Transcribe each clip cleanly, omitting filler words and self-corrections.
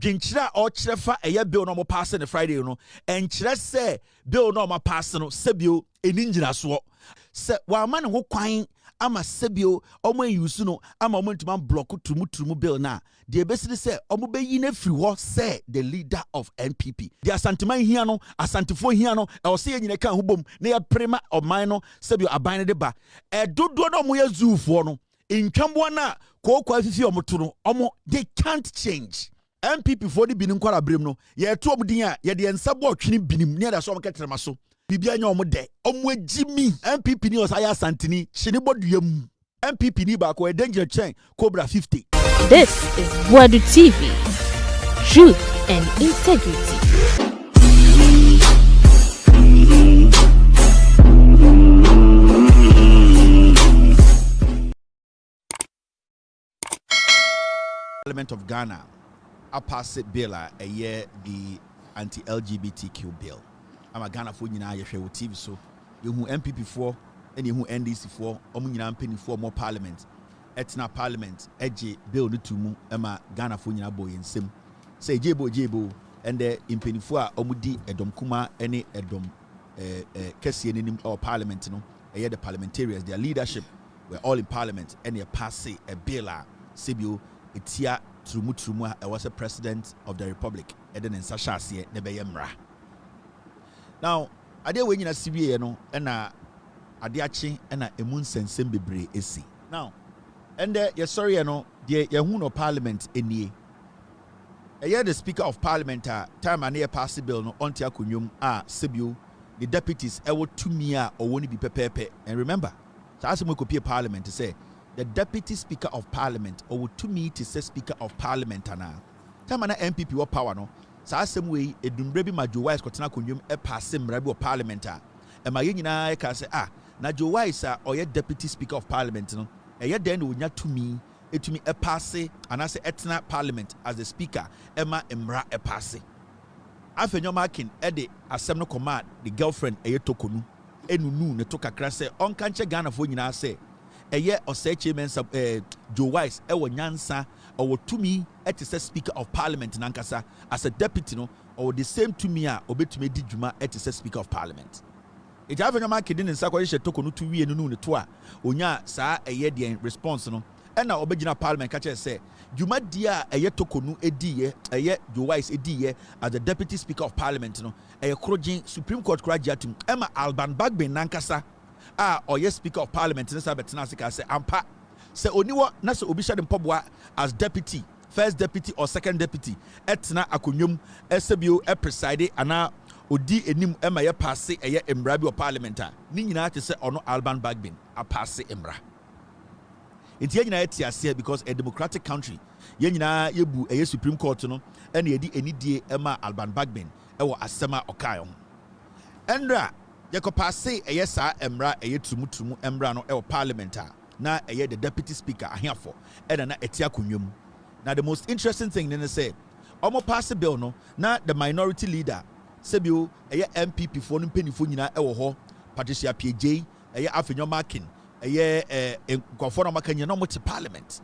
dwenkyerɛ a ɔkyerɛ fa ɛyɛ bill no mo pass ne Friday no ɛnkyerɛ sɛ bill no mo pass no sɛbio ɛni ngyinasoɔ sɛ wɔama ne ho kwan ama sɛbio ɔmo ayusu no ama ɔmo ntuma block tumu bill na deɛ ɛbɛsi sɛ ɔmo bɛyi no afiri hɔ sɛ the leader of NPP deɛ asanteman hia no asantefoɔ hia no ɛwɔ sɛ yɛ nyina ka ho bom na yɛpere ma ɔman no sɛbio aban no de ba ɛdodoɔ no ɔmo yɛ zoofoɔ no ntwamboa no a kookɔ afifi ɔmo to no ɔmo they can't change. NPP for the binim kwara brem no ye to omdin a ye de nsa bo twene binim ne da so omketrema so bibia nya omde omwagimi NPP ni osaya santini hyene boduam NPP ni ba ko danger chain Cobra 50. This is Boadu TV, truth and integrity. Parliament of Ghana a pass bill a year the anti-LGBTQ bill. I'm a Ghana for nyina yehwe wo TV so you MPP for and you NDC for omu nyina mpeni for more parliament etna parliament eje bill no tumu ema Ghana for nyina boy nsem say jebo and the mpeni for a omu di edom kuma ene edom kese nenim or parliament no the parliamentarians their leadership were all in parliament and they pass a bill sebio etia Trumu was a president of the republic and then in Sashasi Nebeyemra. Now, I did when you see no and Adiachi and a emun sensem bebre esi. Now, and yes sorry no the yahuno parliament enie. A year the speaker of parliament time and near pass bill no ontia kunyum Sibu the deputies ewo tumia or woni be pepepe and remember so as we copy parliament to say the deputy speaker of parliament or to me to say speaker of parliament ana time na MPP wa power no sa asem we edumbre bi ma Joe Wise kotena konwum e pass mra bi o parliament e ma ye nyina e ka say na Joe Wise or deputy speaker of parliament no e ye den onya to me etumi e pass ana say etna parliament as the speaker e ma mra e pass Afenyo Markin e de asem no command the girlfriend e ye tokonu enunu ne to kakra say onka nche Ghana fo nyina say eye oseche mensa Joe Wise ewo nyansa or to me et is speaker of parliament nankasa as a deputy no or the same to me obetumi di dwuma et is speaker of parliament it have no market in nsa kwahye tokonu to wie no to a onya saa eye de response no na obegina parliament ka say dwuma dia eye tokonu ediye eye Joe Wise ediye as the deputy speaker of parliament no eye krojin supreme court krajiatum ema Alban Bagbin nankasa or yes speaker of parliament in Sabetina say ampa say oniwo na so obi shade mpoboa as deputy first deputy or second deputy etna akonyum esebio e preside ana odi enim ema ye pass eye emra bi o parliament ni nyina te say ono Alban Bagbin a pass emra enti nyina etiase because a democratic country ye nyina yebu eye supreme court no ena yedi enidie ema Alban Bagbin e wo asema okayo endra yeko passe eyesa emra eye tumu emra no e parliament na eye the deputy speaker ahiafo e na etia konwum na the most interesting thing then say omo pass bill no na the minority leader sebio eye MPP for no penifo nyina e wo ho Patricia PJ eye Afenyo Markin eye nkofo no makanya no mo te parliament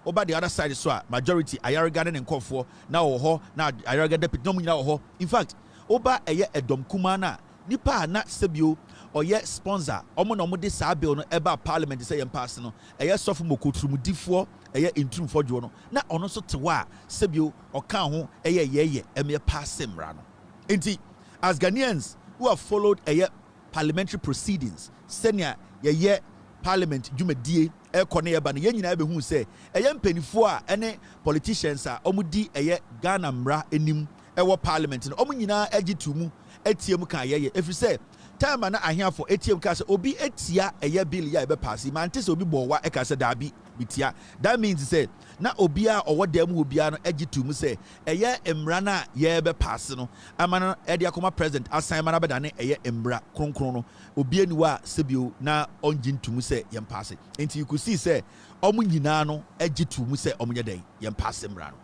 over the other side so majority ayarga ne nkofo na wo ho na ayarga deputy no nyina wo ho in fact oba eye edom kuma na nipa na sebio oye sponsor omo na omo de saa bill no eba parliament say yem pass no eye sofu mokotrumudifo eye intrumfo dwo no na ono so tewa sebio oka ho eye yeye eme pass mra no enti as Ghanaians who have followed eye parliamentary proceedings senior yeye parliament dwumadie e kone ye ba no ye nyina be hu say eye mpanifo a ene politicians a omo di eye Ghana mra enim e wo parliament no omo nyina agitumu etiem kan yeye every say time na ahia for etiem ka say obi etia eye bill ya be pass man tese obi bowa e ka say dabi bitia that means say na obi a owo dem obi a no agitum say eye emra na ye be pass no amana e de akoma president assign mana be dane eye emra kronkron no obi aniwa sebio na ongintum say yem pass until you could see say omu nyina no agitum say omu nyedai yem pass emra no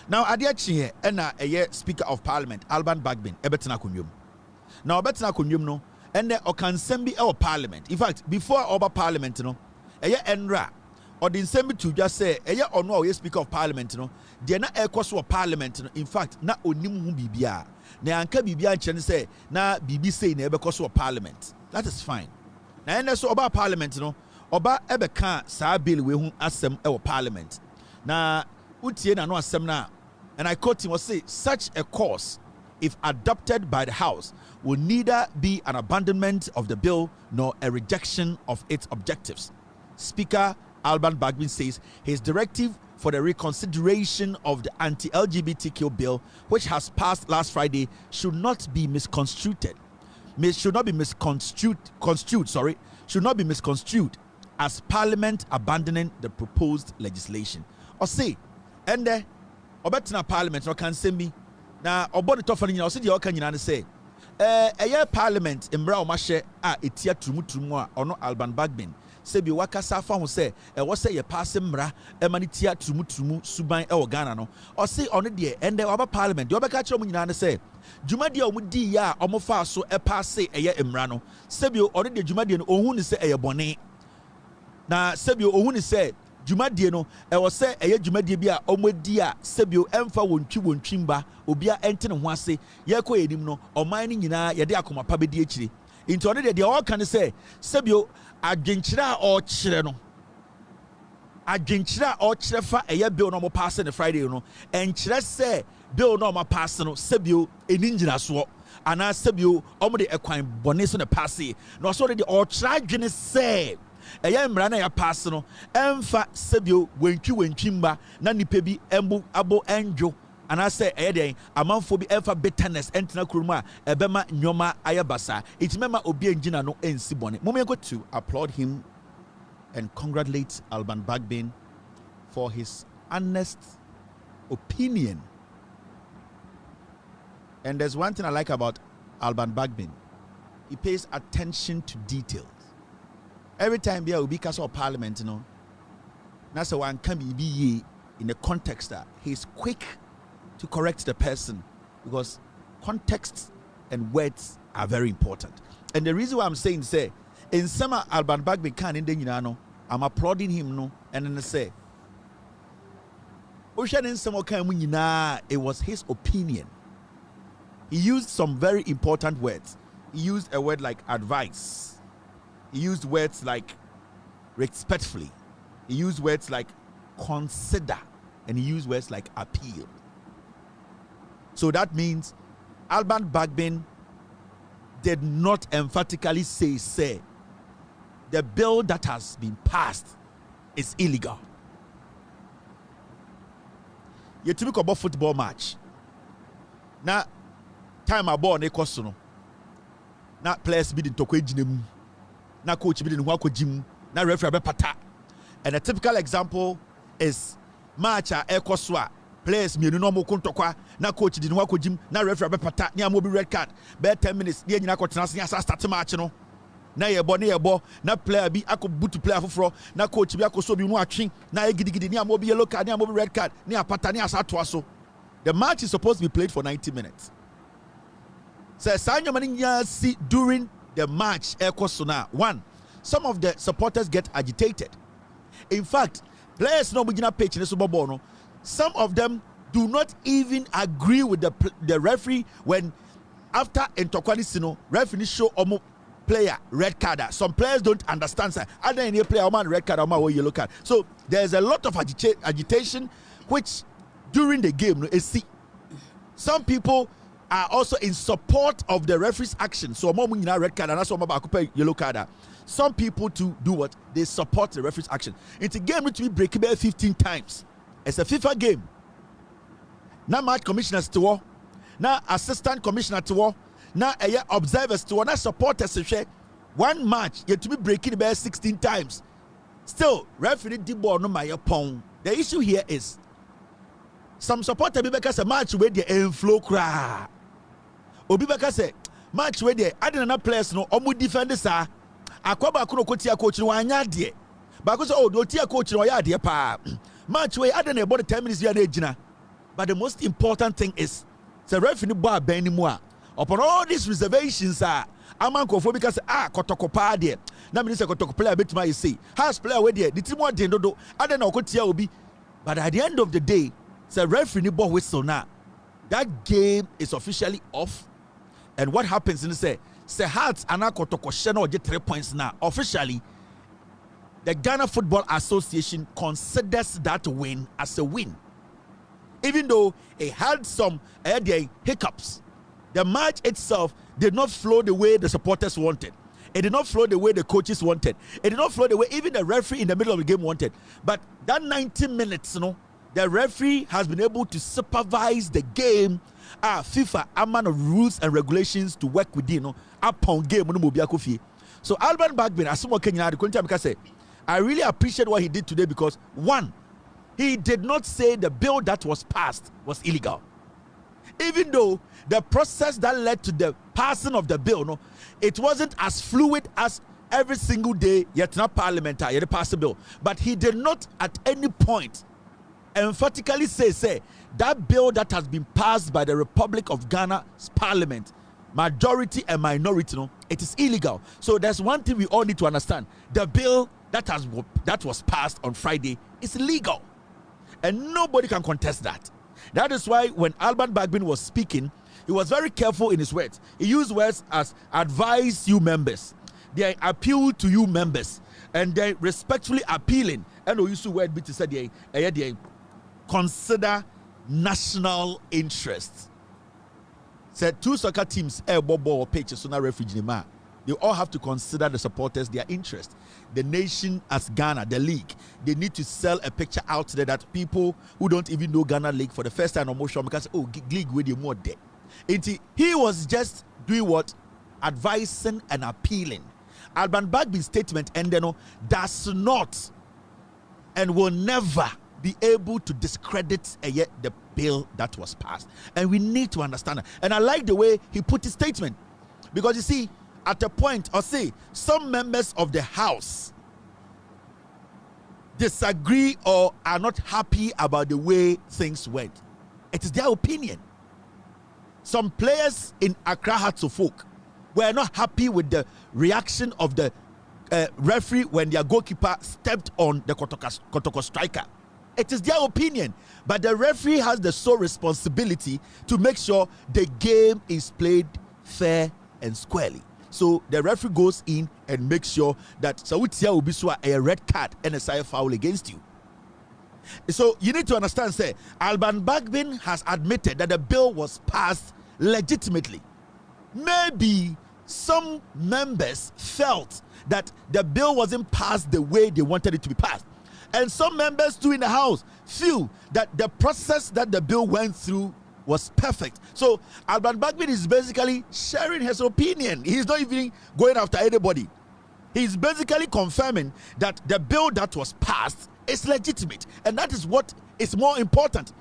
now adiachi here na eye speaker of parliament Alban Bagbin ebetena konwum now obetena konwum no ene okansem bi e parliament in fact before over parliament no eye enra or the same to just say or no ye speaker of parliament no de na ekoso of parliament no in fact na onim hu bibia na anka bibia nche say na bibi say na ebekoso of parliament. That is fine. Na ene so oba parliament no oba ebeka saa bill we hu asem e parliament na utie na no asem na, and I quote him, was say such a course if adopted by the House will neither be an abandonment of the bill nor a rejection of its objectives. Speaker Alban Bagbin says his directive for the reconsideration of the anti-LGBTQ bill, which has passed last Friday, should not be misconstrued as Parliament abandoning the proposed legislation. Or say, and there, obetina Parliament no can send me. Na obodi tofani nyina osi de oka nyina ne say Parliament emra o mahye a etia trumu a ono Alban Bagbin se bi wakasa fa ho say wo say ye pass mra e mani tia trumu suban e wo Ghana no o say ono de ende oba Parliament de obeka kire mu nyina ne say dwuma de o mu di ya o mo fa so e pass emra no se bi ono de dwuma de no ohun ne say bone na se bi ohun ne say dwumadie no was say dwumadie bi a omodi a sebio emfa wontwimba obi a ente ne ho ase ye ko enim no oman ni nyina ye de akoma pa bedi akire into one de all kan say sebio adwenkyire a o kire no adwenkyire a o kire fa bill no mo pass ne Friday no enkire say bill no mo pass no sebio eni nyina so ana sebio omo de ekwan bone so ne pass no so de o kire adwene say mra na ya pass no emfa sebio wentwimba na nipa bi embu abo enjo ana say den amanfo bi emfa bitterness entena kuruma ebema nyoma ayabasa itimema obi engina no ensi bone. Mom go to applaud him and congratulate Alban Bagbin for his honest opinion. And there's one thing I like about Alban Bagbin. He pays attention to details. Every time there will be case of Parliament, that's one can be in the context that he's quick to correct the person because context and words are very important. And the reason why I'm saying say in some Alban Bagbin can in the I'm applauding him and then say it was his opinion. He used some very important words. He used a word like advice. He used words like respectfully. He used words like consider. And he used words like appeal. So that means Alban Bagbin did not emphatically say the bill that has been passed is illegal. You talk about football match. Now, time about ne kosono. Na players be the tokwe jinemu. Na coach be the nwako jim. Na referee be pata. And a typical example is match a ekoswa. Players mienu no mo kontokwa. Na coach di nwako jim. Na referee be pata. Ni amobi red card. Be 10 minutes. Ni nyina kwotena se asa start match no. Na yebo. Na player bi akobutu player foforo. Na coach bi akoso bi no atwe. Na egidi ni amobi yellow card. Ni amobi red card. Ni apata ni asa to aso. The match is supposed to be played for 90 minutes. So see during the match, one, some of the supporters get agitated. In fact, players no begin pitch in the some of them do not even agree with the referee when after Ntokwani referee show player red card. Some players don't understand that. Other any player red card or yellow card. So there's a lot of agitation which during the game see some people are also in support of the referee's action. So red card and that's what yellow card. Some people to do what? They support the referee's action. It's a game to be breakable 15 times. It's a FIFA game. Now match commissioners to war. Now assistant commissioner to war. Now observers to war. Now supporters to share. One match you to be breaking about 16 times. Still, referee did ball no my pong. The issue here is some supporters be because a match where they inflow cry. Obi beka say match where they adding players no omu defenders are akwaba kuno kotia coach no anya de ba ko say oh do tia coach no ya de pa match where adding about 10 minutes ya na ejina. But the most important thing is the referee ball ban ni mu a Upon all these reservations, Amanko because Kotoko pa there. Now minister Kotoko player bit my say. Has player with there. The team what do. I don't know what will be. But at the end of the day, say referee ni ball whistle now. That game is officially off. And what happens in say Hearts and Kotoko Sheno get 3 points now. Officially, the Ghana Football Association considers that win as a win. Even though it had some hiccups, the match itself did not flow the way the supporters wanted. It did not flow the way the coaches wanted. It did not flow the way even the referee in the middle of the game wanted. But that 90 minutes, the referee has been able to supervise the game. FIFA, a man of rules and regulations to work within, upon game. So Alban Bagbin, as someone can say, I really appreciate what he did today because one, he did not say the bill that was passed was illegal. Even though the process that led to the passing of the bill, it wasn't as fluid as every single day, yet not parliamentary, yet pass the bill. But he did not at any point emphatically say that bill that has been passed by the Republic of Ghana's parliament, majority and minority, it is illegal. So there's one thing we all need to understand. The bill that was passed on Friday is legal. And nobody can contest that. That is why when Alban Bagbin was speaking, he was very careful in his words. He used words as advise you members. They appeal to you members. And they respectfully appealing. And we used to word to say they consider national interests. Said two soccer teams, Bobo or Pages, so now refugee. They all have to consider the supporters, their interest. The nation as Ghana, the league, they need to sell a picture out there that people who don't even know Ghana league for the first time or more sure because league with you more there. He was just doing what? Advising and appealing. Alban Bagbin's statement and then does not and will never be able to discredit the bill that was passed. And we need to understand that. And I like the way he put his statement. Because you see, at a point, or say, some members of the House disagree or are not happy about the way things went. It is their opinion. Some players in Accra Hearts of Oak were not happy with the reaction of the referee when their goalkeeper stepped on the Kotoko striker. It is their opinion, but the referee has the sole responsibility to make sure the game is played fair and squarely. So the referee goes in and makes sure that Sautia will be a red card and a side foul against you. So you need to understand, say, Alban Bagbin has admitted that the bill was passed legitimately. Maybe some members felt that the bill wasn't passed the way they wanted it to be passed. And some members too in the House feel that the process that the bill went through was perfect. So Alban Bagbin is basically sharing his opinion. He's not even going after anybody. He's basically confirming that the bill that was passed is legitimate. And that is what is more important.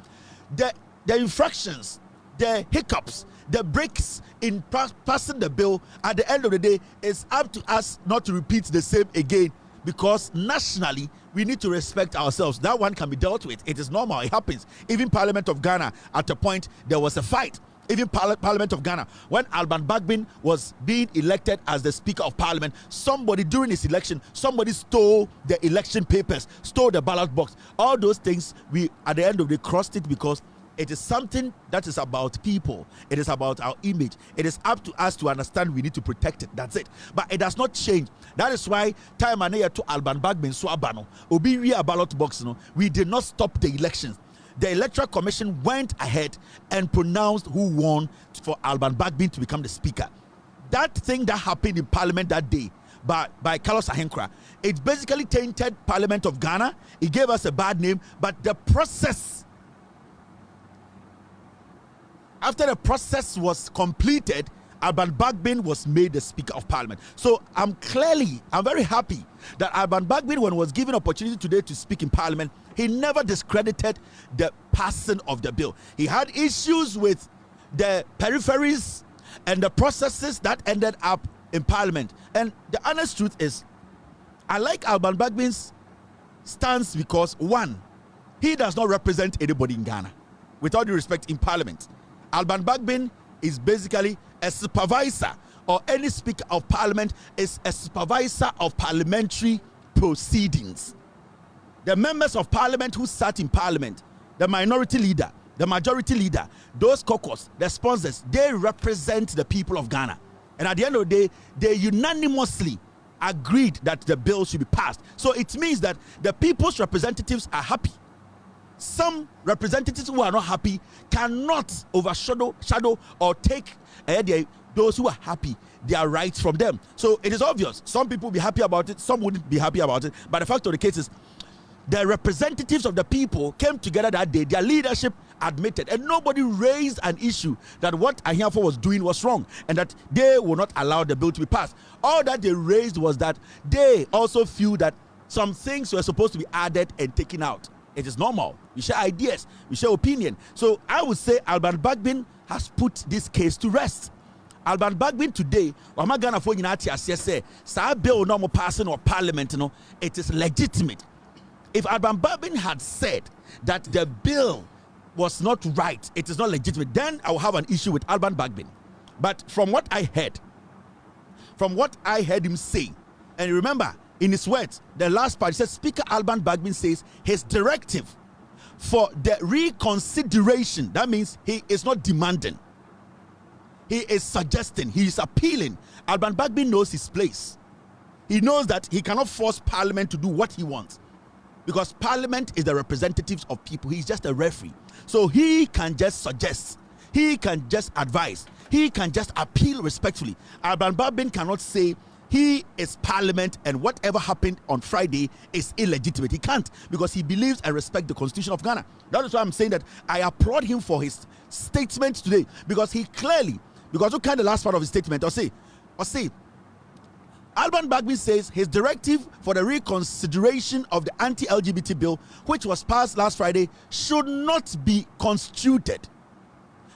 The infractions, the hiccups, the breaks in passing the bill at the end of the day is up to us not to repeat the same again, because nationally we need to respect ourselves. That one can be dealt with. It is normal. It happens. Even Parliament of Ghana, at a point there was a fight. Even Parliament of Ghana, when Alban Bagbin was being elected as the Speaker of Parliament, somebody during his election, somebody stole the election papers, stole the ballot box. All those things, we at the end of the day crossed it, because it is something that is about people. It is about our image. It is up to us to understand we need to protect it. That's it. But it does not change. That is why time and to Alban Bagbin so abano obi we a ballot box. We did not stop the elections. The Electoral Commission went ahead and pronounced who won for Alban Bagbin to become the Speaker. That thing that happened in Parliament that day by Carlos Ahenkra, it basically tainted Parliament of Ghana. It gave us a bad name, but the process, after the process was completed, Alban Bagbin was made the Speaker of Parliament. So I'm very happy that Alban Bagbin, when he was given opportunity today to speak in Parliament, he never discredited the passing of the bill. He had issues with the peripheries and the processes that ended up in Parliament. And the honest truth is, I like Alban Bagbin's stance because, one, he does not represent anybody in Ghana, with all due respect, in Parliament. Alban Bagbin is basically a supervisor, or any Speaker of Parliament is a supervisor of parliamentary proceedings. The members of Parliament who sat in Parliament, the minority leader, the majority leader, those caucus, the sponsors, they represent the people of Ghana. And at the end of the day, they unanimously agreed that the bill should be passed. So it means that the people's representatives are happy. Some representatives who are not happy cannot overshadow or take those who are happy their rights from them. So it is obvious. Some people will be happy about it, some wouldn't be happy about it. But the fact of the case is, the representatives of the people came together that day. Their leadership admitted, and nobody raised an issue that what Ahiafo was doing was wrong and that they will not allow the bill to be passed. All that they raised was that they also feel that some things were supposed to be added and taken out. It is normal. We share ideas, we share opinion. So I would say Alban Bagbin has put this case to rest. Alban Bagbin today, Ghana for United say, "Sa bill no more passing or parliament, no, it is legitimate." If Alban Bagbin had said that the bill was not right, it is not legitimate, then I will have an issue with Alban Bagbin. But from what I heard him say, and remember, in his words, the last part, he said, Speaker Alban Bagbin says his directive for the reconsideration, that means he is not demanding, he is suggesting, he is appealing. Alban Bagbin knows his place. He knows that he cannot force Parliament to do what he wants, because Parliament is the representatives of people. He's just a referee. So he can just suggest, he can just advise, he can just appeal respectfully. Alban Bagbin cannot say he is Parliament and whatever happened on Friday is illegitimate. He can't, because he believes and respects the Constitution of Ghana. That is why I'm saying that I applaud him for his statement today, because he clearly, because look at the last part of his statement, or say, Alban Bagbin says his directive for the reconsideration of the anti-LGBT bill, which was passed last Friday, should not be construed.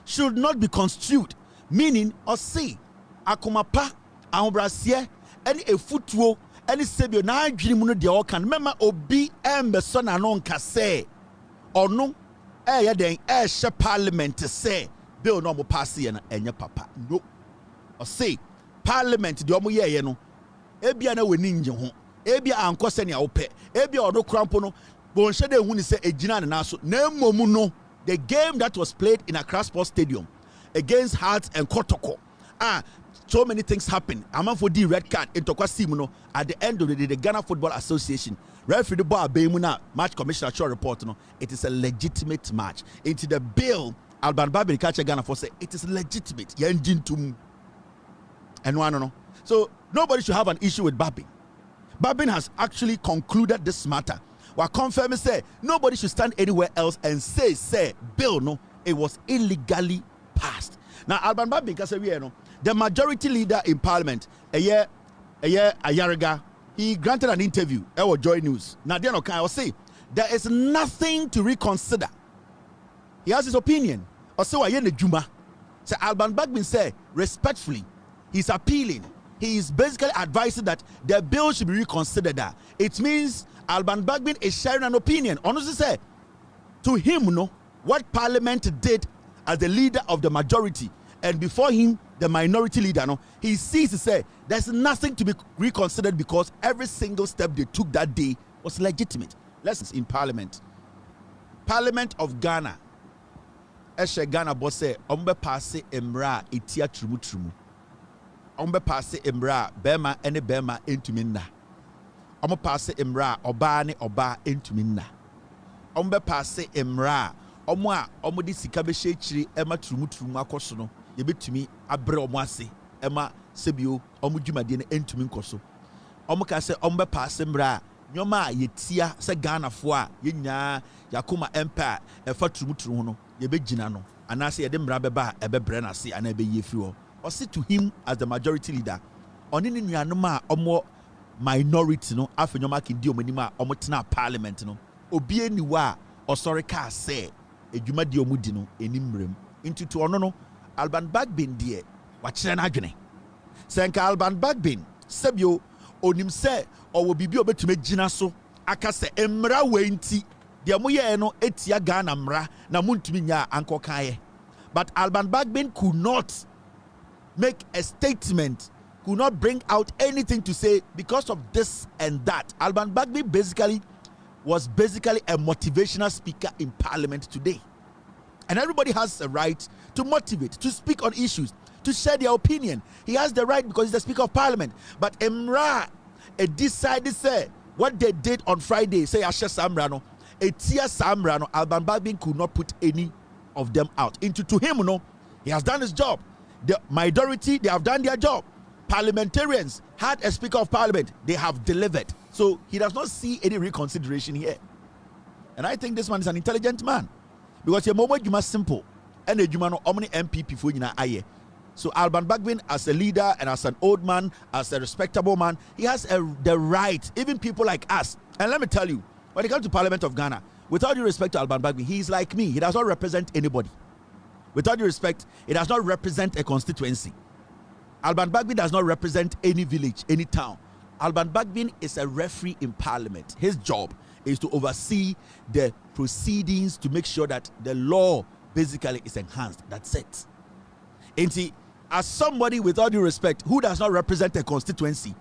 Should not be construed. Meaning, or say, akomapa, ahobrasiye, any a footwo, any sebio na adwiri mu no de o kan mema obi embeso na no nka say ono ya den she parliament say bill no mo pass ye na enye papa. No. Or say parliament de o mo ye no ebia na weni nje ho, ebia anko se ne awopɛ, ebia odo krampo no bon hye de hu ni se ejina na so na momu no. The game that was played in Accra Sports Stadium against Hearts and Kotoko, so many things happen. Among for the red card in Tokwasimuno. At the end of the day, the Ghana Football Association referee the ball Bawumia match commissioner show report. No, it is a legitimate match. Into the bill, Alban Bagbin catch Ghana for say it is legitimate. Yenjin tum and one no. So nobody should have an issue with Bagbin. Bagbin has actually concluded this matter. What confirm say nobody should stand anywhere else and say bill no, it was illegally passed. Now Alban Bagbin can say the majority leader in Parliament a year Ayariga, he granted an interview at Joy News. Now then okay, I'll say there is nothing to reconsider. He has his opinion. Also the Juma. So Alban Bagbin say respectfully, he's appealing. He is basically advising that the bill should be reconsidered. It means Alban Bagbin is sharing an opinion. Honestly say, to him, no, what Parliament did as the leader of the majority, and before him, the minority leader, no, he sees to say there's nothing to be reconsidered because every single step they took that day was legitimate. Lessons in Parliament. Parliament of Ghana. Eshe Ghana boss say, ombe passe emra itia trumu. Ombe passe emra bema ene bema entuminna. Ombe passe emra oba ne oba entuminna. Ombe passe emra omo di sika be chiri ema trumu akoso no yebetumi abre omo ase ema sebio omo dwumade ne entumi nkoso. Omo ka se ombe passe emra nyoma yetia se Ghana fo a yenya yakoma empire efa trumu no yebegina no anase yede mra beba ebebre na se ana ebe yefi ho. Or say to him as the majority leader, on any nuanoma or minority no Afenyo Markin di omanima or tena Parliament no obie ni wa or sorry ka say edwuma di omudi no enimrem into to ono no Alban Bagbin die wa kire na adwene senka Alban Bagbin sebio onim se or wo bibi obetume gina so aka se emra we nti de mo ye no etia Ghana mra na muntumi nya anko kae. But Alban Bagbin could not make a statement, could not bring out anything to say because of this and that. Alban Bagbin was basically a motivational speaker in Parliament today. And everybody has a right to motivate, to speak on issues, to share their opinion. He has the right because he's the Speaker of Parliament. But Emra decided say what they did on Friday, say Asha Samrano, Etia Samrano, Alban Bagbin could not put any of them out. To him, he has done his job. The majority, they have done their job. Parliamentarians had a Speaker of Parliament, they have delivered. So he does not see any reconsideration here. And I think this man is an intelligent man. Because your moment you must simple. And the Jumano Omni MPP for you. So Alban Bagbin, as a leader and as an old man, as a respectable man, he has the right, even people like us. And let me tell you, when it comes to Parliament of Ghana, with all due respect to Alban Bagbin, he is like me. He does not represent anybody. With all due respect, he does not represent a constituency. Alban Bagbin does not represent any village, any town. Alban Bagbin is a referee in Parliament. His job is to oversee the proceedings to make sure that the law basically is enhanced. That's it. And see, as somebody with all due respect who does not represent a constituency,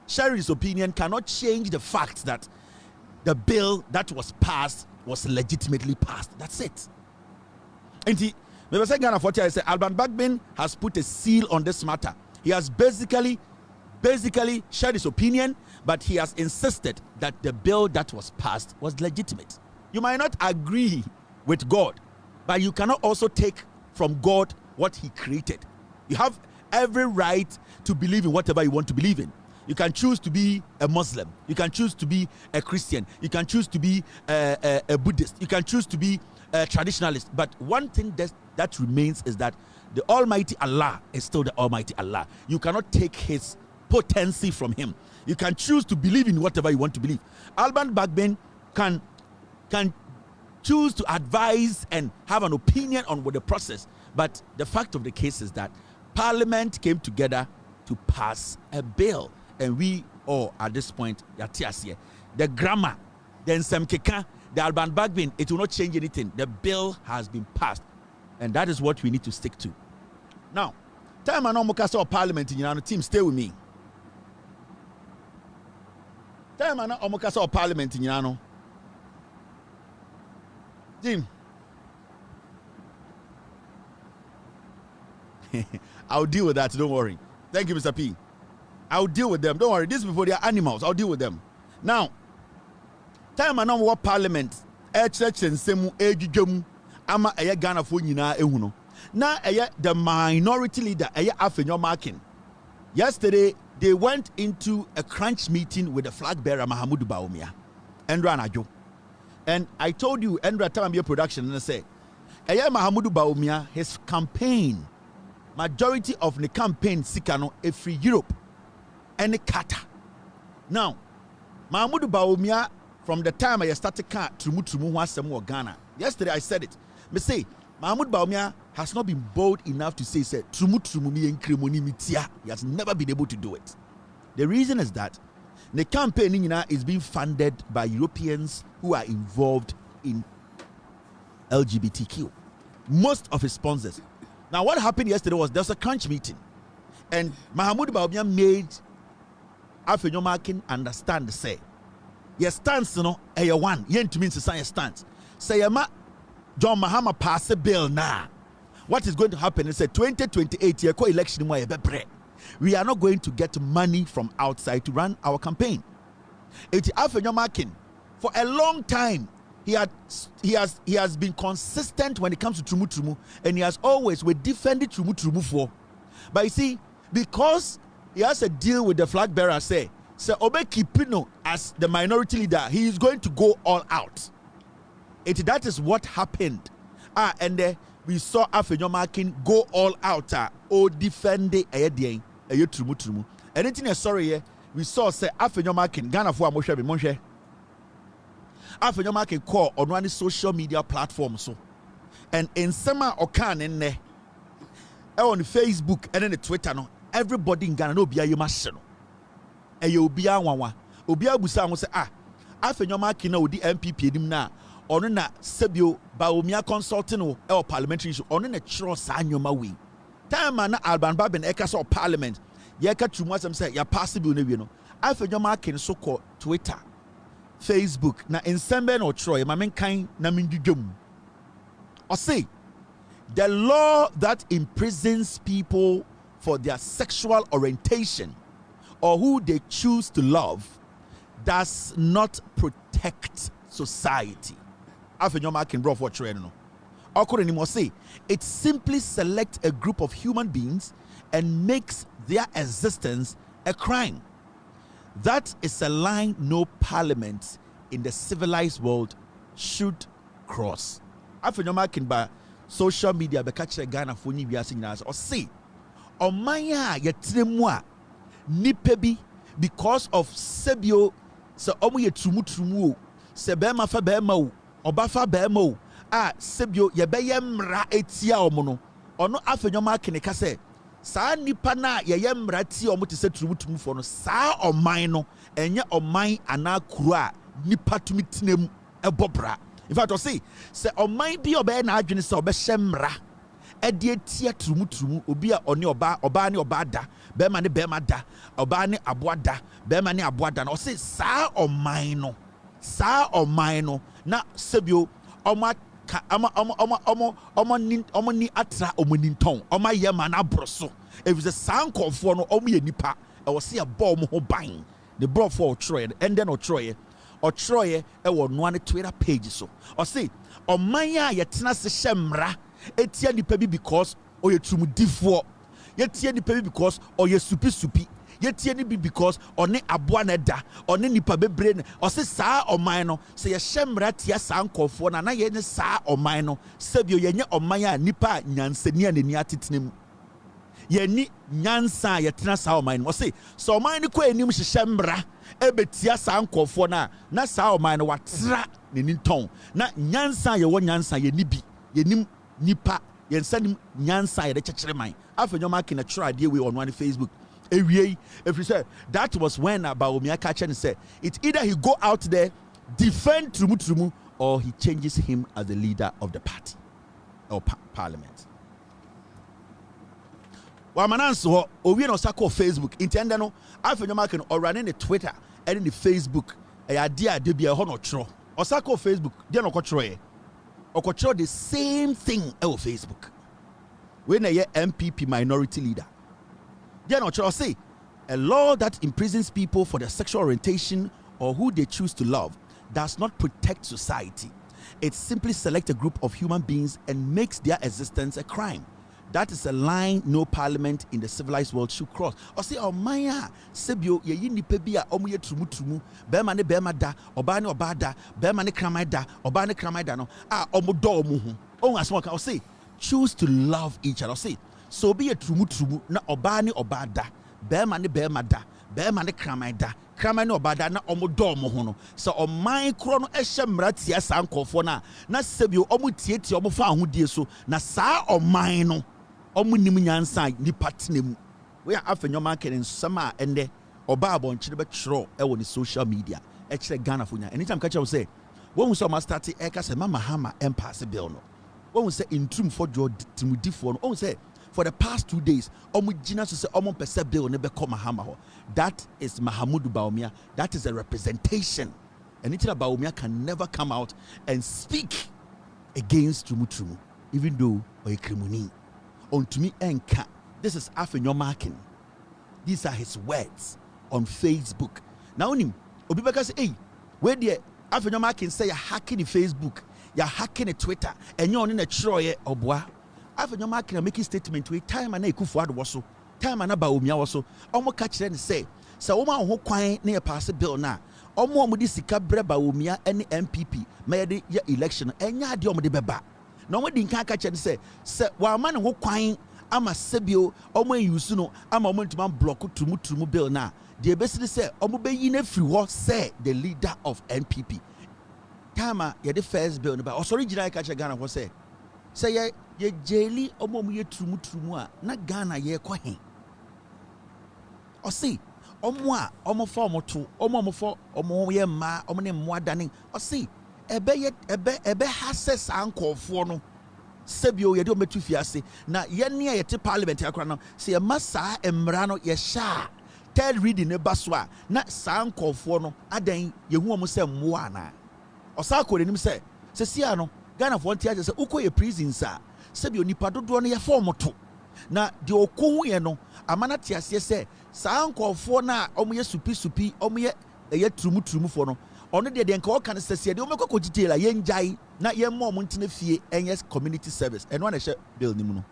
sharing his opinion cannot change the fact that the bill that was passed was legitimately passed. That's it. And see, Ghana 40, I say Alban Bagbin has put a seal on this matter. He has basically shared his opinion, but he has insisted that the bill that was passed was legitimate. You might not agree with God, but you cannot also take from God what he created. You have every right to believe in whatever you want to believe in. You can choose to be a Muslim. You can choose to be a Christian. You can choose to be a Buddhist. You can choose to be a traditionalist. But one thing that remains is that the Almighty Allah is still the Almighty Allah. You cannot take his potency from him. You can choose to believe in whatever you want to believe. Alban Bagbin can choose to advise and have an opinion on what the process. But the fact of the case is that Parliament came together to pass a bill. And we all, at this point, the grammar, the Nsemkeka, the Alban Bagbin, it will not change anything. The bill has been passed. And that is what we need to stick to. Now, time I know Mokasa Parliament, team, stay with me. Time I know Mokasa Parliament, Jim. I'll deal with that, don't worry. Thank you, Mr. P. I'll deal with them. Don't worry. These people, they are animals. I'll deal with them. Now, time I know what Parliament, church and semu ejujum ama Ghana for nyina ehuno. Now, the minority leader, Afenyo Markin. Yesterday, they went into a crunch meeting with the flag bearer, Mahama Bawumia, Endra Najo. And I told you, Endra Tamambia production, and I say, Mahama Bawumia, his campaign, majority of the campaign, Sikano, a free Europe. And the Qatar. Now, Mahama Bawumia, from the time I started Trumu Ghana, yesterday I said it. Me say, Mahama Bawumia has not been bold enough to say Trumu mi enkremoni mitia. He has never been able to do it. The reason is that the campaign is being funded by Europeans who are involved in LGBTQ. Most of his sponsors. Now, what happened yesterday was there was a crunch meeting, and Mahama Bawumia made Afenyo Markin understand say, your stance, one, to mean to say your stance. Say, John Mahama pass a bill now. What is going to happen is a 2028 year co-election. We are not going to get money from outside to run our campaign. It's Afenyo Markin. For a long time, he has been consistent when it comes to Trumu, and he has always defended Trumu for. But you see, because he has a deal with the flag bearer, say Obe Kipino as the minority leader, he is going to go all out. That is what happened. And we saw Afenyo Markin go all out. Defend the Trumu. Anything sorry, we saw say Afenyo Markin, Ghana for Moshe. Afenyo Markin call on one social media platform. And in summer or can in there on Facebook and then the Twitter, everybody in Ghana no be a machine. And you be a one. Obia Busa say Afenyo Markin no the MPP him na ɔno na sebio Bawumia consulting o parliamentary issue ɔno na kyerɛ saa nyoma wi time na Alban Babin ɛka sɛ parliament yɛka tumu asɛm sɛ ya pass bill no wie no Afenyo Markin so kɔ Twitter Facebook na nsɛmbe na ɔkyerɛ ma menkan na mendwedwam ɔse the law that imprisons people for their sexual orientation or who they choose to love does not protect society. Afenyo Markin brought for training. Say it simply selects a group of human beings and makes their existence a crime. That is a line no parliament in the civilized world should cross. Afenyo Markin by social media be catch Ghana for ni biase nyina or say omanya yetremu a nipa bi because of sebio se omo yetrumutrumuo se bema fa bema o oba fa bema o a sebio yebeye mra etia omo no ono Afenyo Markin ka se saa nipa na yeye mra tie omo te se trumutrumufo no saa oman no enye oman ana kuro a nipa tumi tinem ebobra. In fact, I say oman bi oba na adwene se obehye mra ede etia trumuturumu obi a oni oba ne oba da bema ne bema da oba ne aboa da bema ne aboa da na say saa oman no na sebio omo ni atra omoninton omo ye ma na broso if the san konfo no omo ye nipa e wo se abo omo ho ban the bro for otroye and then otroye e wo no ane Twitter page so o say oman a yetena se hyemra etia nipa bi because oye trumudifo yetia nipa bi because oye supi yetie ni bi because one aboa na da one nipa bebre ne o se saa oman no se ye hyemra tia saa nkofo na ye ne saa oman no sebio ye nye oman a nipa nyansani anani atetenem ye ni nyansa ye tena saa oman no o se so oman ni ko enim hyemra ebetia saa nkofo na saa oman no watra ne ninton na nyansa ye wo nyansa ye nibi ye nim nipa ye nsanim nyansa ye de kyekere man Afenyo Markin na try dey we on one Facebook if you say that was when Bawumia catch and said it's either he go out there defend Trumu or he changes him as the leader of the party or parliament. Wamananso owie no sako Facebook intend no Afenyo Markin or running the Twitter and in the Facebook idea de bia ho no tro osako Facebook de no kotro okotro the same thing on Facebook when a MPP minority leader de no tro say a law that imprisons people for their sexual orientation or who they choose to love does not protect society. It simply selects a group of human beings and makes their existence a crime. That is a line no parliament in the civilized world should cross. Or say, oh maya, sebio ye yini pebia omu ye trumu, bema ne bema da, oba ne oba da, bema ne kramai da, oba ne kramai da no, omu do omu. Oh, as one can say, choose to love each other. Say, so be a trumu, na oba ne oba da, bema ne bema da, bema ne kramai da, kramai ne oba da, na omu do omu no. So, o my chrono eshe mrati ya sa nkofo na sebio omu tieti omu fa ahudie so, na sa o my no. Omunim nyansa ni patinem we Afenyo Markin in sama ende oba abonchire be tro e woni social media e kire Ghana fo nya anytime catch say when we saw ma start e ka say Mahama pass bill no when we say intrum for jo timudifo no when we say for the past 2 days omugina so say omon pese bill ne be come Mahama ho that is Mahamudu Bawumia that is a representation and anything about Bawumia can never come out and speak against Trumu even though or a criminal on to me enka. This is Afenyo Markin. These are his words on Facebook. Now him obi beka say hey where the Afenyo Markin say you're hacking the Facebook, you're hacking the Twitter, and you're on the troye obwa. Afenyo Markin making statement with time and Ekufuado was so time and Bawumia was so omo catch and say oma ho kwan na pass bill na omo di sika bre Bawumia any MPP may ya election enya ade omo de beba. No one didn't catch and say while man who quine ama sebio omo use no ama omo to man block trumu bill na the basically say omo be yin free what say the leader of NPP tama ye the first bill no sorry Ghana catch Ghana what say ye jeli omo ye trumu a na Ghana ye kwa hen o see omo a omo for omo to omo for omo ye ma omo ne mo adane o see ebe hase sanko for no sebio ye de ometu fiase na ye ne ye te parliament akra no se ye masa emra no ye sha third reading ne baswa na sanko for no adan ye hu omo se mmoa na osako renim se sia no Ghana for ntia se ukoye prisons a sebio nipa dodo no ye form to na de okohu ye no amana tiase se sanko for na omo ye supi omo ye trumu for no ono de nka o kan sese de o mekọ detail ye njai na ye mo mo ntene fie enyes community service eno na hye bill ni mu no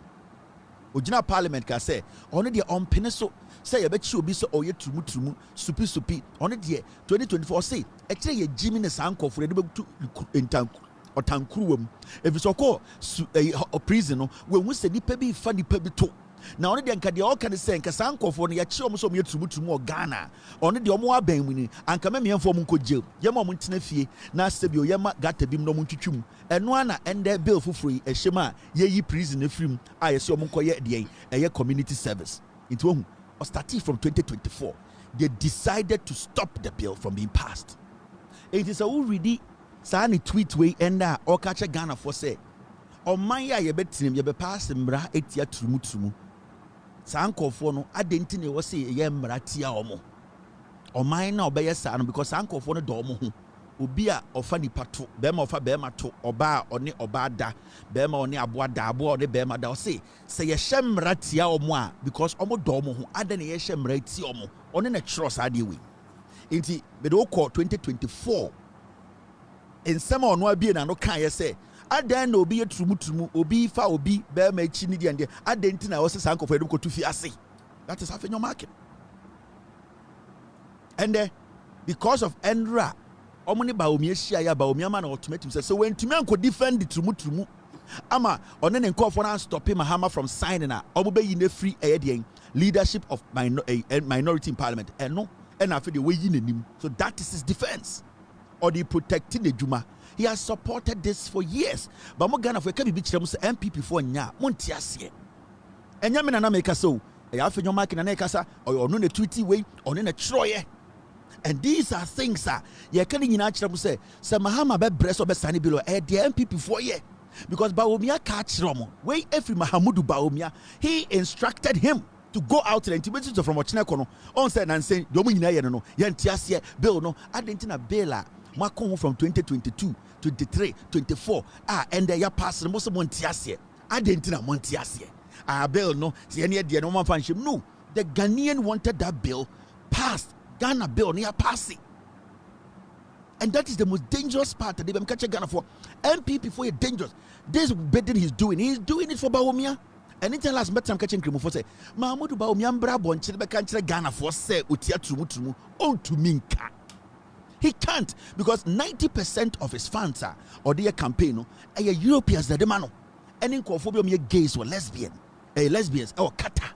ogina parliament ka say ono de on pene so say ye be chi obi so o ye trumu supi ono de 2024 say e kire ye jimi ne sankofo de be tu entan otankuruwam efi so ko prison no we hu se nipa bi fa nipa bi to na ono de nka de o kan say nka sankofo no ye chi omo so ye trumu o Ghana ono de omo aban mu ni anka me miemfo mo nko jail ye mo ntena fie na sebio ye ma gata bim no mo ntwitwum eno ana ende bill fufuro yi ehyema ye yi prison afrim a ye se omo nko ye de ye community service it won starting from 2024 they decided to stop the bill from being passed. It is a already sani tweet way enda o ka che Ghana for say oman ya ye betinim ye be pass mra etia trumu sankofo no adenti ne wo se ye mra tia omo oman na obeye sa no because sankofo no do omo ho obi a ofa nipa to be ma ofa be ma to oba oni oba da be ma oni aboa da aboa oni be ma da o se ye hye mra tia omo a because omo do omo ho ada ne ye hye mra tia omo oni na chro sa de we enti be do call 2024 in sama ono abie na no kan ye say adan na obi ye trumu obi fa obi be ma chi ni de ande adenti na wo se sankofo edum ko tu fi ase. That is Afenyo Markin. And because of Endra omuni Bawumia shia ya Bawumia man ultimatum say so when tumi anko defend the trumu ama one ne nkofo na stop Mahama from signing a omo be yi na free leadership of minority in parliament no and after the way yi nanim. So that is his defense or the protecting the juma. He has supported this for years. But mo Ghana for can be chire mo say MPP for nya mo ntiase enya me na make so e Afenyo Markin na ekasa or no na tweety way or no na chroye. And these are things that you can nyina chire mo say Mahama be breast or be sani below the MPP for ye because Bawumia catch romo way every Mahamudu Bawumia he instructed him to go out to the intimidation from Ochina on said and saying domo nyina ye no yantiase bill no adentina bela makon from 2022 23 24 and they are passing most montiase adentina montiase bill no see any de no man fanship no the Ghanaian wanted that bill passed. Ghana bill near passing, and that is the most dangerous part that they been catching Ghana for. MPP for dangerous. This bidding he's doing it for Bawumia. And in the last time catching Krimo for say Mahmudu Bawumia mbra bonche be kanche Ghana for say utia trumu on to minka. He can't because 90% of his fans are or their campaign are Europeans that demand and in me gays or lesbians or kata.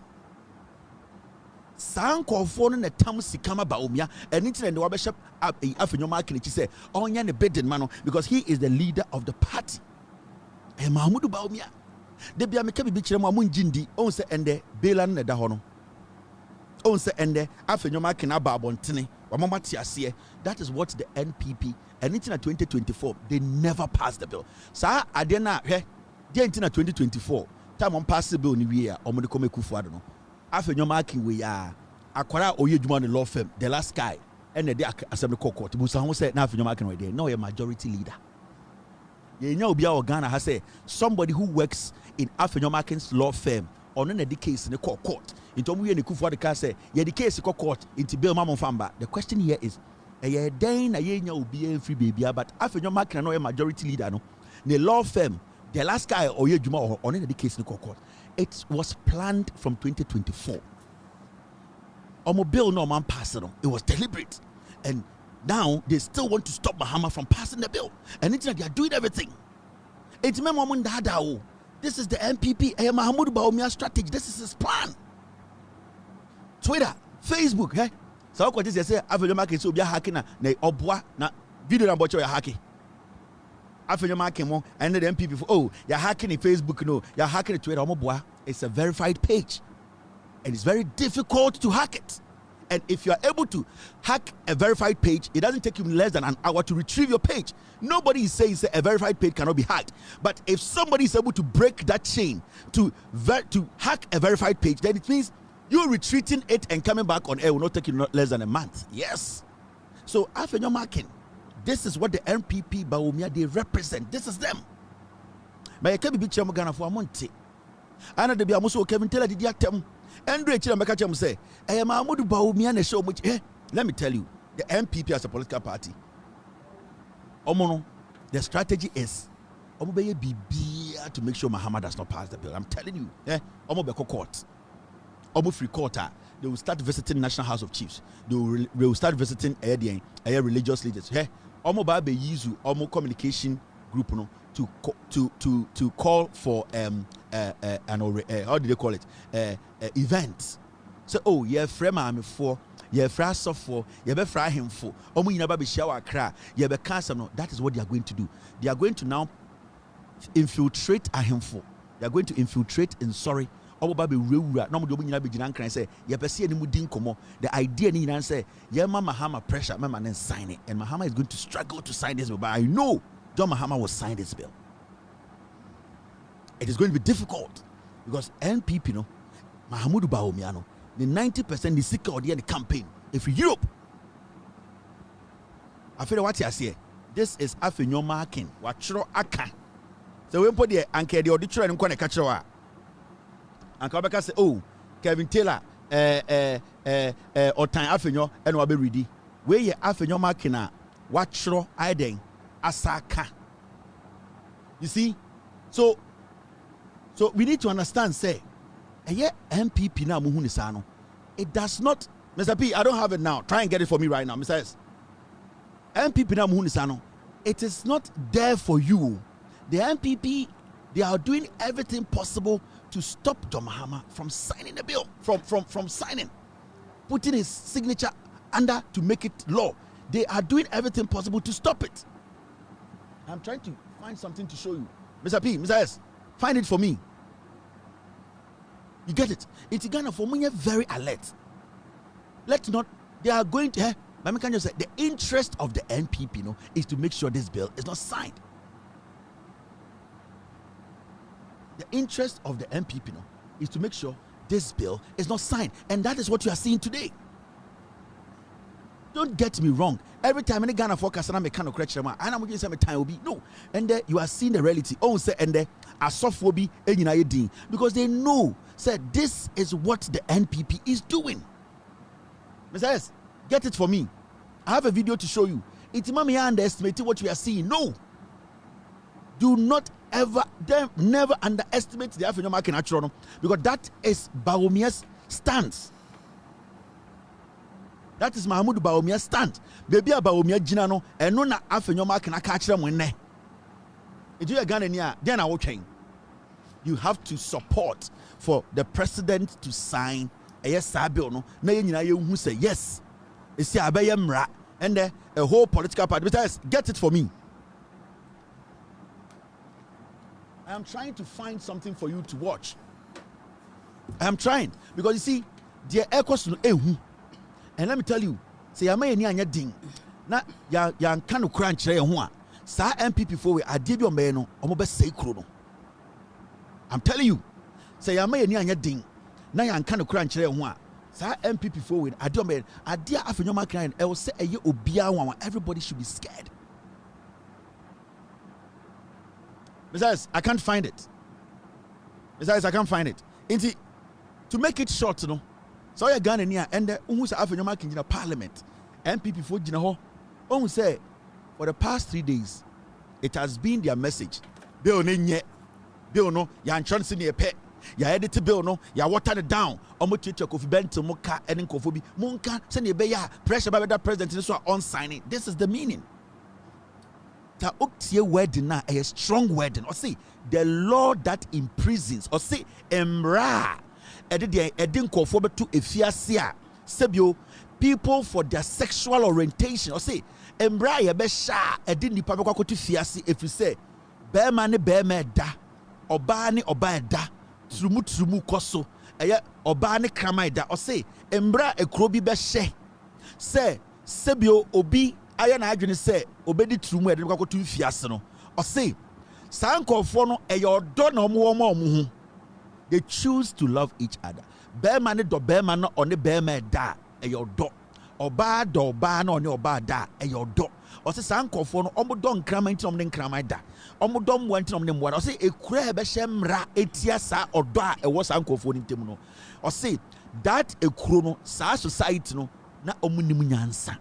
Sankofo no na tam sikama Bawumia and internet the bishop Afenyo Markin say onya ne bidding man because he is the leader of the party. Mahmudu Bawumia de bia me ka bi kire mo amunjindi on say ende belan na da ho no on say ende Afenyo Markin aba abontene wa mamati ase. That is what the NPP and in 2024 they never passed the bill. Sa ade na hwe de in 2024 time on pass the bill ni wi a omo de come kufu ado no Afenyo Markin we are akwara oyedwuma ne law firm the last guy and the assembly court busa ho say na Afenyo Markin we there no a majority leader. Ye nya obi a Ghana has say somebody who works in Afenyo Markin's law firm on the case in the court into we ne kufu ade say ye the case court into bill mamon famba. The question here is ye den na ye nya obi free baby but Afenyo Markin no a majority leader no the law firm the last guy oyedwuma on the case in the court. It was planned from 2024. Omo bill no man passed it. It was deliberate. And now they still want to stop Mahama from passing the bill. And it's like they are doing everything. It's me mom dada. This is the MPP Mahmudu Bawumia strategy. This is his plan. Twitter, Facebook, hey. So what is say Afenyo Markin so be hacking na obwa na video na bocho ya hacking. Afenyo Markin mo and the MPP for you're hacking in Facebook no you're hacking in Twitter. It's a verified page and it's very difficult to hack it And if you are able to hack a verified page, it doesn't take you less than an hour to retrieve your page. Nobody is saying a verified page cannot be hacked. But if somebody is able to break that chain to hack a verified page, then it means you retreating it and coming back on air will not take you less than a month. Yes. So Afenyo Markin, this is what the NPP Bawumia they represent. This is them. But I can't be chairman Ghana for a month. And the Biamuso Kevin Taylor did yatem. Andre Chilamaka say, I am Mahmoud Bawumia and show which let me tell you, the NPP as a political party. Omono, the strategy is to make sure Mahama does not pass the bill. I'm telling you, Omo court. Almost free quarter, they will start visiting National House of Chiefs. They will start visiting religious leaders. Hey, almost by the use almost communication group, to call for how do they call it? Events. So frame army for fra for fra him for you never be shower cry be cancel. No, that is what they are going to do. They are going to now infiltrate a him for. They are going to infiltrate in sorry. The idea is say, Mahama pressure, and sign it. And Mahama is going to struggle to sign this bill. But I know John Mahama will sign this bill. It is going to be difficult because NPP, Mahamudu Bawumia, the 90% is sick of the campaign. If Europe, I feel what you say. This is Afenyo Markin. Wachro Aka. So we put the anchor the auditor and corner catch her. And Kabaka say, oh, Kevin Taylor, or time Afenyo, and we'll be ready. Where ye Afenyo Markin, Wachro Aiden, Asaka. You see? So we need to understand, say, MPP now, Muhunisano. It does not, Mr. P, I don't have it now. Try and get it for me right now, Mr. S. MPP now, Muhunisano. It is not there for you. The MPP, they are doing everything possible to stop John Mahama from signing the bill, from signing, putting his signature under to make it law. They are doing everything possible to stop it. I'm trying to find something to show you. Mr. P, Mr. S, find it for me. You get it? It's Ghana for me very alert. Let's not, they are going to, but can just say the interest of the NPP, is to make sure this bill is not signed. The interest of the NPP is to make sure this bill is not signed. And that is what you are seeing today. Don't get me wrong. Every time in Ghana focus and I'm a kind of correction, and I'm going to say my time will be no. And you are seeing the reality. Oh, say and a soft will be because they know said this is what the NPP is doing. Mr. S, get it for me. I have a video to show you. It's mommy underestimating what we are seeing. No. Do not never underestimate the Afenyo Markin natural, because that is Bawumia's stance. That is Mahmoud Bawumia's stance. Baby Bawumia Jinano and no na Afenyo Markin catch them when ne. If you are Ghanaian, then I will change. You have to support for the president to sign a yes bill. No, who say yes. It's a and a whole political party. Besides, get it for me. I am trying to find something for you to watch. I am trying because you see, the echoes to and let me tell you, say I may any ding. Na ya can crunch sa MPP for we adibi on no omobe say kro. I'm telling you, say I may any ding. Na ya can crunch sa MPP for we adibi adia Afenyo Markin I will say obia everybody should be scared. Besides, I can't find it. To make it short, so you're Ghana near and who's Afenyo Markin in Parliament, MPP for Jinaho, say for the past 3 days, it has been their message. Bill no, you're entrancing your pet, you edit the bill no, you water it down, almost teacher coffee bent to Moka and Kofobi, Monka, send your bear, pressure by the president is on signing. This is the meaning. Wedding a strong wedding or say the law that imprisons or say emra edin to efiasia sebio people for their sexual orientation or say emra ye be sha edin ni papa to fiasi if you say be man be da oba ni oba da trumu koso eye oba ne kraman da o say embra ekro bi be hye say sebio obi aye na adwene say obedi trumu e de kwakoto fiase no o say sankofo no eye odo na omo ho they choose to love each other bema ne do bema no one bema da eye odo oba do oba na one oba da eye odo o say sankofo no omo do nkraman ti omo ne nkraman da omo do mo anti omo ne mo o say ekura e be hye mra etia sa odo a e wo sankofo ni ntem no o say that ekuro no sa society no na omo nim nyansa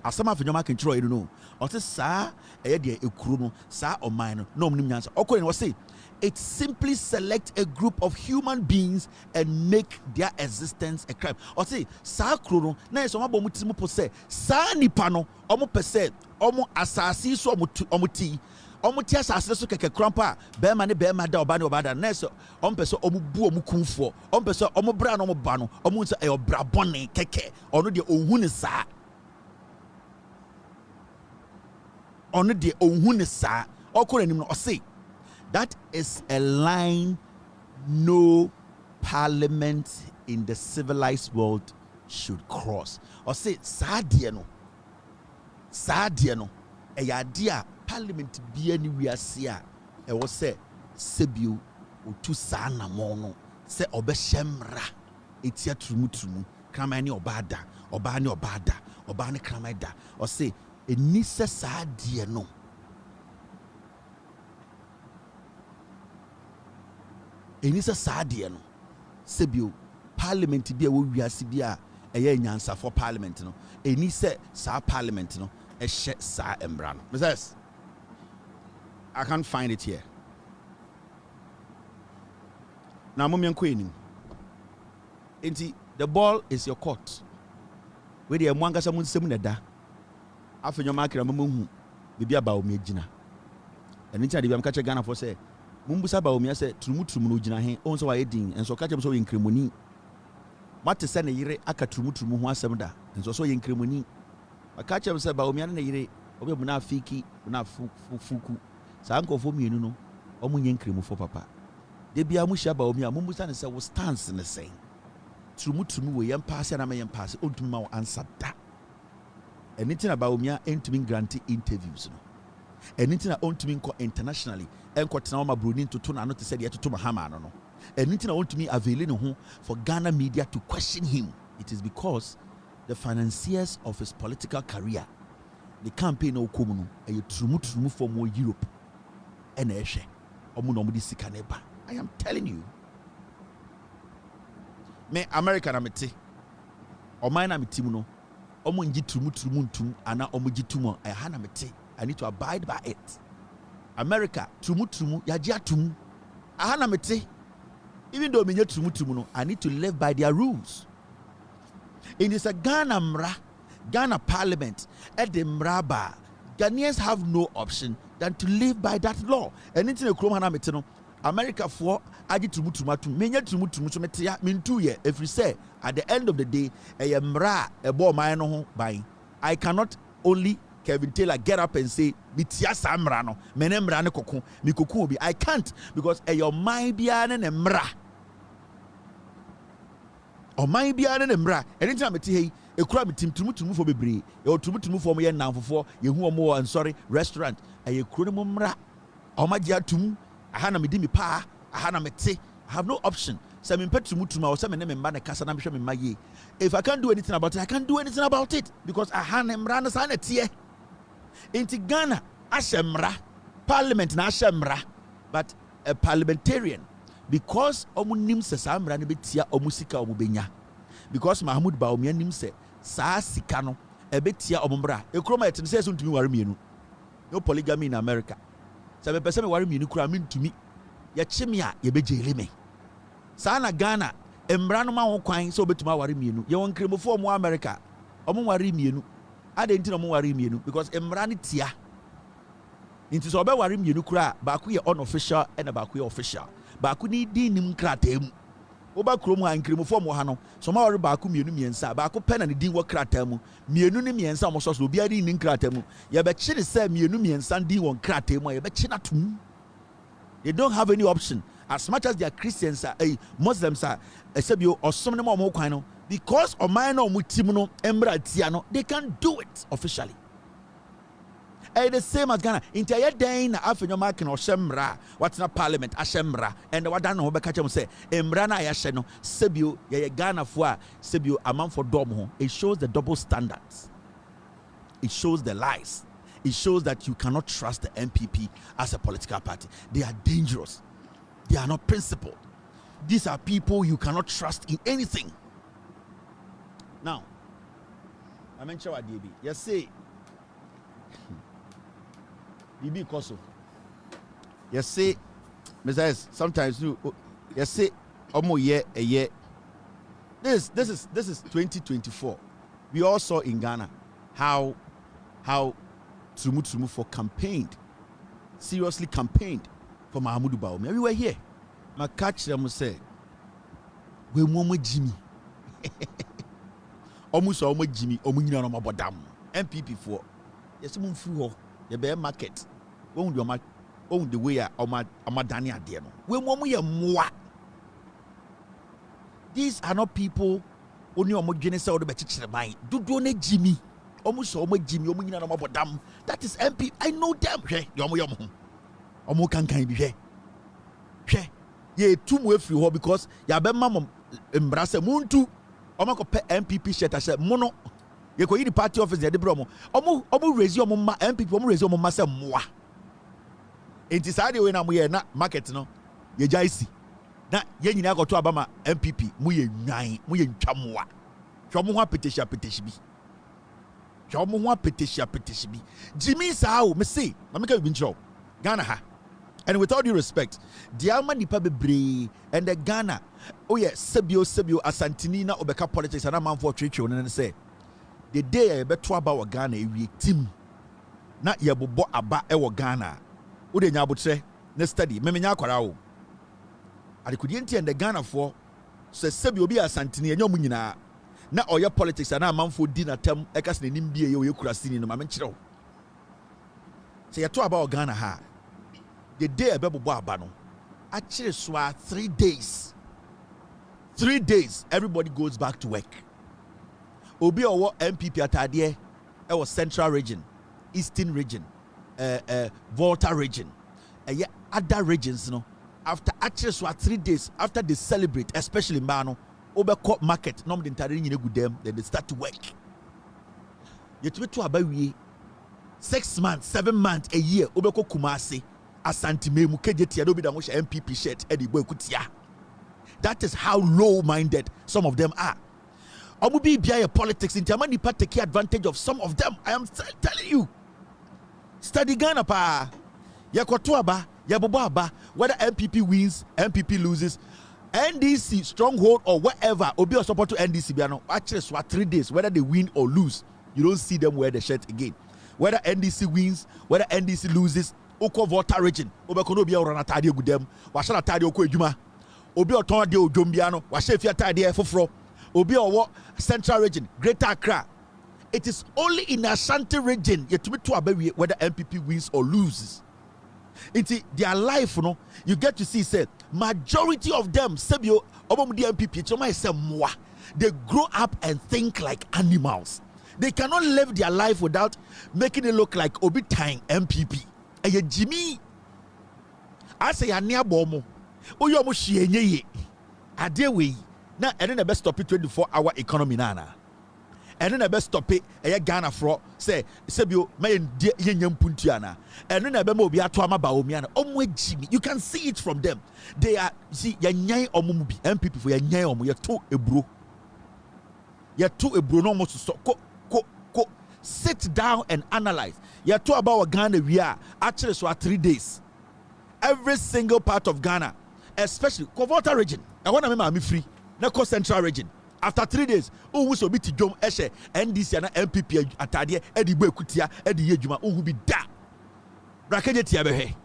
asama Afenyo Markin tro you know o say sa eye de ekuro no sa oman no na omo nim nyansa okore no say it simply select a group of human beings and make their existence a crime. Or say, sa kuro na so mabo mutimu po say, sa nipa no, omo pese, omo asasi so omo ti asasi so keke krampa, bema ne bema da obani obada, na so omo pese omo bu omo kumfo, omo pese omo bra no omo ba no, omo nsa e obra bone keke, ono de ohun ne sa. Ono de ohun ne sa. Okore nim no o say that is a line no parliament in the civilized world should cross. Or say, Sadia no, a yadia parliament be anywhere sia. I was say, Sebu, utu sana mono, say obeshemra, etia trumutumu, kramani obada, obani obada, obani kramada, or say, enisa sadia no. Enisa sadia no sebio parliament bia wo wiase bia eye nyansa for parliament no enisa sa parliament no e hye sa embra no Mrs. I can't find it here na momienko enim enti the ball is your court we dey mwangasa mun sem na da Afenyo Markin mamu bibia Bawumia gina eni tia de biam ka che Ghana for say mumbusa Bawumia say trumu no gina hen on so wa edin enso ka chem so yenkremoni mate se ne yire aka trumu ho asem da enso so yenkremoni aka chem se Bawumia ne yire obe mu na afiki na fuku sa ankofo mienu no omu yenkremufo papa de bia mu hia Bawumia mumbusa ne se wo stance ne sen trumu we yem pass na me yem pass ontumi ma wo answer da anything about Bawumia entumi grant interviews no anything ontumi nko internationally enko tena ma broni toto na no te said to Mahama no anything ontumi avail ne ho for Ghana media to question him. It is because the financiers of his political career the campaign no komu no e trumu for more Europe ena ehwe omu no mu di sika ne ba. I am telling you, me America na mete oman na metimu no omu ngi trumu ntum ana omu gitumo e ha na mete. I need to abide by it. America trumu yaji atum aha na mete. Even though menye trumu no, I need to live by their rules. In this Ghana parliament at the mraba, Ghanaians have no option than to live by that law. Anything a chrome hana mete no, America for aji trumu atum menye trumu so mete ya mintu ye. If you say at the end of the day a mra e bo man no ho ban, I cannot only Kevin Taylor get up and say mitia samra no menemra ne kokon mi kokon obi. I can't, because your mind bia ne mra o mind bia ne mra anytime meti hey ekura mi trumu for bebre e o trumu for mo ye nanfofo ye hu o mo sorry restaurant e kuro ne mra o ma gia tum aha na me di mi pa aha na meti. I have no option. So me pet trumu o se me ne me mba ne kasa na me hwe me maye. If I can't do anything about it, I can't do anything about it, because aha na mra na sa na tie. Inti Ghana ashemra parliament na ashemra, but a parliamentarian, because omu nim se sa mra ne betia omu sika omu benya, because Bawumia nim se sa sika no e betia omu mra ekroma etin se so ntumi ware mienu. No polygamy in America. Se me pese me ware mienu kura me ntumi ye chime a ye bejele me. Sa na Ghana emra no ma ho kwan se obetuma ware mienu. Ye won kremofo omu America omu ware mienu. Ade nti no mo ware mienu, because emra ne tia nti so obe ware mienu kura baako ye unofficial and baako ye official, baako ni din nim kratam oba krom ha nkremofo mo ha no so ma ware baako mienu miensa baako pe na ne din wo kratam mienu ne miensa mo so obi adi nin kratam ye be kire se mienu miensa din wo kratam ye be kire natum. They don't have any option. as much as they are Christians, Muslims are, or some of them more kind because of my no mutimono embra tiano, they can do it officially. The same as Ghana. Entire day na Afenyo Markin or Shemra, what's not parliament, Ashemra, and what I know Bekacham say, Embrana Yasheno, Sebio, Ghana for Sebio, a man for Domo. It shows the double standards. It shows the lies. It shows that you cannot trust the MPP as a political party. They are dangerous. They are not principled. These are people you cannot trust in anything. Now, I mentioned what DB. You say, DB Koso. You say, Messiah, sometimes you say, almost a year. This is 2024. We all saw in Ghana how Tsumu for campaigned, seriously campaigned for Bawumia. We were here. My catch them say, we want Jimmy. Almost Jimmy, Omunina no Mabodam. MPP for yes, someone through the bear market. Own the way Amadania Diano. We want more. These are not people only homogeneous or the better mind. Do Jimmy. Almost Jimmy, Omunina no Mabodam. That is MP. I know them. Yomo. Omo can be here. Ye two way free because ya be mamma embrace muntu. Omo ko pe MPP shirt as mono. Ye ko yi the party office de bro mo. Omo raise omo ma MPP omo raise omo ma se moa. Enti sa de we na mo ye na market no. Ye jaisi. Na ye nyina ko to abama MPP mu ye nwan, mu ye ntwa moa. Hwo mo ho apetehia bi. Hwo mo ho apetehia bi. Jimmy sa o me say, na me ka bi nchro. Ghana ha. And with all due respect, the Alma Nipa Bebre and the Ghana, oh yeah, Sebio Asantinina Obeka politics and a man for treaty and say the day I bet about Ghana we team. Not Yabubo Aba Ewa Ghana. Ude Nyabutre, ne study, Memenya Korao. I could and the Ghana for says Sebio be Asantini and Yomunina. Not all your politics and a man for dinner term, Ekas Nimbia, you Kurasini no Mamenchiro. Say, I talk about Ghana ha. The day Bebo Boabano, actually, swear 3 days. 3 days, everybody goes back to work. Obi or MPP atadie, it was Central Region, Eastern Region, Volta Region, and other regions, you know. After actually, swear 3 days after they celebrate, especially Mano, Obercourt Market, no good them, then they start to work. Yet we to about 6 months, 7 months, a year, Obercourt Kumasi. Asantime mukejeti adobi da mosha MPP shirt edi boy kutia. That is how low-minded some of them are. Omubi bia politics in Germany part take advantage of some of them. I am telling you. Study Ghana pa. Ya kotoaba, ya boboaba, whether MPP wins, MPP loses, NDC stronghold or whatever, obi or support to NDC biano. Actually, so 3 days, whether they win or lose, you don't see them wear the shirt again. Whether NDC wins, whether NDC loses, Oko Volta region, Obekono bia ora natade gudem, wa sha natade okọ adwuma. Obi oton de odwombiano, wa sha fi atade foforo. Obi owo Central region, Greater Accra. It is only in Ashanti region yetumi to abawie whether MPP wins or loses. It's their life, you know. You get to see say majority of them sebio obomudi MPP choma say moa. They grow up and think like animals. They cannot live their life without making it look like Obi tying MPP. Eye Jimmy ase ya ne abomo oyo mo hye enye ade we na ene na be stop 24-hour economy na ene na be stop eye Ghana fro say sebio me yenya mpuntu ana ene na be ma obi ato ama Bawumia na omo Jimmy. You can see it from them. They are see yanyan omo mu bi MPP for yanyan omo ye to ebro no mo so ko sit down and analyze. You talk about Ghana, we are actually so 3 days. Every single part of Ghana, especially Volta region. I want to remember me free. Now Central region. After 3 days, who will be to Jom Eshe, NDC and MPP Atadia, Eddie Bekutia, Eddie Yejuma, who will be da. Braketia.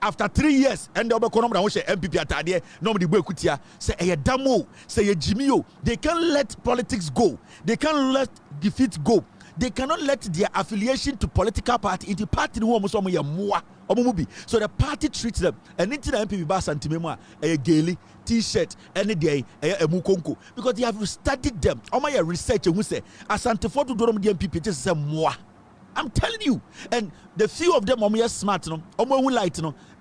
After 3 years, and the Obekonom MPP Atadia, nobody Bekutia, say a damo, say a Jimmy. They can't let politics go. They can't let defeat go. They cannot let their affiliation to political party into party who almost more Omomubi. So the party treats them. And into the MPP bas antimema a gaily t-shirt any day a mukonko because they have studied them. My research and we say Asante to do the MPP just say moi. I'm telling you. And the few of them are smart, light,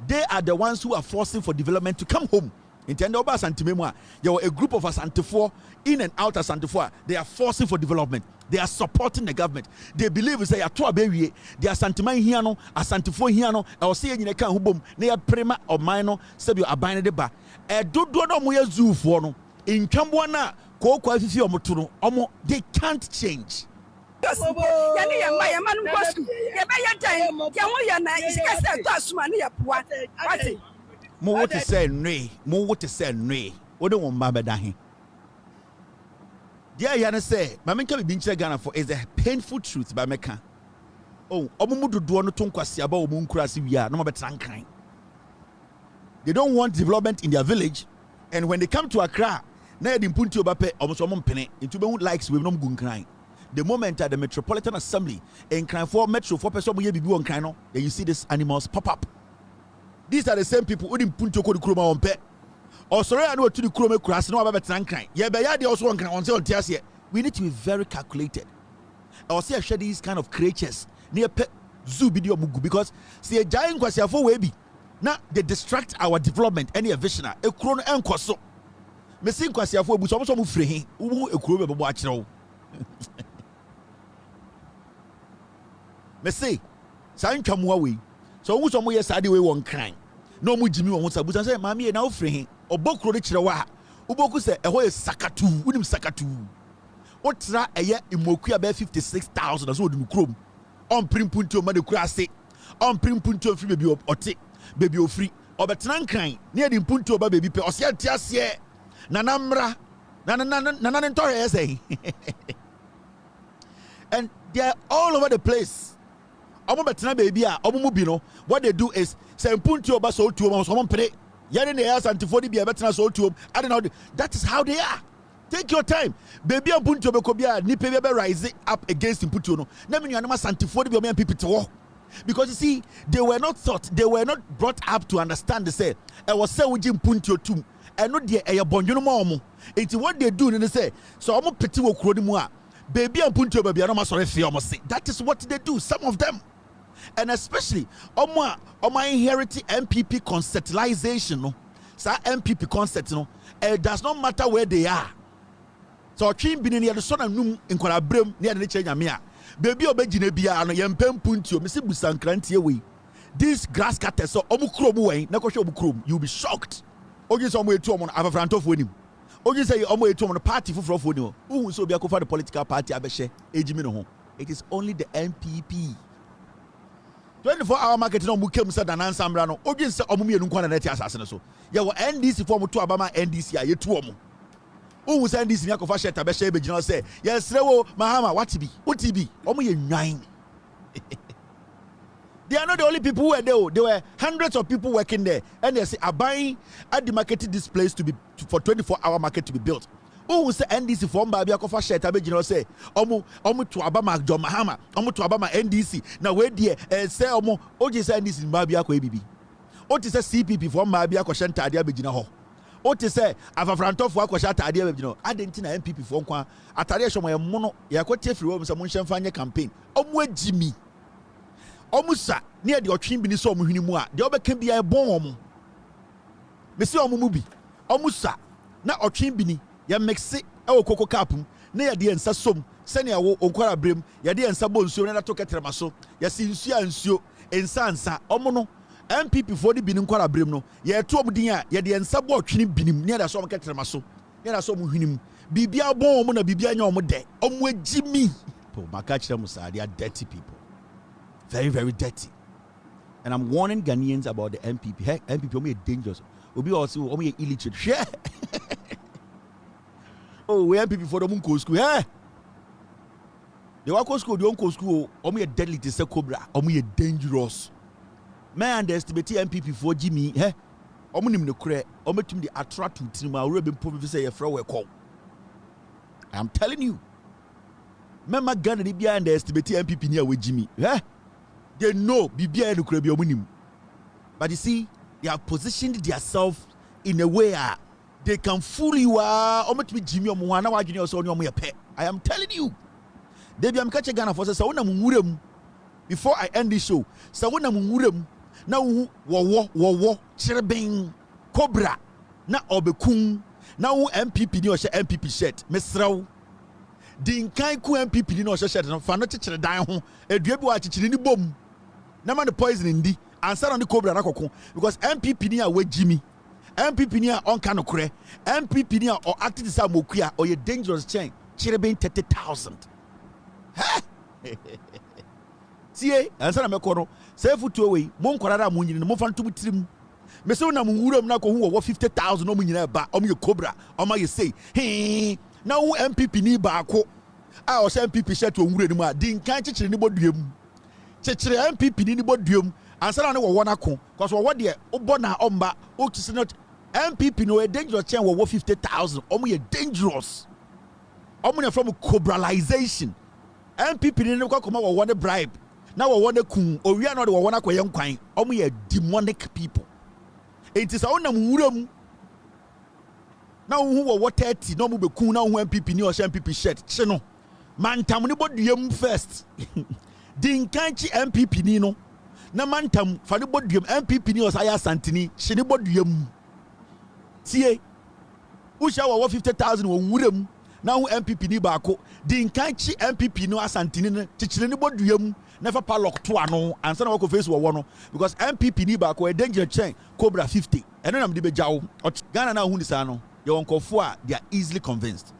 they are the ones who are forcing for development to come home. Intendo Oba Santimemwa, there were a group of Asante in and out Asante. They are forcing for development. They are supporting the government. They believe it's a toa baby. They are Santiman Hiano, Asante Hiano, or say in a can hubum, near Prema or Mino, Sabio Abine de Ba. A do no moya zoo for no. In Cambuana, Ko Kwafi or Motuno, Omo, they can't change. Mo what to say no. What do want Baba Dahi? Dear Yana say, Mamma can be Ghana for is a painful truth by Mecca. Oh, Omudu do not Tonquasi about Munkrasi, we are no better kind. They don't want development in their village, and when they come to Accra, now they put to Bape almost one penny into Bewood likes with no gun crying. The moment at the Metropolitan Assembly and crying for Metro for person will be on Kano, then you see these animals pop up. These are the same people who didn't put to Kuruma on pet. Or sorry, I know to the Kuruma crass, no about Tankai. Yeah, but yeah, they also want on Tiasia. We need to be very calculated. I see I share these kind of creatures near pet zoo video mugu because see a giant kwasia for webi. Now they distract our development. Any vision, a chrono and kwaso. Missing kwasia for busom some free. Who a crew of watch now. Messy, San Kamwawi. So who's some way side way one crime. No mu Jimmy wants a bush and say, Mammy, now free. Or Bokro Chirawa. Uboku say, a way Sakatu, William Sakatu. What's that a year in Mokia bear 56,000 as well in Chrome. On prim punto Madocracy. On prim punto free baby or take baby or free. Or but Nankai, near the punto baby or Siatia. Nanamra. Nanan Torre say. And they're all over the place. Baby, what they do is say punto ba so to someone pray. Yarin the ass and be a better so to I don't know. That is how they are. Take your time. Baby and punto bekobia ni pebe rise up against him puto. Now mean you are not santifodi be people to walk. Because you see, they were not brought up to understand the say. I was say with him punto too. And not the air bonjono momo. It's what they do and they say. So I'm a petit wo krodi baby and punto baby are not sorry for say. That is what they do. Some of them. And especially my inherited MPP conceptualization, no, so MPP concept, no, it does not matter where they are. So Chim been near the son and noon in Colabrim near the Chenya, baby obejine bia no yempem punto, Missy Busankranti away. This grass cutter so omukromu way, Nakosho Bukrum, you'll be shocked. Oji some way to on Avafranto for him. Oji say on way to on a party for you. Who so be a for the political party Abeshe, Ejimino. It is only the MPP. 24-hour market no mukem said an ansambra no ogin se omumi enu kwana net asase so ye wo NDC form to abama NDC a ye tu omo who say NDC nya kofa sheta be she be gina say yes rewo Mahama what be omo ye nwan. They are not the only people who were there. There were hundreds of people working there and they say are buying at the market this place to be for 24-hour market to be built. Who say NDC form by a coffee shirt? I say, Omo to Abama John Mahama, Omo to Abama NDC. Now, where dear, say Omo, Oji say NDC in Babia Quabibi. What is a CPP form by a Koshan Tadia Begina Ho? What is say, Avafranto for Kosha Tadia Begino? I didn't know MPP form qua, Ataria show my mono, Yakote free women, some Fanya campaign. Omwe Jimmy Omusa near the Ochim Biniso Muhinimua, the other can be a bomb. Monsieur Omubi, Omusa, not Ochim Bini. Ya mexi e koko kapum na ya de ensa som sene ya wo onkwara brem ya de ensa bonsuo na to ketrema so ya si nsuo ensa omo no MPP for the binin kwara brem no ya to omdin a ya de ensa bo twene binim na da so ketrema so ya da so mo hwinim bibia bon omo na bibia nya omo de omo agimi po maka kire musa they are dirty people, very very dirty. And I'm warning Ghanaians about the MPP. Hey, MPP omo dangerous, obi also omo illiterate. Yeah. Oh, we MPP for the Munko school, eh? The Wako school, the Uncle school, only deadly to say cobra, only dangerous. Man, underestimate MPP for Jimmy, eh? Omunim no cre, ometum the attract to my ribbon probably say a throw call. I'm telling you. Mema Ghana, they be underestimate MPP near with Jimmy, eh? They know BBI no crabby omunim. But you see, they have positioned themselves in a way they can fool you. I am telling you. Debi am catch Ghana for say before I end this show. So when I'm now wo chereben cobra na obekun now MPP ni o she MPP shirt mesraw din kan ku MPP ni o she shirt no fa no chechere dan ho edua bi wa chechere ni bom na man the poison ndi answer on the cobra na kokon because MPP ni a wagimi MPP ni a onka no kure MPP ni a or active sa mokua or ye dangerous chain chereben 30,000 tie answer na mekọ no say futu we mo nkorara mo nyini mo fa ntum tirim me se na mo wuram na ko hu 50,000 no mo nyina ba o mo ye cobra o ma ye say he na wo MPP ni ba ko a o se MPP shirt o wura ni mu a din kan chechire ni boduam chechire MPP ni boduam answer na wo na ko cause wo de obo na omba o kisi not MPP no e dangerous chen wo 50,000 o mo ye dangerous o mo from cobralization MPP ni ko koma wo the bribe now we want to kun or we are not one akwayen kwan omo demonic people it is our wuram now who what 30 no mo be kun now who MPP ni or MPP shirt che no mantam ni boduam first din kanchi MPP ni no na mantam fa ni boduam MPP ni or saya santini che ni boduam tie usha wa 50,000 wo wuram now who MPP ni ba ko din kanchi MPP no asantini ne chichire ni boduam never padlock to ano and sana wako face wo no because MPP ni ba ko a danger chain cobra 50 and na mde bejawo Ghana na hu ni sa no ye wonkofo a they are easily convinced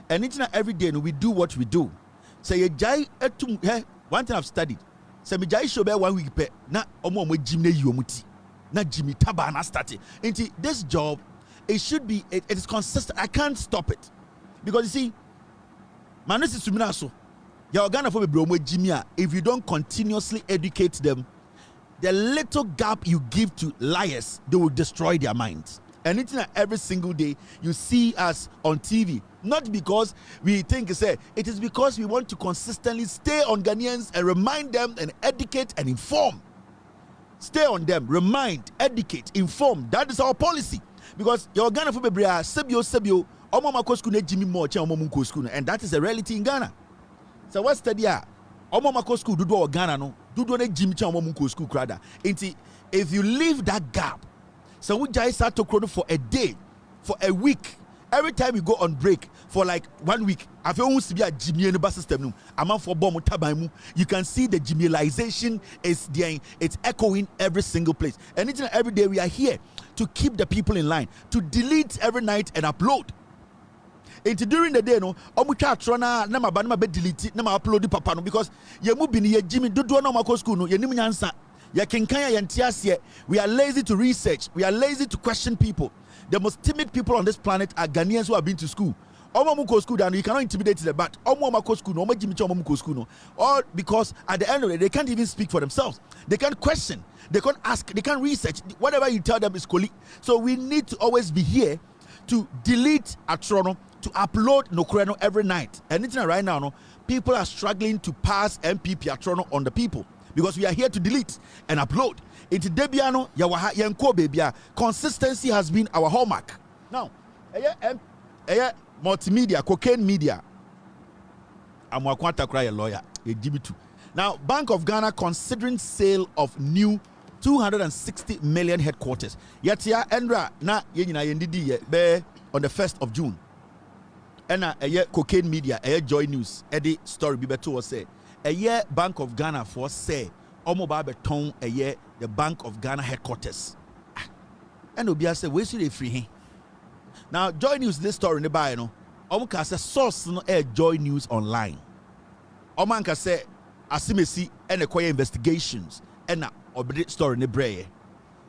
and it's not every day no we do what we do say ye jai etum one thing I've studied say me jai show be 1 week pe na omo jim na yi omuti na jimmy taba na start into this job it should be it is consistent. I can't stop it because you see manasi sumina so if you don't continuously educate them, the little gap you give to liars, they will destroy their minds. And it's not every single day you see us on TV. Not because we think it is because we want to consistently stay on Ghanaians and remind them and educate and inform. Stay on them, remind, educate, inform. That is our policy. Because your Ghana for Bebrea, Sebio, Omama Koskune Jimmy Mo, and that is a reality in Ghana. So what's the deal? Omo mako school do Ghana no do ne Jimmy Chan omo school krada. If you leave that gap, so we just start to chrono for a day, for a week. Every time you go on break for like 1 week, I feel wants to be a Jimmy in the bus system. I'm for bomb tabamu. You can see the Jimmyization is there. It's echoing every single place. And each and every day we are here to keep the people in line, to delete every night and upload. Into during the day no omucha trona na maba na be delete na ma upload papa no because ye mu bi ni ye Jimmy dodo na ma school no ye nim nyansa ye kenkan ye ntiase. We are lazy to research, we are lazy to question people. The most timid people on this planet are Ghanaians who have been to school. Omo mu school and you cannot intimidate them, but omo ma school no omo Jimmy omo mu school no, all because at the end of the day they can't even speak for themselves. They can't question, they can't ask, they can't research. Whatever you tell them is colleague. So we need to always be here to delete Atrono, to upload Nokreno every night. And it's right now, no, people are struggling to pass MPP Atrono on the people because we are here to delete and upload. Into Debiano, Yawaha Yanko Babia, consistency has been our hallmark. Now, multimedia, cocaine media. I'm Wakwata cry a lawyer, a GB2. Now, Bank of Ghana considering sale of new 260 million headquarters. Yatia Endra na yenina yendidi be on the 1st of June. And a cocaine media, a Joy News, Eddie story Bibeto was say a year Bank of Ghana for say Omo Babe Ton a year the Bank of Ghana headquarters. And Obia say, where should they free him? Now, Joy News, this story in the bio, no, Omo say source no air Joy News online. Omanka say Asimesi and acquire investigations and a story in the brain.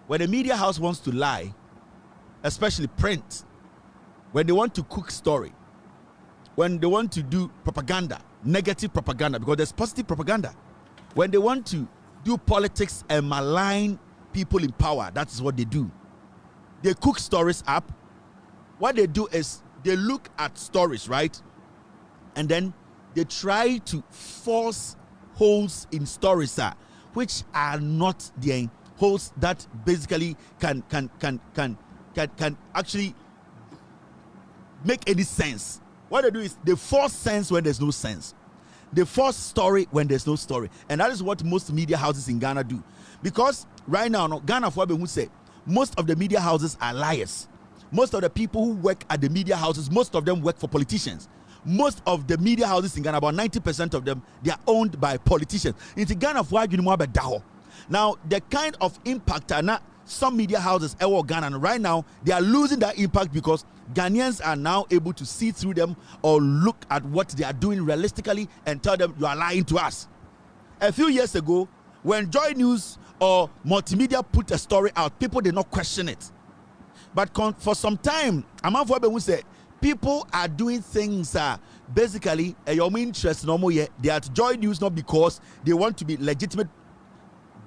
When the media house wants to lie, especially print, when they want to cook story, when they want to do propaganda, negative propaganda, because there's positive propaganda. When they want to do politics and malign people in power, that is what they do. They cook stories up. What they do is they look at stories, right? And then they try to force holes in stories which are not there, hosts that basically can actually make any sense. What they do is they force sense when there's no sense. They force story when there's no story. And that is what most media houses in Ghana do. Because right now, Ghana for who say most of the media houses are liars. Most of the people who work at the media houses, most of them work for politicians. Most of the media houses in Ghana, about 90% of them, they are owned by politicians. In Ghana for now, the kind of impact are not some media houses in Ghana, and right now they are losing that impact because Ghanaians are now able to see through them or look at what they are doing realistically and tell them you are lying to us. A few years ago, when Joy News or Multimedia put a story out, people did not question it. But for some time, Amanfobe will say people are doing things basically your interest no more. They are at Joy News not because they want to be legitimate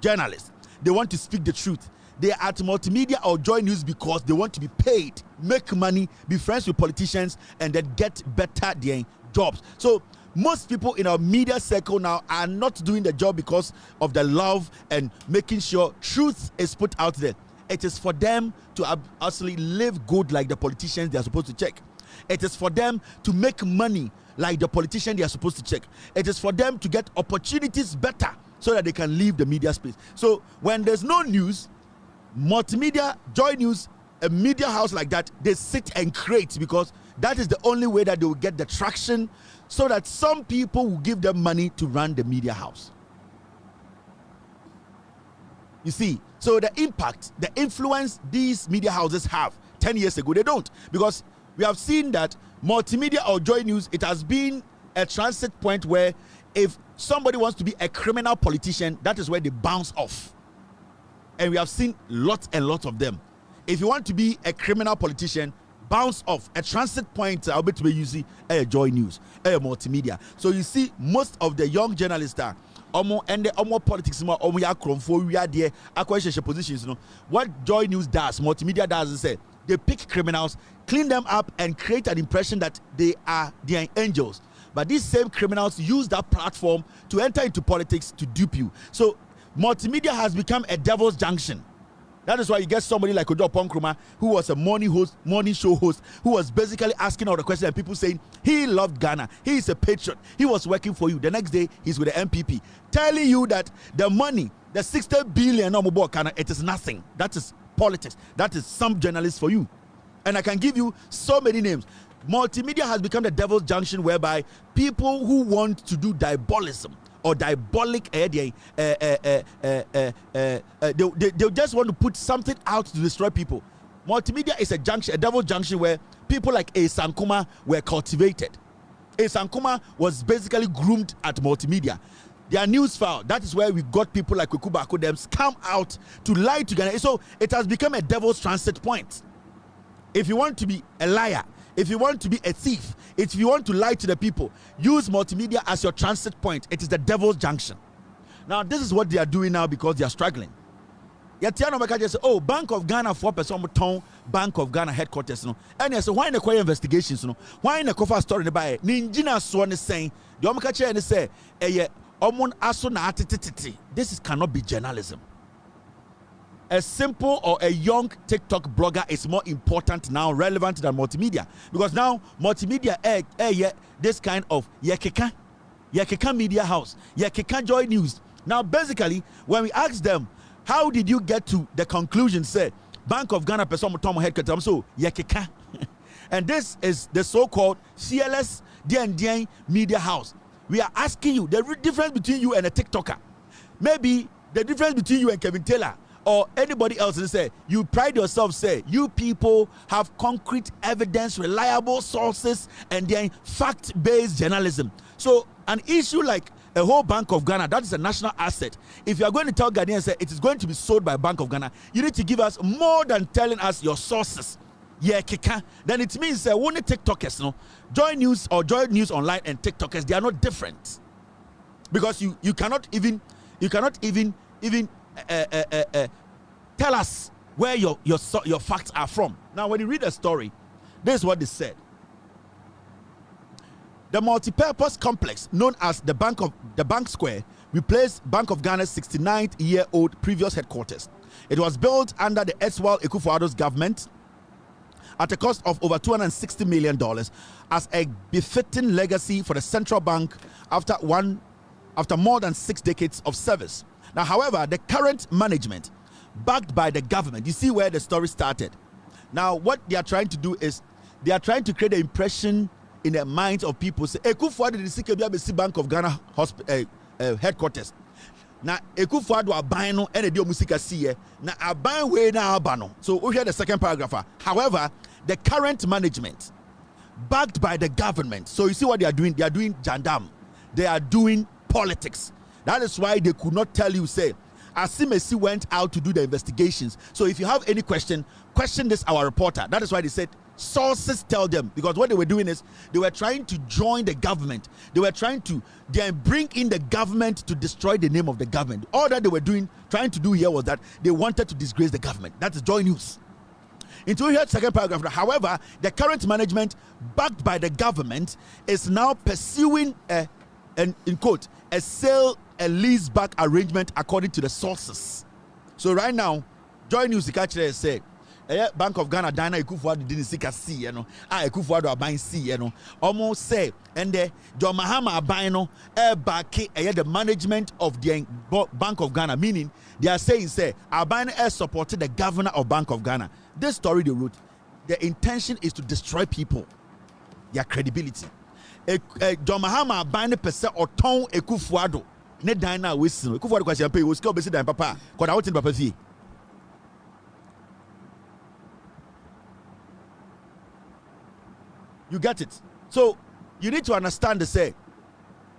journalists. They want to speak the truth. They are at Multimedia or Joy News because they want to be paid, make money, be friends with politicians, and then get better their jobs. So most people in our media circle now are not doing the job because of the love and making sure truth is put out there. It is for them to actually live good like the politicians they are supposed to check. It is for them to make money like the politician they are supposed to check. It is for them to get opportunities better so that they can leave the media space. So when there's no news, Multimedia, Joy News, a media house like that, they sit and create because that is the only way that they will get the traction so that some people will give them money to run the media house. You see, so the impact, the influence these media houses have 10 years ago, they don't. Because we have seen that Multimedia or Joy News, it has been a transit point where if somebody wants to be a criminal politician, that is where they bounce off. And we have seen lots and lots of them. If you want to be a criminal politician, bounce off. A transit point, I'll bet you see a Joy News, a Multimedia. So you see, most of the young journalists are and the politics more we are there acquisition positions. You know what Joy News does, Multimedia does is say they pick criminals, clean them up, and create an impression that they are angels. But these same criminals use that platform to enter into politics to dupe you. So Multimedia has become a devil's junction. That is why you get somebody like Ojo Ponkruma, who was a morning show host, who was basically asking all the questions and people saying he loved Ghana, he is a patriot, he was working for you. The next day, he's with the MPP, telling you that the money, the 60 billion Ghana, it is nothing. That is politics. That is some journalists for you. And I can give you so many names. Multimedia has become the devil's junction whereby people who want to do diabolism or diabolic they just want to put something out to destroy people. Multimedia is a junction, a devil junction where people like A. Sankuma were cultivated. A. Sankuma was basically groomed at Multimedia. Their news file, that is where we got people like Kwekuba Akodems come out to lie to Ghana. So it has become a devil's transit point. If you want to be a liar, if you want to be a thief, if you want to lie to the people, use Multimedia as your transit point. It is the devil's junction. Now, this is what they are doing now because they are struggling. Yatiano Meka just say, oh, Bank of Ghana 4% Bank of Ghana headquarters. No, and they say, why in the quiet investigations? No, why in the cover story? By Ninjina Swan is saying, the Omakache and say, Omon Asuna, this cannot be journalism. A simple or a young TikTok blogger is more important now, relevant than Multimedia, because now Multimedia this kind of Yekeka media house, Yekeka Joy News. Now basically, when we ask them, how did you get to the conclusion, say Bank of Ghana person Tom headquarters, so Yekeka, and this is the so-called CLS DNDN media house. We are asking you the difference between you and a TikToker, maybe the difference between you and Kevin Taylor or anybody else. They say you pride yourself, say you people have concrete evidence, reliable sources, and then fact-based journalism. So an issue like a whole Bank of Ghana, that is a national asset. If you are going to tell Ghanaians say it is going to be sold by Bank of Ghana, you need to give us more than telling us your sources. Yeah, kika. Then it means only TikTokers, no, Joy News or Joy News Online and TikTokers, they are not different, because you cannot even tell us where your facts are from. Now, when you read a story, this is what they said. The multi-purpose complex known as the Bank Square replaced Bank of Ghana's 69-year-old previous headquarters. It was built under the erstwhile Akufo-Addo's government at a cost of over $260 million as a befitting legacy for the central bank after more than 6 decades of service. Now, however, the current management, backed by the government, you see where the story started. Now, what they are trying to do is they are trying to create an impression in the minds of people. Say, Akufo-Addo the CKB Bank of Ghana headquarters. Now, Akufo-Addo aban no ene di omusika siye. Na aban we na abano. So we hear the second paragraph. However, the current management, backed by the government. So you see what they are doing? They are doing jandam. They are doing politics. That is why they could not tell you, say, Asimesi went out to do the investigations. So if you have any question this our reporter. That is why they said sources tell them, because what they were doing is they were trying to join the government. They were trying to bring in the government to destroy the name of the government. All that they were trying to do here was that they wanted to disgrace the government. That is Joy News. Into here, second paragraph. However, the current management, backed by the government, is now pursuing in quote, a sale and lease back arrangement according to the sources. So right now, Joy News actually said, Bank of Ghana Dana Akufo-Addo didn't seek a see, Akufo-Addo are buying see, almost say, and the John Mahama are buying back the management of the Bank of Ghana, meaning they are saying, say, Abane supported the governor of Bank of Ghana. This story they wrote, the intention is to destroy people, their credibility. John Mahama buying a percent or ton Akufo-Addo. Ne Dana whistle. Akufo-Addo question pay was go besi dan papa. Koda out in papa fee. You get it? So you need to understand the say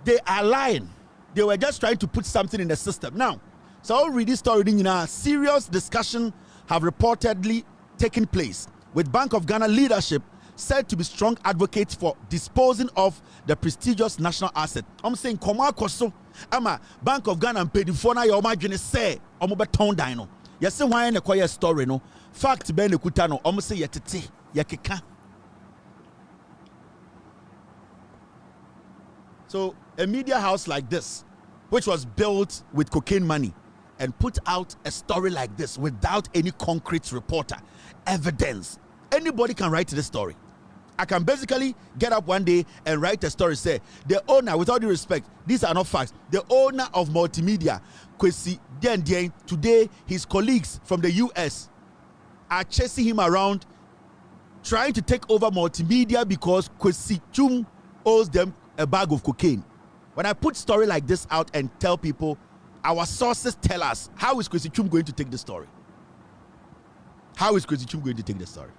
they are lying. They were just trying to put something in the system. Now, so I'll read this story. Serious discussion have reportedly taken place with Bank of Ghana leadership said to be strong advocates for disposing of the prestigious national asset. I'm saying, Koma Koso, Ama Bank of Ghana and paid for now. Your margin say, I'm about town dino. You say, why in a quiet story? No fact, Ben Kutano, almost say, Yetiti, Yakika. So, a media house like this, which was built with cocaine money, and put out a story like this without any concrete reporter, evidence. Anybody can write this story. I can basically get up one day and write a story, say, the owner, with all due respect, these are not facts, the owner of multimedia, Kwesi Dien, today his colleagues from the US are chasing him around, trying to take over multimedia because Kwesi Chum owes them a bag of cocaine. When I put story like this out and tell people, our sources tell us, how is Kwesi Chum going to take the story? How is Kwesi Chum going to take the story?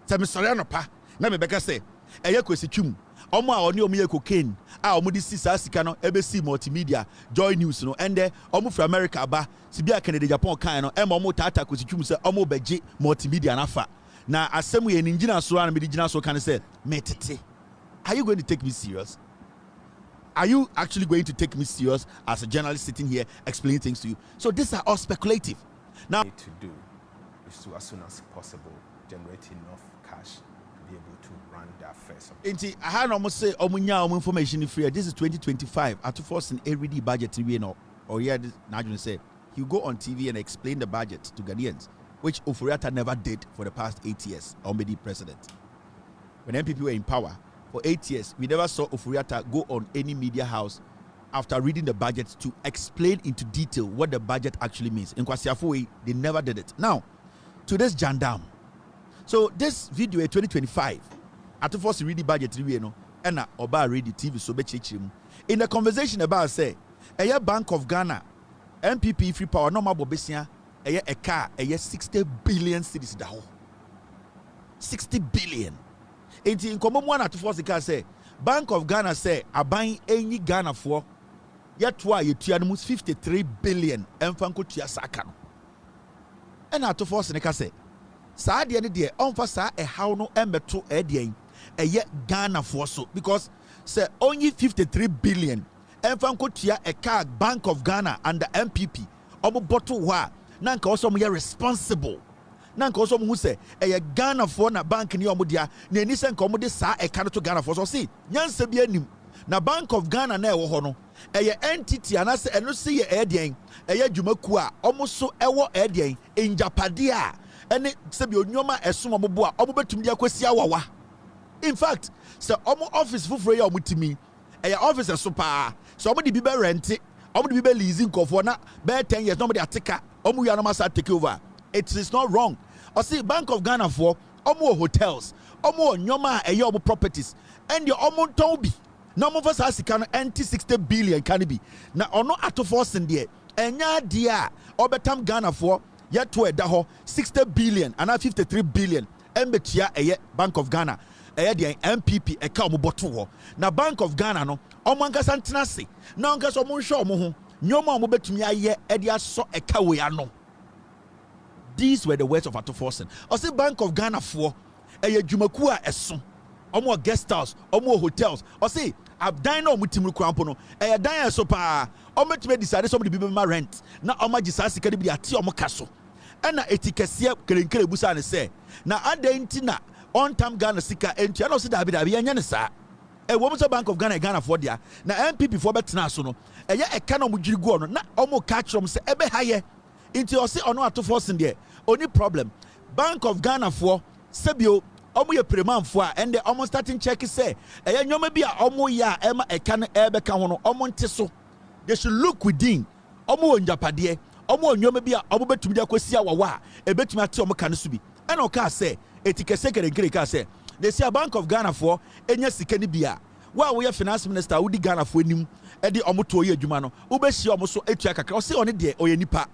Say, sorry, no pa. Na me beka say, Kwesi Chum. Omo a oni omo cocaine. Omo di sisa sika no ABC multimedia, Joy News no. And omo from America ba, Sibia Canada, Japan kan no. Omo tata Kwesi Chum say omo beje multimedia na fa. Na asemu ye ninjina so na me di jina so kan say, metete. Are you going to take me serious? Are you actually going to take me serious as a journalist sitting here explaining things to you? So these are all speculative. Now, to do is to, as soon as possible, generate enough cash to be able to run the affairs. Inti, I had almost say, information free. This is 2025. At force in every budget, or yeah, now you say you go on TV and explain the budget to Ghanaians, which Oforiatta never did for the past 8 years. Omedi president, when MPP were in power. For 8 years, we never saw Oforiatta go on any media house after reading the budget to explain into detail what the budget actually means. In Kwasiafoe, they never did it. Now, to this jandam. So this video, 2025, at first read the budget, and Oba read the TV so bechichim. In the conversation about say, a Bank of Ghana, MPP free power, no more bobesia, a car, 60 billion cedis da 60 billion. In common one at force the car say Bank of Ghana say a buying any Ghana for yet why you almost 53 billion and fanko tia saka. And at force the car say sa de day on for sa a how no embeto edian a yet Ghana for so because say only 53 billion and fanko tia a car Bank of Ghana and the MPP omo bottle wa nanka also mo responsible. Nanka also who say a Ghana for na bank ni omudia na ni sen komo de sa e ka to Ghana for so see nyanse bia nim na Bank of Ghana na e wo ho no ɛyɛ entity anase ɛno se yɛ ɛdeɛn ɛyɛ dwumaku a ɔmo so ɛwɔ ɛdeɛn enjapade a ɛne sɛbi onyoma ɛsom ɔmo bo a ɔmo betumi de akosi awawa. In fact, sɛ ɔmo office foforo yɛ ɔmo timi ɛyɛ office so paa sɛ ɔmo de bi bɛ rent ɔmo de bi bɛ leasing nkɔfoɔ na bɛyɛ 10 years na ɔmo de ateka ɔmo wia na ɔmo asa take over. It is not wrong. Ɔsi Bank of Ghana for ɔmo wɔ hotels ɔmo wɔ nyoma a ɛyɛ ɔmo properties ɛnde ɔmo ntɔn bi na ɔmo fɛ saa sika no ɛnti 60 billion kan bi na ɔno atofo sen deɛ ɛnya deɛ a ɔbɛtam Ghana for yɛto ɛda hɔ 60 billion ana 53 billion ɛmbɛtua ɛyɛ Bank of Ghana ɛyɛ deɛ MPP ɛka ɔmo bɔto hɔ na Bank of Ghana no ɔmo ankasa ntena se na ankasa ɔmo nhwɛ ɔmo ho nyoma ɔmo bɛtumi ayɛ ɛde asɔ ɛka wei ano. These were the words of Atoforsen. Ɔsi Bank of Ghana for ɛyɛ dwumaku a ɛso ɔmo guest house ɔmo hotels ɔsi adan na ɔmo timuru krampo no ɛyɛ dan ɛso paa ɔmo tumi decide sɛ ɔmo de bi bɛma rent na ɔmo agye saa sika de bi de ate ɔmo ka so ɛna eti kɛseɛ kerenkere busa ne sɛ na adan ti na on time Ghana sika entua na ɔsi dabi yɛnyɛ ne saa ɛwɔ mo sɛ Bank of Ghana for dia na MPP for bɛtena so no ɛyɛ ɛka na ɔmo dwiri gu ɔno na ɔmo ka kyerɛ ɔmo sɛ ɛbɛ ha yɛ nti ɔsi ɔno Atoforsen deɛ only problem Bank of Ghana for sebio ɔmo yɛ premanfo a ɛnde ɔmo starting check say ɛyɛ nyoma bi a ɔmo yɛ a ɛma ɛka no ɛbɛka ho no ɔmo nte so they should look within ɔmo wɔ njapadeɛ ɔmo wɔ nyoma bi a ɔmo betumi de akosi awawa a ɛbɛtumi ate ɔmo ka no so bi ɛna ɔka sɛ etikɛsɛ kerenkere ka sɛ they say Bank of Ghana for enya sika ni bia wa wo yɛ finance minister wodi Ghana for anim ɛde ɔmo to yɛ adwuma no wobɛhyia ɔmo so etua kakra ɔse ɔne deɛ ɔyɛ nipa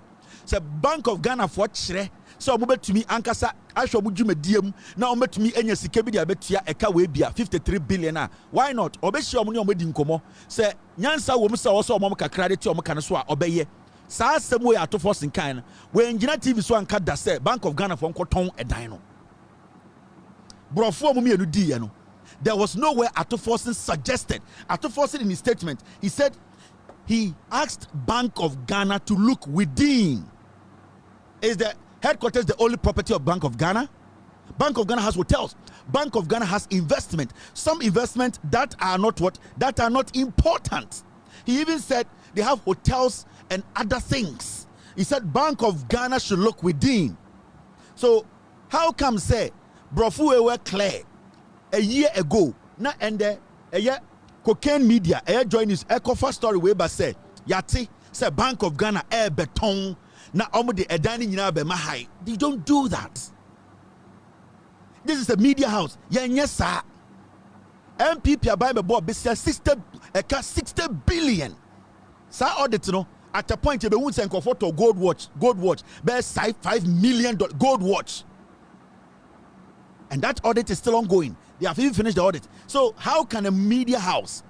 sɛ Bank of Ghana for kyerɛ sɛ ɔmo betumi ankasa ahwɛ ɔmo dwumadie na ɔmo betumi enya sika bi de abetua ɛka we bia 53 billion a why not ɔbɛhyia ɔmo ne ɔmo di nkɔmɔ sɛ nyansa wɔ mu sɛ ɔsɛ ɔmo kakra de ti ɔmo ka no so a ɔbɛyɛ saa asɛm wo yɛ Atoforsen kan no wɔ engyina TV so anka da sɛ Bank of Ghana for nkɔtɔn ɛdan no borɔfo ɔmo mienu di yɛ no there was nowhere Atoforsen suggested Atoforsen in his statement he said he asked Bank of Ghana to look within. Is the headquarters the only property of Bank of Ghana? Bank of Ghana has hotels. Bank of Ghana has investment. Some investment that are not important. He even said they have hotels and other things. He said Bank of Ghana should look within. So how come say Brofu were clear a year ago? Na ende cocaine media join his Ecofa story way by say yati say Bank of Ghana beton na omo de edani nyina be mahai. They don't do that. This is a media house. Yes, sir. MPP abai be board be 60 billion. Sir audit no at a point you be won send photo gold watch be $5 million gold watch. And that audit is still ongoing. They have even finished the audit. So how can a media house,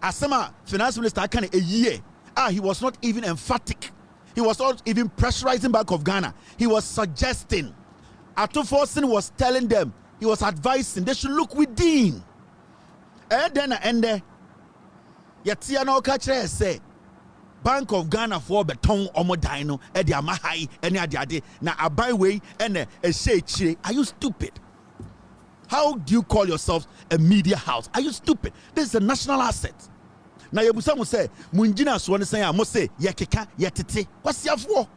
Asema finance minister, can a year? He was not even emphatic. He was not even pressurizing Bank of Ghana. He was suggesting. Atoforsen was telling them, he was advising they should look within. And then Yatia no catch say Bank of Ghana for beton omo dino e de amahai ene ade na abai way ene e say are you stupid? How do you call yourself a media house? Are you stupid? This is a national asset. Na yebusa mo say munjina so ne say mo say yekeka yetete kwasiafo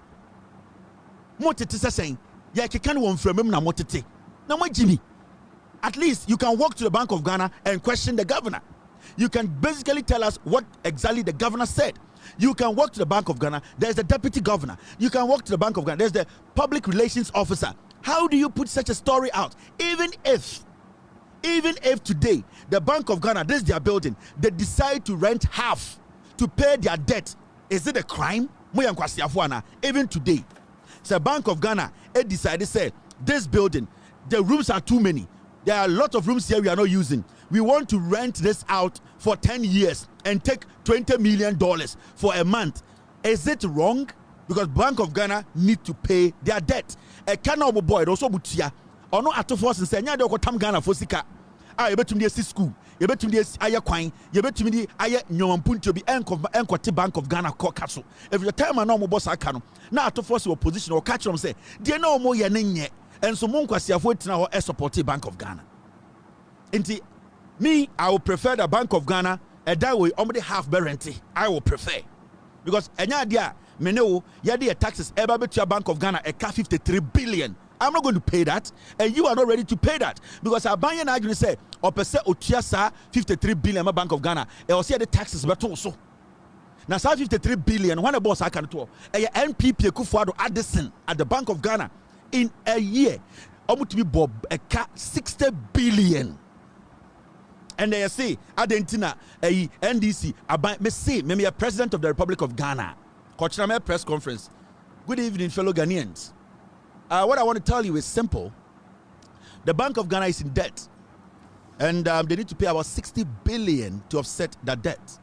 mo tete say yekeka no wonframem na mo tete na mo jimi. At least you can walk to the Bank of Ghana and question the governor. You can basically tell us what exactly the governor said. You can walk to the Bank of Ghana. There's the deputy governor. You can walk to the Bank of Ghana. There's the public relations officer. How do you put such a story out? Even if today the Bank of Ghana, this is their building, they decide to rent half to pay their debt, is it a crime? Even today, so Bank of Ghana, it decided say this building, the rooms are too many. There are a lot of rooms here we are not using. We want to rent this out for 10 years and take $20 million for a month. Is it wrong? Because Bank of Ghana need to pay their debt. A Kana boy also butia. Or no Atoforsen say nya de ko tam Ghana for sika. You betum dey school. You betum dey aya kwan. You betum dey aya nyomampunto bi enko Bank of Ghana ko kaso. If your time na mo boss aka no. Na Atoforsen opposition or catch them say, "Dey na omo ye ne nye." And so mon kwasiafo etina ho support Bank of Ghana. Inti me, I would prefer the Bank of Ghana a that way already half guarantee. I will prefer because any idea me know your taxes ever to your Bank of Ghana a 53 billion. I'm not going to pay that, and you are not ready to pay that because I buy an argument say or per se 53 billion Bank of Ghana. I will see the taxes but also. Now 53 billion when a boss I can talk a NPP Kufuado Addison at the Bank of Ghana in a year almost to be bob a 60 billion. And they say Argentina a NDC about me say me a president of the Republic of Ghana. Kochina press conference. Good evening, fellow Ghanaians. What I want to tell you is simple. The Bank of Ghana is in debt, and they need to pay about 60 billion to offset that debt.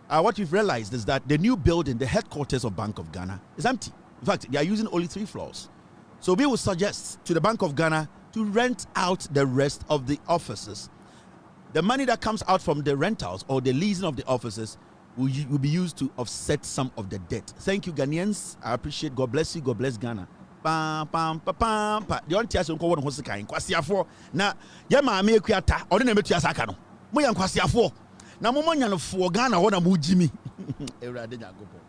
What we've realized is that the new building, the headquarters of Bank of Ghana, is empty. In fact, they are using only 3 floors. So we will suggest to the Bank of Ghana to rent out the rest of the offices. The money that comes out from the rentals or the leasing of the offices will be used to offset some of the debt. Thank you, Ghanaians. I appreciate. God bless you. God bless Ghana. Pam pam pam pam pam. The only thing I want to say is kwasiafo. Na ye maame ekuata. Odi na metu asaka no. Mo yan kwasiafo. Na mo nya no fo Ghana ho na mo jimi. Ewrade nyagopo.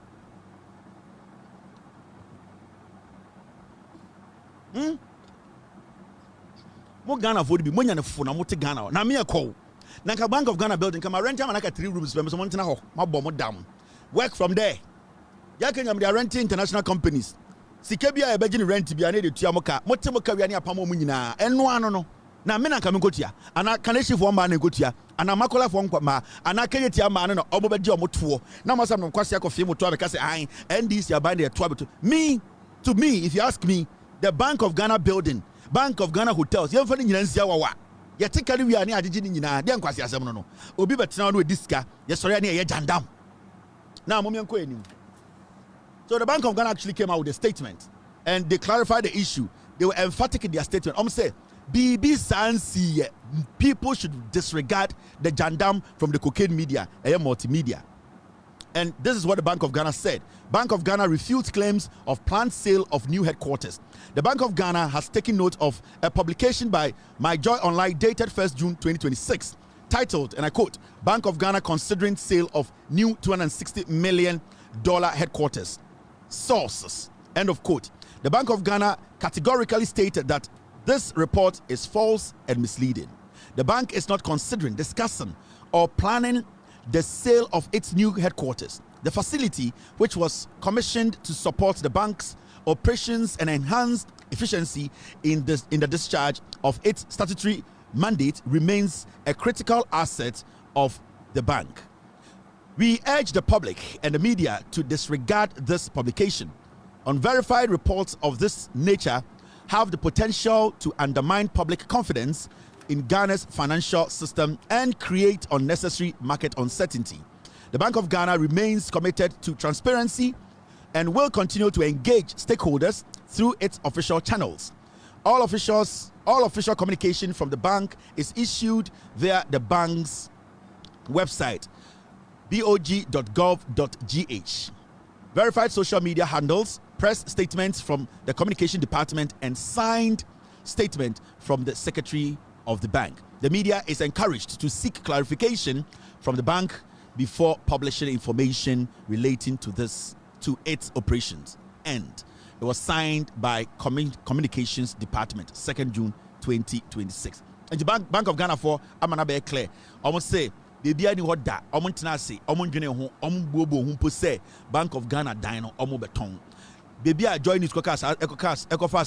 Mo Ghana for bi mo nya no fo na mo te Ghana. Na me ekọ. Na ka Bank of Ghana building kama rent am na ka 3 rooms for me so mo ntena ho. Ma bo mo dam. Work from there. Ya Kenya they are renting international companies. Sikebia e beji ni rent bia na de tua moka mote moka wi ani apamo mu nyina eno ano no na me na nka me kotua ana kaneshi fo ma na kotua ana makola fo nkwa ma ana kenyetia ma no obo beji omoto na masam no kwase akofie moto be kase an NDC aban de toa beto me to me if you ask me the Bank of Ghana building Bank of Ghana hotels ye mfa ni nyina nsia wawa ye tekari wi ani agege ni nyina de nkwase asem no obi betena no ediska ye sori ani ye jandam na mo menko enim. So the Bank of Ghana actually came out with a statement and they clarified the issue. They were emphatic in their statement. Say, BB Sansi, people should disregard the jandam from the cocaine media, multimedia. And this is what the Bank of Ghana said. Bank of Ghana refutes claims of planned sale of new headquarters. The Bank of Ghana has taken note of a publication by My Joy Online dated 1st June 2026, titled, and I quote, Bank of Ghana considering sale of new $260 million headquarters. Sources, end of quote. The Bank of Ghana categorically stated that this report is false and misleading. The bank is not considering, discussing, or planning the sale of its new headquarters. The facility, which was commissioned to support the bank's operations and enhance efficiency in the discharge of its statutory mandate, remains a critical asset of the bank. We urge the public and the media to disregard this publication. Unverified reports of this nature have the potential to undermine public confidence in Ghana's financial system and create unnecessary market uncertainty. The Bank of Ghana remains committed to transparency and will continue to engage stakeholders through its official channels. All official communication from the bank is issued via the bank's website, bog.gov.gh. Verified social media handles, press statements from the communication department, and signed statement from the secretary of the bank. The media is encouraged to seek clarification from the bank before publishing information relating to its operations. And it was signed by Communications Department, 2nd June 2026. And the Bank of Ghana for Amana be clear. Almost say baby ani hoda omontena se omondwene ho ombuobo ho po say Bank of Ghana dino omo beton baby a join news ekofas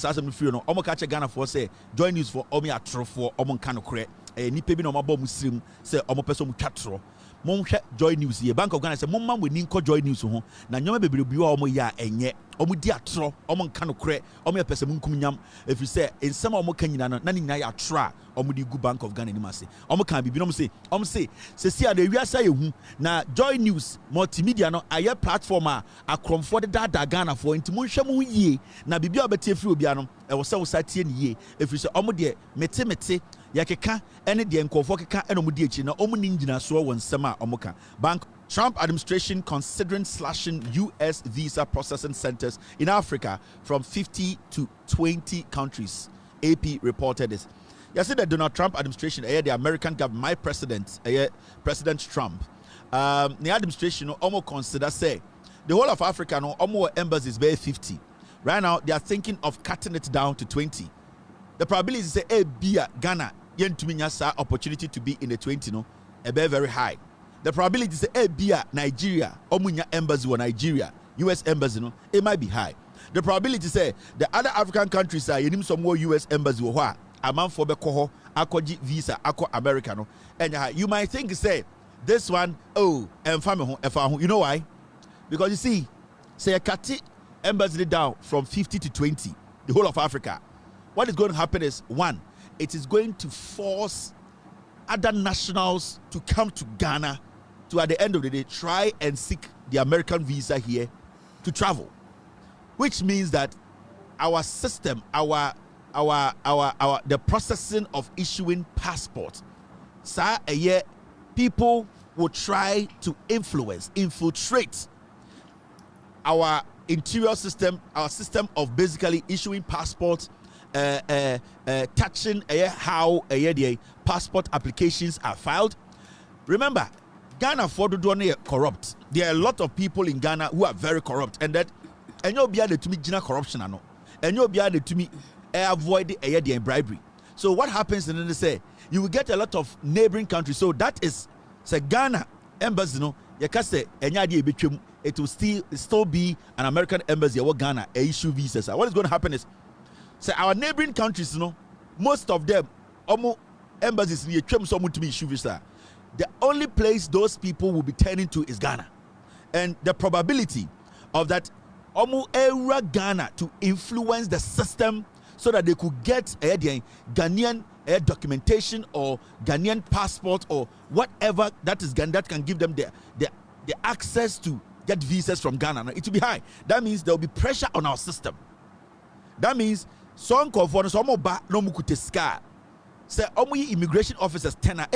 asem free no omo ka che Ghana for say join news for omo atrofo omo nka no kre nipa bi na omo ba musrim say omo person mu twatro monhwe joy news ye Bank of Ghana say momma mweni nko joy news ho na nyoma bebre bi omo ya enye omo di atro omo nka no kre omo ya pese munkum nyam if you say ensem omo ka nyina no na nyina ya atro omo di gu Bank of Ghana ni mase omo kan bibi no omo say se a na wiasa ye hu na joy news multimedia no aye platform a akromfo de dada Ghana for nti monhwe mo yie na bibi a obeti afiri obia no e wo se wo satie ne yie if you say omo de mete yakeka ene de nkofo keka ene omo di echi na omo ni ngina so won nsem a omo ka bank. Trump administration considering slashing US visa processing centers in Africa from 50 to 20 countries. AP reported this. You see the Donald Trump administration, the American government, my president, President Trump, the administration almost consider say the whole of Africa no almost embassies be 50. Right now they are thinking of cutting it down to 20. The probability is say Ghana yentumi nya opportunity to be in the 20 no be very high. The probability is say Nigeria omunya embassy or Nigeria US embassy no it might be high. The probability say the other African countries are yenim some more US embassy or what amount for be koho akoji visa ako America no and you might think say this one and family you know why? Because you see say a kati embassy down from 50 to 20 the whole of Africa. What is going to happen is one, it is going to force other nationals to come to Ghana to at the end of the day try and seek the American visa here to travel, which means that our system, the processing of issuing passports, people will try to infiltrate our interior system, our system of basically issuing passports, touching how the passport applications are filed. Remember, Ghana for the corrupt. There are a lot of people in Ghana who are very corrupt, and that and you'll be able to meet corruption, and you'll be able to avoid the bribery. So what happens in the say you will get a lot of neighboring countries. So that is say Ghana embassy no you can say it will still be an American embassy or Ghana issue visas. What is going to happen is say our neighboring countries, most of them embassies to issue visa. The only place those people will be turning to is Ghana, and the probability of that era Ghana to influence the system so that they could get Ghanaian documentation or Ghanaian passport or whatever that is that can give them the access to get visas from Ghana, it will be high. That means there will be pressure on our system. That means some conform some ba no mukute ska say immigration officers tenor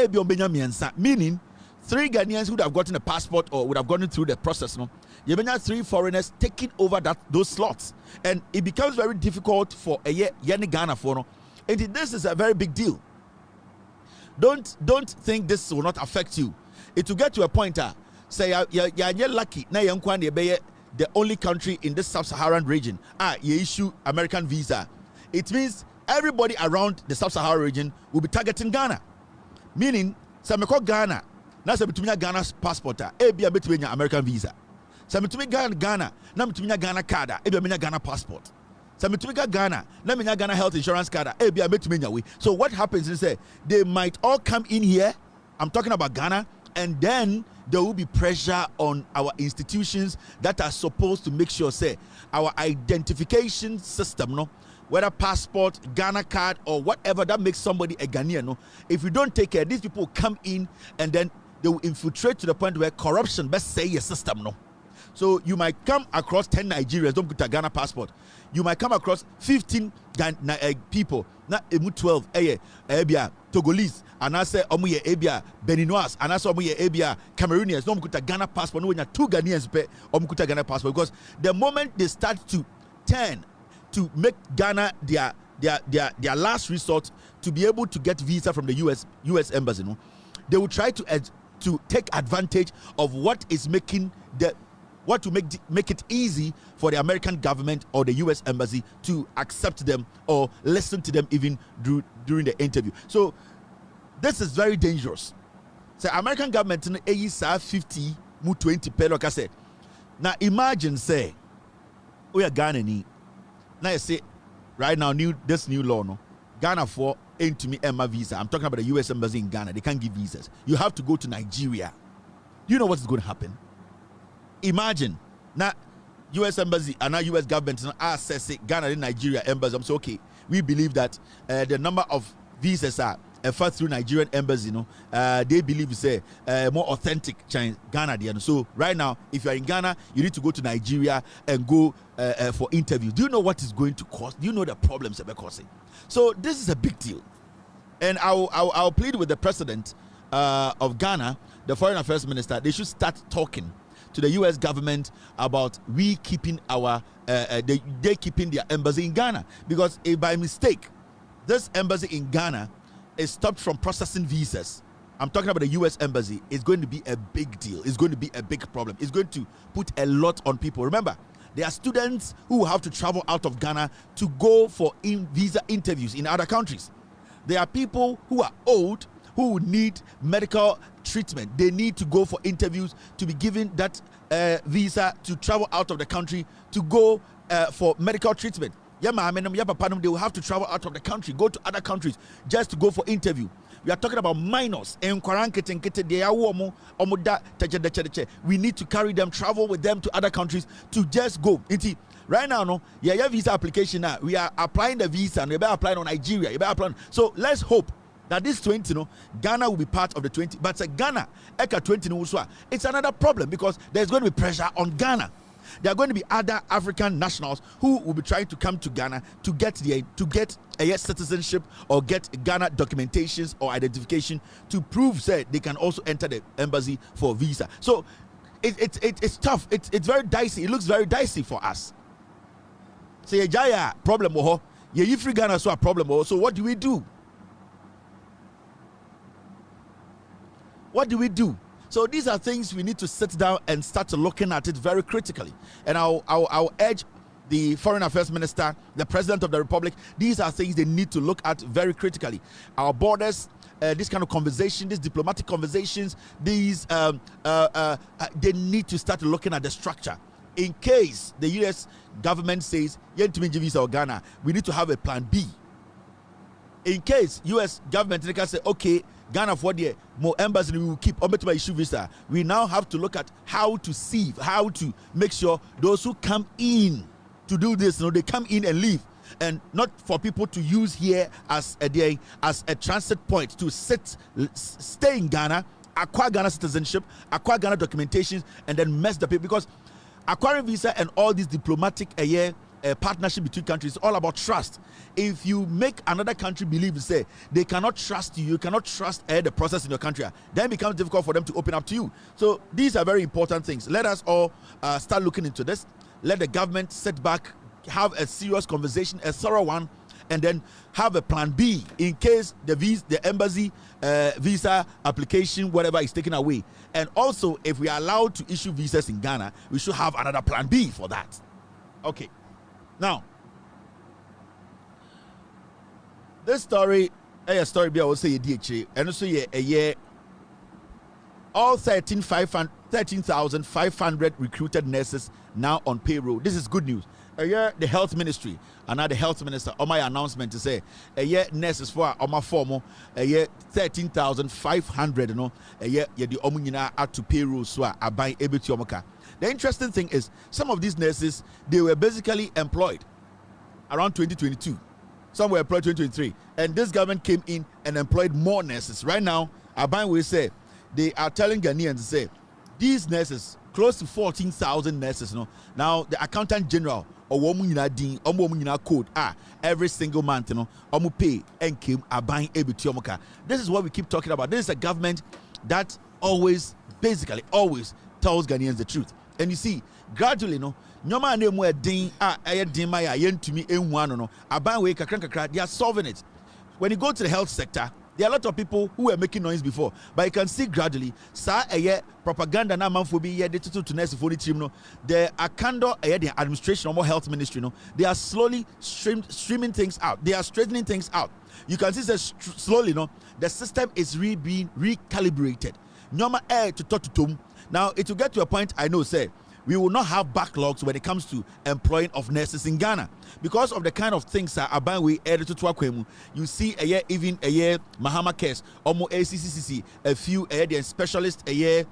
meaning 3 Ghanaians who would have gotten a passport or would have gone through the process you have 3 foreigners taking over those slots, and it becomes very difficult for a Ghana for and this is a very big deal. Don't think this will not affect you. It will get to a point say you're lucky na the only country in this sub-Saharan region you issue American visa. It means everybody around the sub-Saharan region will be targeting Ghana, meaning say me call Ghana na say between Ghana's passport between American visa. Say between Ghana na between Ghana card between Ghana passport. Say between Ghana na between Ghana health insurance card between we. So what happens is say they might all come in here. I'm talking about Ghana, and then there will be pressure on our institutions that are supposed to make sure say our identification system whether passport, Ghana card, or whatever that makes somebody a Ghanaian if you don't take care, these people come in and then they will infiltrate to the point where corruption best say your system So you might come across 10 Nigerians don't get a Ghana passport. You might come across 15 people, not 12 Togolese, and I say omuye ebia Beninois, and I say omuye ebia Cameroonians. No mkuta Ghana passport. No, when you 2 Ghanaians pay omukuta Ghana passport, because the moment they start to turn to make Ghana their last resort to be able to get visa from the US embassy, they will try to take advantage of what is making make it easy for the American government or the US embassy to accept them or listen to them even during the interview. So this is very dangerous. So American government in 50 20 per like I said. Now imagine say we are Ghana ni. Now you say right now this new law Ghana for into me Emma visa. I'm talking about the US embassy in Ghana. They can't give visas. You have to go to Nigeria. You know what's going to happen? Imagine now US embassy and now US government say Ghana and Nigeria embassy. I'm so okay. We believe that the number of visas are through Nigerian embassy, they believe say more authentic Ghana. So right now, if you are in Ghana, you need to go to Nigeria and go for interview. Do you know what is going to cost? Do you know the problems that are causing? So this is a big deal, and I'll plead with the president of Ghana, the foreign affairs minister. They should start talking to the U.S. government about we keeping our they keeping their embassy in Ghana, because if by mistake this embassy in Ghana is stopped from processing visas, I'm talking about the US Embassy, is going to be a big deal. It's going to be a big problem. It's going to put a lot on people. Remember, there are students who have to travel out of Ghana to go for visa interviews in other countries. There are people who are old who need medical treatment. They need to go for interviews to be given that visa to travel out of the country to go for medical treatment. They will have to travel out of the country, go to other countries just to go for interview. We are talking about minors. We need to carry them, travel with them to other countries to just go. Right now, no, visa application now. We are applying the visa and we are applying on Nigeria. So let's hope that this 20, Ghana will be part of the 20. But Ghana, Eka 20, it's another problem because there's going to be pressure on Ghana. There are going to be other African nationals who will be trying to come to Ghana to get a citizenship or get Ghana documentations or identification to prove that they can also enter the embassy for a visa. So it's tough. It's very dicey. It looks very dicey for us. So Jaya problem free Ghana so a problem. So what do we do? What do we do? So these are things we need to sit down and start looking at it very critically. And I'll urge the Foreign Affairs Minister, the President of the Republic, these are things they need to look at very critically. Our borders, this kind of conversation, these diplomatic conversations, these they need to start looking at the structure. In case the US government says, visa or Ghana, we need to have a plan B. In case US government can say, okay, Ghana for the more embassy we will keep on to issue visa. We now have to look at how to sieve, how to make sure those who come in to do this, they come in and leave, and not for people to use here as a transit point to stay in Ghana, acquire Ghana citizenship, acquire Ghana documentations, and then mess the people, because acquiring visa and all these diplomatic partnership between countries is all about trust. If you make another country believe, say they cannot trust you cannot trust the process in your country, then it becomes difficult for them to open up to you. So these are very important things. Let us all start looking into this. Let the government sit back, have a serious conversation, a thorough one, and then have a plan B in case the embassy visa application, whatever, is taken away. And also, if we are allowed to issue visas in Ghana, we should have another plan B for that. Okay. Now, this story, a story I will say and also a year, all 13,500 recruited nurses now on payroll. This is good news. A year, the health ministry, and now the health minister, on my announcement to say, a year nurses for my formal, a year 13,500, a year, the omunina at to payroll, so I buy able to yomoka. The interesting thing is, some of these nurses, they were basically employed around 2022. Some were employed 2023. And this government came in and employed more nurses. Right now, Aban will say, they are telling Ghanaians to say, these nurses, close to 14,000 nurses, now the accountant general, or code, every single month, pay and came Aban able to yomoka. This is what we keep talking about. This is a government that basically always tells Ghanaians the truth. And you see, gradually, they are solving it. When you go to the health sector, there are a lot of people who were making noise before, but you can see gradually, propaganda na manfobi to nurse for the team. The Akando the administration or health ministry, they are slowly streaming things out. They are straightening things out. You can see that slowly, the system is being recalibrated. Nyoma air to talk to tom. Now it will get to a point, I know, say we will not have backlogs when it comes to employing of nurses in Ghana because of the kind of things that are we added to Twakwemu. You see a year, even a year Mahama case, almost ACCC, a few specialists, a year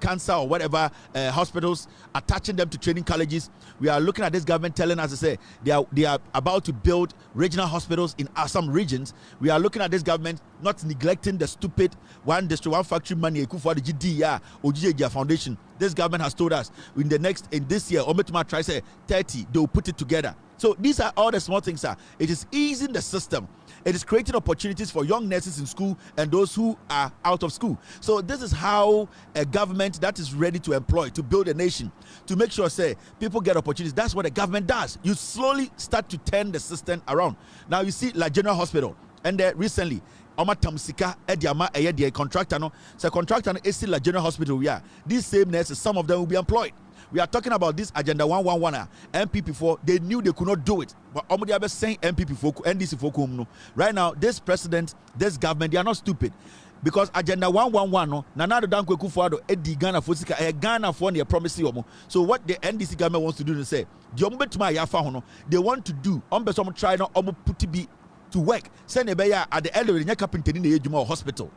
cancer or whatever hospitals, attaching them to training colleges. We are looking at this government telling us to say they are about to build regional hospitals in some regions. We are looking at this government not neglecting the stupid one district, one factory money for the GDR or GDR Foundation. This government has told us in this year, Ometuma try say 30, they will put it together. So these are all the small things. It is easing the system. It is creating opportunities for young nurses in school and those who are out of school. So this is how a government that is ready to employ, to build a nation, to make sure, say, people get opportunities. That's what a government does. You slowly start to turn the system around. Now you see, like General Hospital, and recently, Omatam sika ediama eye contractor no. So contractor no is still a general hospital. Yeah, these same nurses, some of them will be employed. We are talking about this agenda 111 MPP for they knew they could not do it, but Omudi Abe saying MPP for NDC for no. Right now, this president, this government, they are not stupid. Because agenda 111 no Nana Dankwe Kufuado Edi Ghana for sika Ghana for near promise yomo. So what the NDC government wants to do is say they want to do some try no put to be to work. Send at the end of the carpenter in the Ejuma hospital.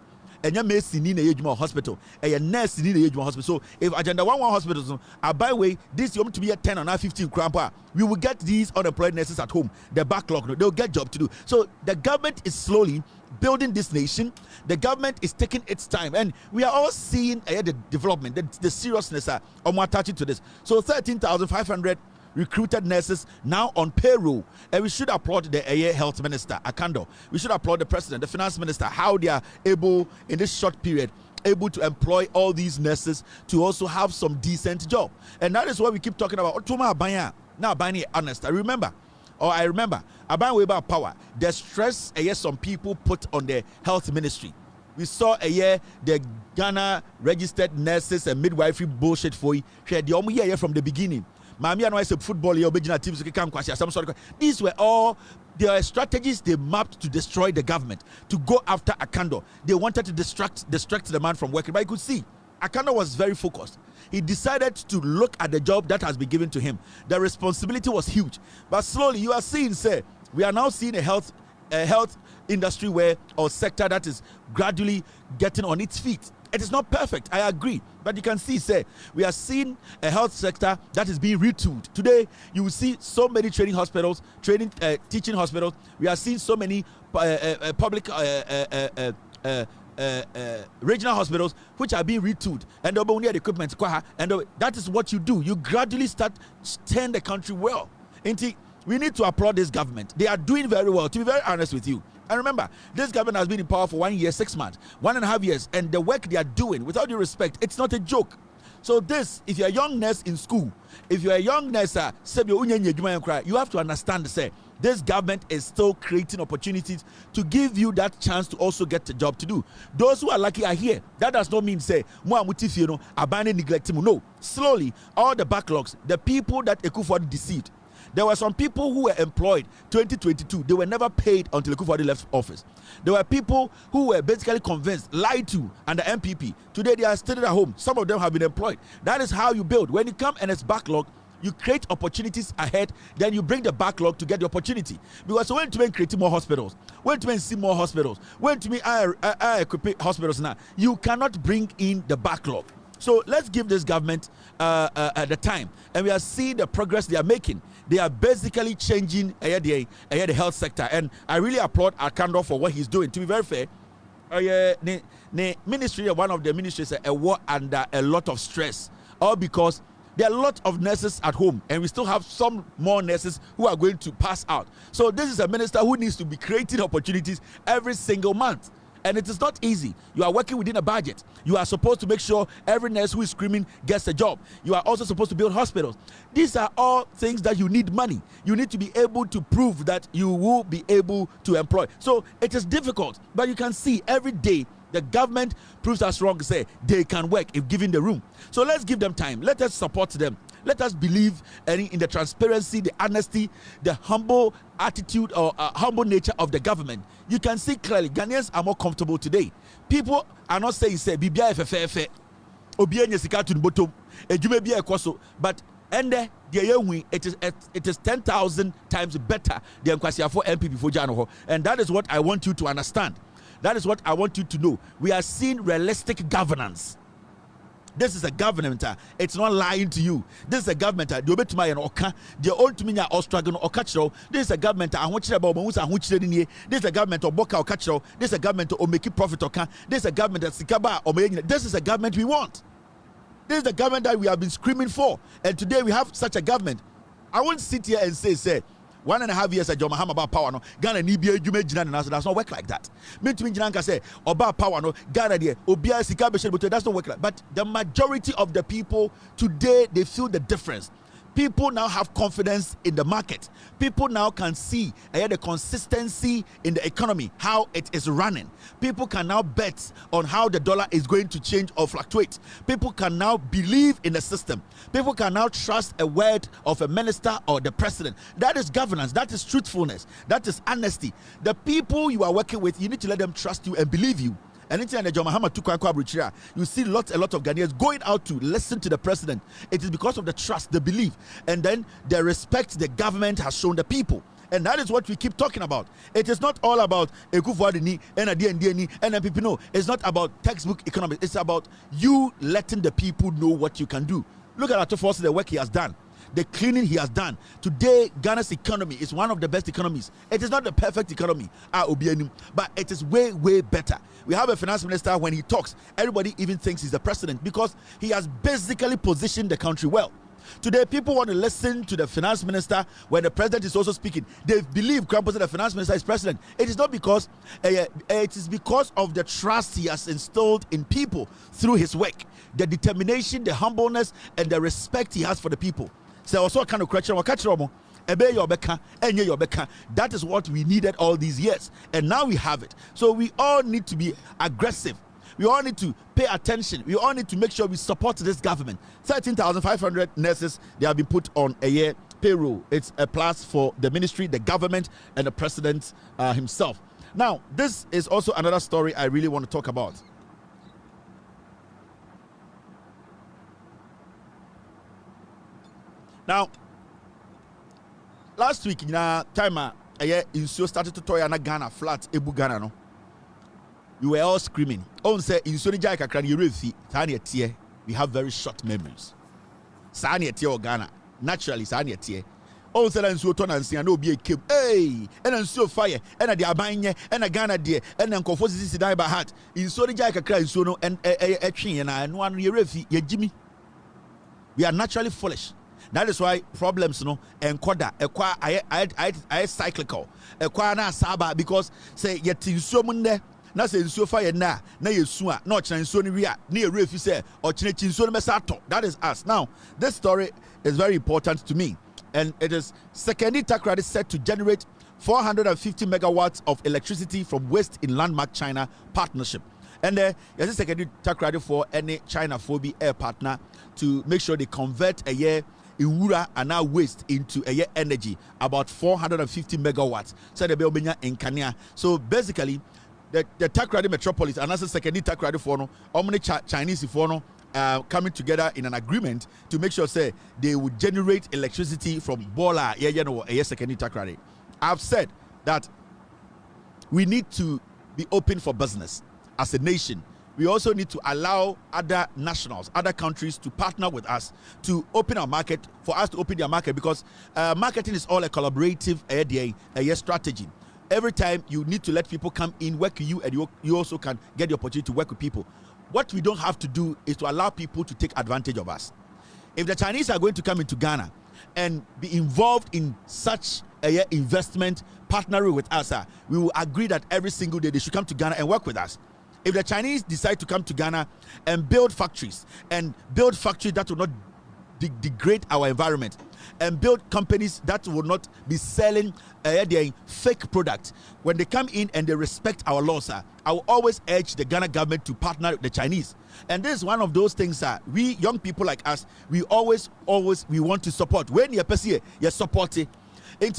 And you may see in the Ejuma hospital, a nurse in the Ejuma hospital. So if agenda 111 hospitals are by way, this yom to be a 10 or 15 crampa, we will get these unemployed nurses at home. The backlog, they'll get job to do. So the government is slowly building this nation. The government is taking its time, and we are all seeing the development, the seriousness attaching to this. So 13,500 recruited nurses now on payroll, and we should applaud the health minister Akando. We should applaud the president, the finance minister, how they are able in this short period able to employ all these nurses to also have some decent job. And that is why we keep talking about Otuma Abanya. Now Abanya honest. I remember Abanya Weber Power, the stress some people put on the health ministry. We saw the Ghana registered nurses and midwifery bullshit for you. The from the beginning. Mami and I said football teams some sort of these were all their strategies they mapped to destroy the government, to go after Akando. They wanted to distract the man from working, but you could see Akando was very focused. He decided to look at the job that has been given to him. The responsibility was huge, but slowly you are seeing, we are now seeing a health industry or sector that is gradually getting on its feet. It is not perfect, I agree, but you can see, we are seeing a health sector that is being retooled. Today, you will see so many training hospitals, teaching hospitals. We are seeing so many public regional hospitals which are being retooled, and the equipment. And that is what you do. You gradually start turn the country well. We need to applaud this government. They are doing very well, to be very honest with you. And remember, this government has been in power for 1 year, 6 months, 1.5 years, and the work they are doing, without due respect, it's not a joke. So this, if you're a young nurse in school, if you're a young nurse, you have to understand, this government is still creating opportunities to give you that chance to also get a job to do. Those who are lucky are here. That does not mean, abandon, neglect. No, slowly, all the backlogs, the people that Ekufuor deceived. There were some people who were employed 2022. They were never paid until Ekufuor left office. There were people who were basically convinced, lied to under MPP. Today they are still at home. Some of them have been employed. That is how you build. When you come and it's backlog, you create opportunities ahead, then you bring the backlog to get the opportunity. Because when to create more hospitals, when to see more hospitals, when to equip hospitals now, you cannot bring in the backlog. So let's give this government the time, and we are seeing the progress they are making. They are basically changing the health sector, and I really applaud Akando for what he's doing. To be very fair, the ministry, one of the ministries, are under a lot of stress, all because there are a lot of nurses at home, and we still have some more nurses who are going to pass out. So this is a minister who needs to be creating opportunities every single month. And it is not easy. You are working within a budget. You are supposed to make sure every nurse who is screaming gets a job. You are also supposed to build hospitals. These are all things that you need money. You need to be able to prove that you will be able to employ. So it is difficult, but you can see every day the government proves us wrong, they can work if given the room. So let's give them time. Let us support them. Let us believe in the transparency, the honesty, the humble attitude or humble nature of the government. You can see clearly Ghanaians are more comfortable today. People are not saying, Bibia FFF, Obia Nyesika bottom, Ejumebia Ekoso, but it is 10,000 times better than Kwasiafo MPP for Janoho. And that is what I want you to understand. That is what I want you to know. We are seeing realistic governance. This is a government. It's not lying to you. This is a government. The old to me are struggling or catch. This is a government. I want you about this is a government of Boka or catch. This is a government or make profit or can. This is a government that Sikaba or this is a government we want. This is the government that we have been screaming for. And today we have such a government. I won't sit here and say 1.5 years ago, Mahama about power no Ghana ni bia adwuma gina na does not work like that. Me to me gina nka say oba power no Ghana de obia sika be share but it does not work like. But the majority of the people today, they feel the difference. People now have confidence in the market. People now can see the consistency in the economy, how it is running. People can now bet on how the dollar is going to change or fluctuate. People can now believe in the system. People can now trust a word of a minister or the president. That is governance. That is truthfulness. That is honesty. The people you are working with, you need to let them trust you and believe you. And anytime the Mahama you see a lot of Ghanaians going out to listen to the president. It is because of the trust, the belief, and then the respect the government has shown the people. And that is what we keep talking about. It is not all about Ekufuadini and then people know. It's not about textbook economics. It's about you letting the people know what you can do. Look at Atofo, the work he has done. The cleaning he has done. Today, Ghana's economy is one of the best economies. It is not the perfect economy, but it is way, way better. We have a finance minister, when he talks, everybody even thinks he's the president because he has basically positioned the country well. Today, people want to listen to the finance minister when the president is also speaking. They believe the finance minister is president. It is not because, it is because of the trust he has instilled in people through his work, the determination, the humbleness, and the respect he has for the people. So also kind of question, that is what we needed all these years, and now we have it. So we all need to be aggressive. We all need to pay attention. We all need to make sure we support this government. 13,500 nurses, they have been put on a year payroll. It's a plus for the ministry, the government, and the president himself. Now, this is also another story I really want to talk about. Now, last week, time Insuo started to toy Ghana flat, Ebu Ghana, no. You were all screaming. Oh, say Insuo Jai Kakran, you refi, Tanya Tie. We have very short memories. Sanya Tie or Ghana, naturally, Sanya Tie. Oh, say Insuo Ton and say, no be a cube. Hey, and Insuo fire, and a Diabanya, and a Ghana dear, and then Confucius die by heart. Insuo Jai Kakran, Insuo, and a tree, and one year refi, ye Jimmy. We are naturally foolish. That is why problems, encoder, I cyclical, na saba, because say yet in so munde, na say so fire na yesua, no chan so ni near refi say, or chin so mesato. That is us. Now, this story is very important to me, and it is secondary takradi set to generate 450 megawatts of electricity from waste in landmark China partnership. And there's a secondary takradi for any China phobia air partner to make sure they convert a year Iwura and now waste into a year energy, about 450 megawatts. So the Bawumia in Kenya. So basically, the Takrady Metropolis and as a secondary Takrady for no, many Chinese for no, coming together in an agreement to make sure say they would generate electricity from Bola, a secondary Takrady. I've said that we need to be open for business as a nation. We also need to allow other nationals, other countries to partner with us to open our market, for us to open their market, because marketing is all a collaborative strategy. Every time you need to let people come in, work with you, and you also can get the opportunity to work with people. What we don't have to do is to allow people to take advantage of us. If the Chinese are going to come into Ghana and be involved in such a investment, partnering with us, we will agree that every single day they should come to Ghana and work with us. If the Chinese decide to come to Ghana and build factories that will not degrade our environment, and build companies that will not be selling their fake products, when they come in and they respect our laws, I will always urge the Ghana government to partner with the Chinese. And this is one of those things we young people like us, we always we want to support. When you support it. It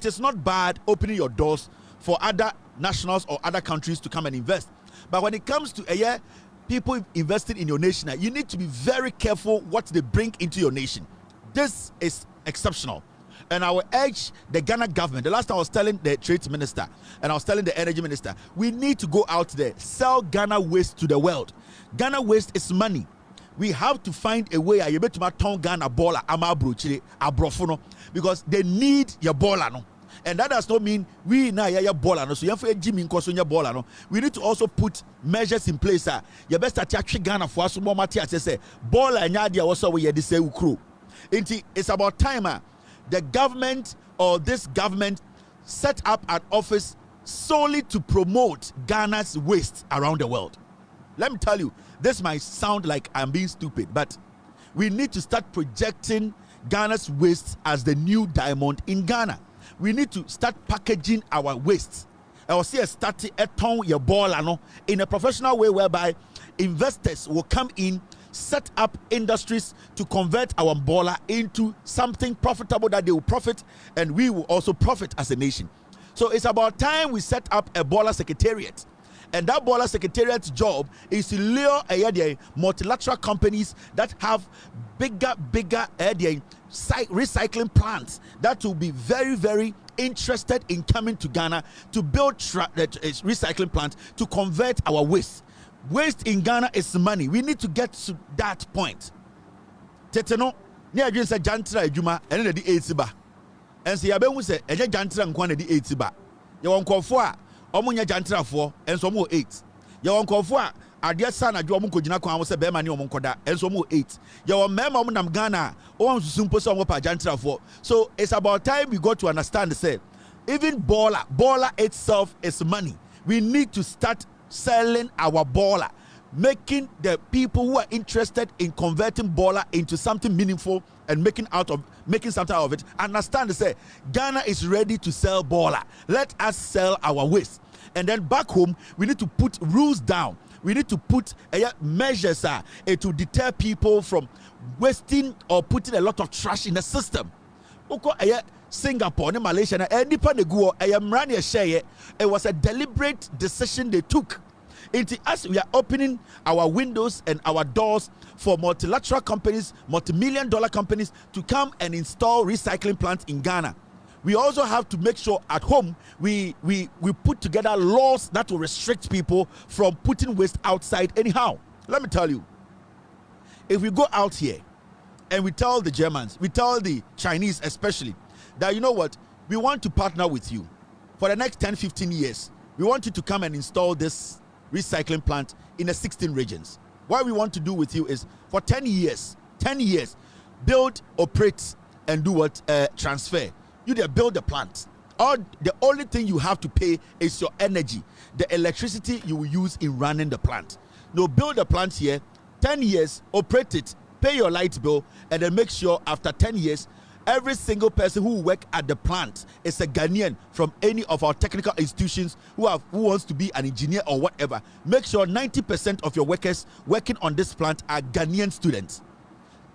is not bad opening your doors for other nationals or other countries to come and invest. But when it comes to people investing in your nation, you need to be very careful what they bring into your nation. This is exceptional. And I will urge the Ghana government. The last time I was telling the trade minister and I was telling the energy minister, we need to go out there, sell Ghana waste to the world. Ghana waste is money. We have to find a way you better turn Ghana baller because they need your baller. No? And that does not mean we now baller. No? So you have Jimmy baller. No? We need to also put measures in place. You best actually Ghana for us more material. Say baller and yadia also we had say crew. It's about time the government or this government set up an office solely to promote Ghana's waste around the world. Let me tell you, this might sound like I'm being stupid, but we need to start projecting Ghana's waste as the new diamond in Ghana. We need to start packaging our waste. I will see a start a ton your ball in a professional way whereby investors will come in, set up industries to convert our baller into something profitable that they will profit, and we will also profit as a nation. So it's about time we set up a baller secretariat. And that baller secretariat's job is to lure multilateral companies that have bigger recycling plants that will be very, very interested in coming to Ghana to build recycling plants to convert our waste. Waste in Ghana is money. We need to get to that point. Teteno, ni adwin se jantra adwuma ene na di 8 ba. Ense ya be hu se eje jantra nkwa na di 8 ba. Ye won kofo a omunya jantrafo enso mo 8. Ye won kofo a ade sa na dwo mo kogina kwan mo se be ma ne omo nkoda enso mo 8. Ye won mema mo nam Ghana o won susumpo se omo pa jantrafo. So it's about time we got to understand say even baller itself is money. We need to start selling our baller, making the people who are interested in converting baller into something meaningful and making something out of it understand to say Ghana is ready to sell baller. Let us sell our waste, and then back home we need to put rules down. We need to put measures to deter people from wasting or putting a lot of trash in the system. Singapore and Malaysia it was a deliberate decision they took. As we are opening our windows and our doors for multilateral companies, multi-million-dollar companies to come and install recycling plants in Ghana, we also have to make sure at home we put together laws that will restrict people from putting waste outside anyhow. Let me tell you, if we go out here and we tell the Germans, we tell the Chinese especially, that you know what, we want to partner with you for the next 10-15 years. We want you to come and install this recycling plant in the 16 regions. What we want to do with you is for 10 years, build, operate, and do what? Transfer. You there build the plant. The only thing you have to pay is your energy, the electricity you will use in running the plant. No, build the plant here, 10 years, operate it, pay your light bill, and then make sure after 10 years, every single person who work at the plant is a Ghanaian from any of our technical institutions who wants to be an engineer or whatever. Make sure 90% of your workers working on this plant are Ghanaian students.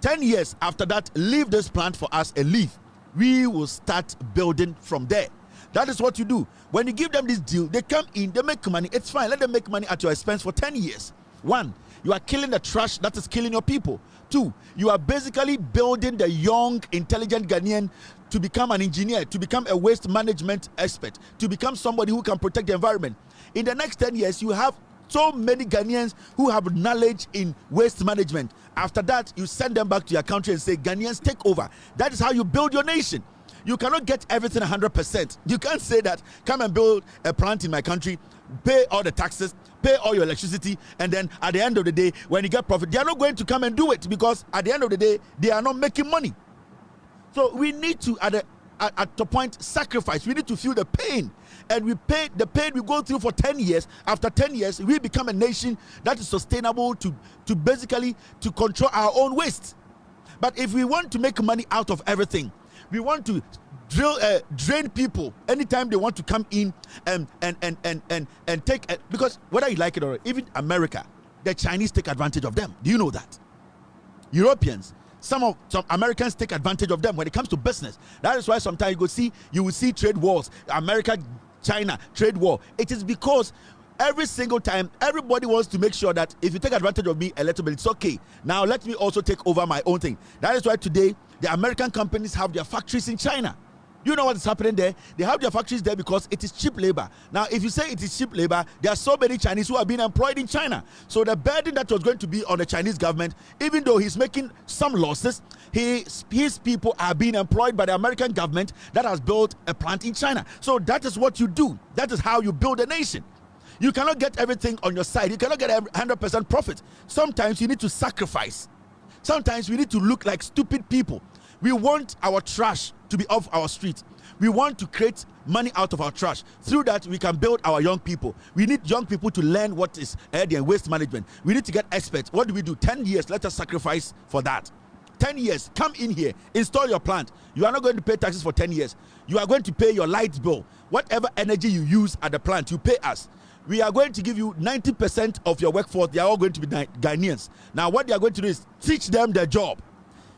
10 years after that, leave this plant for us and leave. We will start building from there. That is what you do. When you give them this deal, they come in, they make money. It's fine. Let them make money at your expense for 10 years. 1, you are killing the trash that is killing your people. 2, you are basically building the young, intelligent Ghanaian to become an engineer, to become a waste management expert, to become somebody who can protect the environment. In the next 10 years, you have so many Ghanaians who have knowledge in waste management. After that, you send them back to your country and say, Ghanaians, take over. That is how you build your nation. You cannot get everything 100%. You can't say that, come and build a plant in my country, pay all the taxes, pay all your electricity, and then at the end of the day, when you get profit, they are not going to come and do it because at the end of the day, they are not making money. So we need to, at the point, sacrifice. We need to feel the pain. And we pay the pain we go through for 10 years. After 10 years, we become a nation that is sustainable to basically to control our own waste. But if we want to make money out of everything, we want to drain people anytime they want to come in and take because whether you like it or not, even America, the Chinese take advantage of them. Do you know that? Europeans, some Americans take advantage of them when it comes to business. That is why sometimes you will see trade wars, America, China trade war. It is because every single time everybody wants to make sure that if you take advantage of me a little bit, it's okay. Now let me also take over my own thing. That is why today the American companies have their factories in China. You know what is happening there? They have their factories there because it is cheap labor. Now, if you say it is cheap labor, there are so many Chinese who are being employed in China. So the burden that was going to be on the Chinese government, even though he's making some losses, his people are being employed by the American government that has built a plant in China. So that is what you do. That is how you build a nation. You cannot get everything on your side. You cannot get 100% profit. Sometimes you need to sacrifice. Sometimes we need to look like stupid people. We want our trash to be off our street. We want to create money out of our trash. Through that, we can build our young people. We need young people to learn what is waste management. We need to get experts. What do we do? 10 years, let us sacrifice for that. 10 years. Come in here, install your plant. You are not going to pay taxes for 10 years. You are going to pay your light bill. Whatever energy you use at the plant, you pay us. We are going to give you 90% of your workforce. They are all going to be Ghanaians. Now, what they are going to do is teach them their job.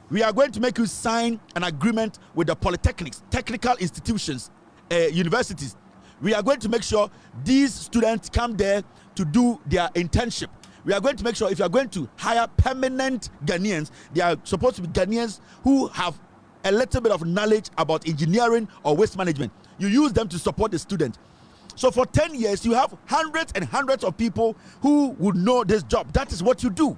We are going to make you sign an agreement with the polytechnics, technical institutions, universities. We are going to make sure these students come there to do their internship. We are going to make sure if you are going to hire permanent Ghanaians, they are supposed to be Ghanaians who have a little bit of knowledge about engineering or waste management. You use them to support the student. So for 10 years, you have hundreds and hundreds of people who would know this job. That is what you do.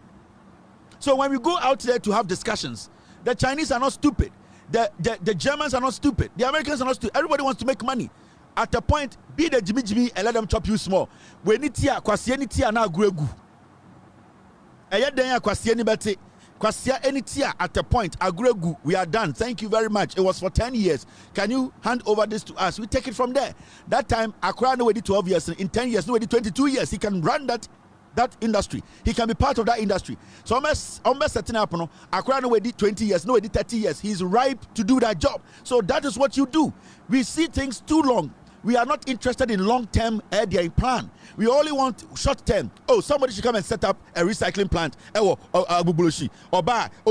So when we go out there to have discussions, the Chinese are not stupid. The Germans are not stupid. The Americans are not stupid. Everybody wants to make money. At a point, be the Jimmy and let them chop you small. When it's here, na gregu. At a point, agregu, we are done. Thank you very much. It was for 10 years. Can you hand over this to us? We take it from there. That time, Accra no 12 years. In 10 years, no 22 years. He can run that industry. He can be part of that industry. So almost setting up, no, Accra no 20 years, no 30 years. He's ripe to do that job. So that is what you do. We see things too long. We are not interested in long-term plan. We only want short-term. Oh, somebody should come and set up a recycling plant. Or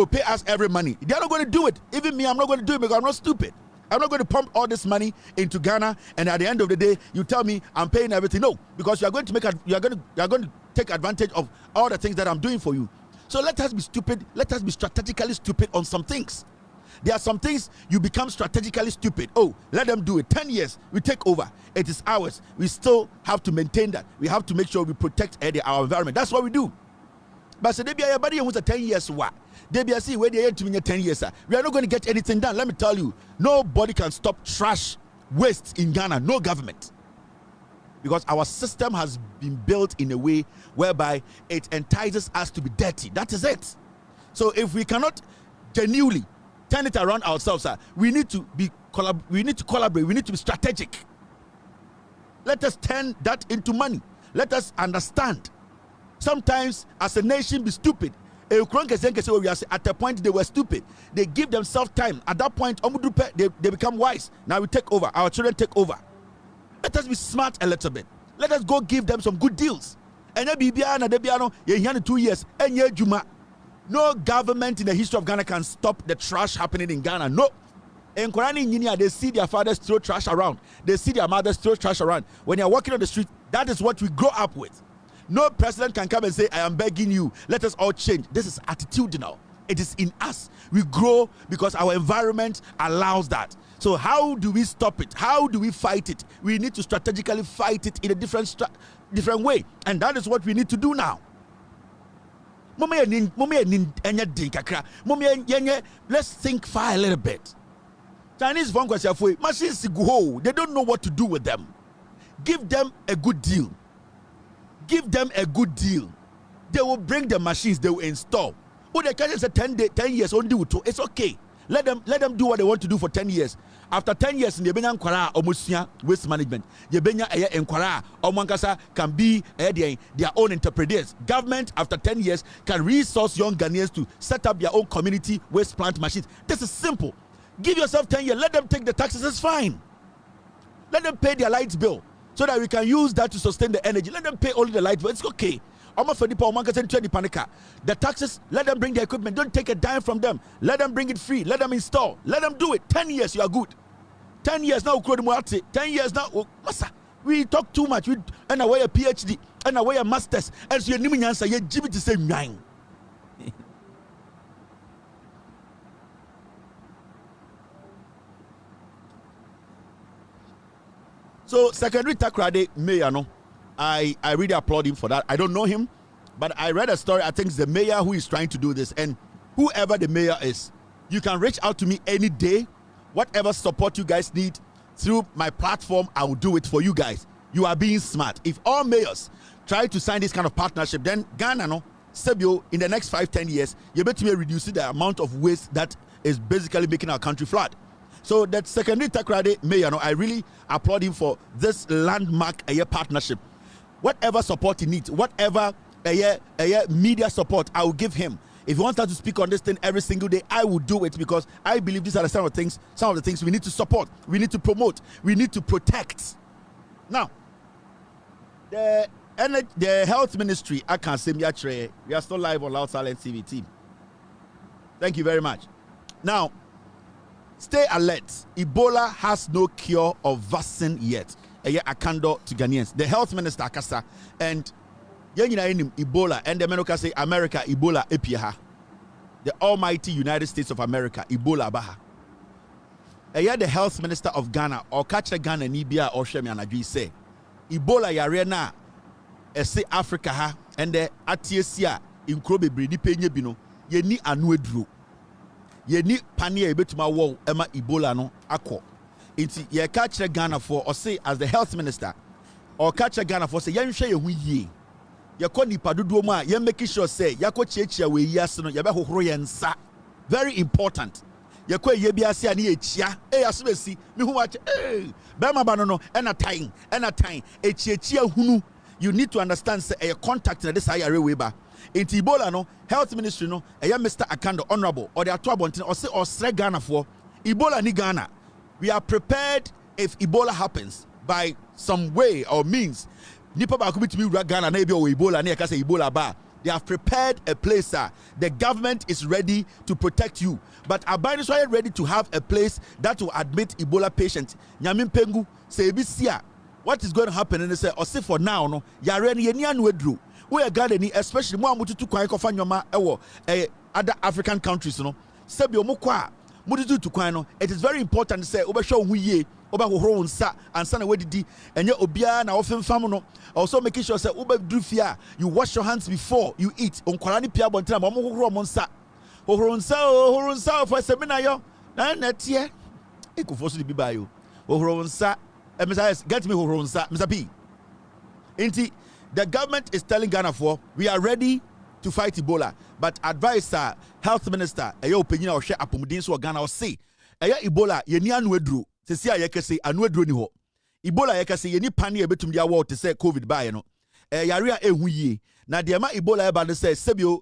pay us every money. They are not going to do it. Even me, I'm not going to do it because I'm not stupid. I'm not going to pump all this money into Ghana, and at the end of the day, you tell me I'm paying everything. No, because you are going to take advantage of all the things that I'm doing for you. So let us be stupid. Let us be strategically stupid on some things. There are some things you become strategically stupid. Oh, let them do it. 10 years, we take over. It is ours. We still have to maintain that. We have to make sure we protect our environment. That's what we do. But so everybody who's 10 years, what? They be see where they are to 10 years. We are not going to get anything done. Let me tell you, nobody can stop trash waste in Ghana. No government. Because our system has been built in a way whereby it entices us to be dirty. That is it. So if we cannot genuinely turn it around ourselves, we need to collaborate. We need to be strategic. Let us turn that into money. Let us understand. Sometimes, as a nation, be stupid. At the point they were stupid. They give themselves time. At that point, they become wise. Now we take over. Our children take over. Let us be smart a little bit. Let us go give them some good deals. And 2 years. No government in the history of Ghana can stop the trash happening in Ghana. No. In Korani, they see their fathers throw trash around. They see their mothers throw trash around. When you're walking on the street, that is what we grow up with. No president can come and say, I am begging you, let us all change. This is attitudinal. It is in us. We grow because our environment allows that. So how do we stop it? How do we fight it? We need to strategically fight it in a different way. And that is what we need to do now. Let's think far a little bit. Chinese machines go, they don't know what to do with them. Give them a good deal. Give them a good deal. They will bring the machines, they will install. But they can't say 10 years only. It's okay. Let them do what they want to do for 10 years. After 10 years, in the waste management, can be their own interpreters. Government, after 10 years, can resource young Ghanaians to set up their own community waste plant machines. This is simple. Give yourself 10 years. Let them take the taxes. It's fine. Let them pay their light bill so that we can use that to sustain the energy. Let them pay only the light bill. It's okay. The taxes, let them bring the equipment. Don't take a dime from them. Let them bring it free. Let them install. Let them do it. 10 years, you are good. 10 years now, 10 years now, we talk too much. And away a PhD, and away a master's, and so you're answer, you're to say nine. So, Secretary Takrade Mayor, I really applaud him for that. I don't know him, but I read a story. I think it's the mayor who is trying to do this. And whoever the mayor is, you can reach out to me any day. Whatever support you guys need through my platform, I will do it for you guys. You are being smart. If all mayors try to sign this kind of partnership, then Ghana, Sebio, in the next 5-10 years, you're better to reduce the amount of waste that is basically making our country flood. So that Secondary Takrade Mayor, I really applaud him for this landmark partnership. Whatever support he needs, whatever media support I will give him. If you want us to speak on this thing every single day, I will do it, because I believe these are some of the things we need to support, we need to promote, we need to protect. Now, the health ministry, I can't say we are still live on Loud Silent TV team. Thank you very much. Now, stay alert. Ebola has no cure or vaccine yet. Akando to Ghanaians. The health minister Akasa and Ebola and the America say America Ebola epiha. The almighty United States of America Ebola baha. The health minister of Ghana or catch Ghana Nibia or Shemi Anadri say Ebola yarena ese Africa ha and the atiesia in Krobe Bridi Penye Bino ye ni anuedru ye ni pania ebetuma wo ema Ebola no akọ inti ye catch Ghana for or say as the health minister or catch Ghana for say yenhwe ye hu yie ye kọ nipa dodo mu a ye make sure say yakọ chiachia we yiase no ye be hohoro ye nsa. Very important. Ye kọ ye biase ani ye chia asebesi me hu wache be ma ba no ena time e chiachia hunu. You need to understand say a contact na this ayare we ba inti Ebola no health ministry no Mr. Akando honorable or the atoabontin or say or sre Ghana for Ebola ni Ghana. We are prepared if Ebola happens by some way or means. Nipa ba kubi timi Ghana na ebi o Ebola na yaka say Ebola ba. They have prepared a place, sir. The government is ready to protect you. But Abani is ready to have a place that will admit Ebola patients. Nyamin pengu say ebisia. What is going to happen? And they say, or say for now, no, yare ni anu edru. We are Ghanaian, especially more mutu kwa iko fanyoma ewo other African countries, no. Sebi omukwa mutu tu kwa no. It is very important to say oba show huye oba hohoro unsa ansa na wedidi enye obia na ofem fam no. Also making sure say oba drufia you wash your hands before you eat. Onkwala ni pia bontina ma hohoro monsa. Hohoro unsa for semina yo. Na netie. Ekufosu di bibayo. Hohoro unsa. Get me hohronsa, Mr. P. Inti, the government is telling Ghana for we are ready to fight Ebola, but advisor, health minister, opinion or share apomudin so Ghana or say, Ebola, ye ni anuedru, se si ayekese anuedru ni ho. Ebola yekese ye ni pani ebetum dia wo to say COVID ba no. Yare a ehu yie. Na de ma Ebola eba no say sebio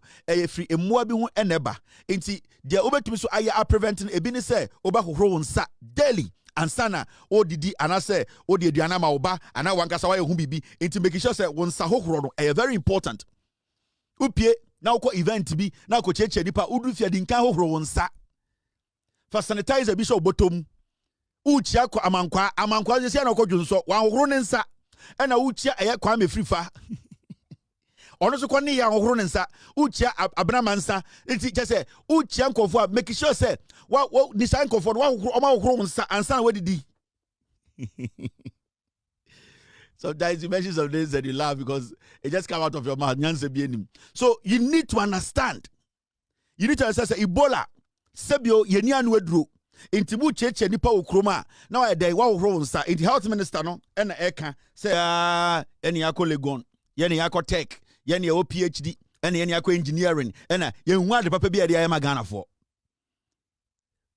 free emmoa bi ho eneba. Inti de obetum so aye a preventing ebi ni say oba hohro nsa daily. Ansana o didi anase o di aduana ma oba ana wankasa wa hu bibi enti make sure say won sa hohoro no very important. Upie na uko event bi na ko cheche nipa udu fia di nkan hohoro won sa fa sanitizer bi so botom uchia ko amankwa je sia na ko dwonso wa hohoro ne nsa na uchia kwa me frifa ono so ko ne ya hohoro ne nsa uchia abnama nsa enti je say uchia nkofo make sure say what design comfort what and what did he sometimes you mention some things and you laugh because it just come out of your mouth. So you need to understand Ebola sebio yeni anu edru intimu cheche nipa ukroma now I dey wa nsa in the health minister no na eka say eni yako legon yeni yako tech yeni o PhD yeni yako engineering na yenhu ade papa bi ade ayema Ghana for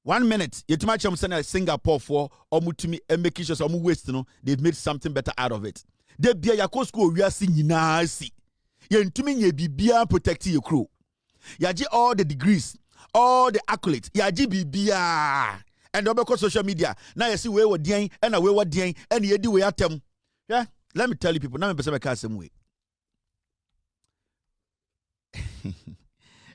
1 minute, you too much Singapore for omutumi and making sure some waste, no, they've made something better out of it. They be a school we are seeing nasi. Yen to me ye be protecting your crew. Yaji all the degrees, all the accolades, yaji be and over social media. Now you see where we're doing and where we're doing and you do we at them. Yeah, let me tell you people, now I'm the same way.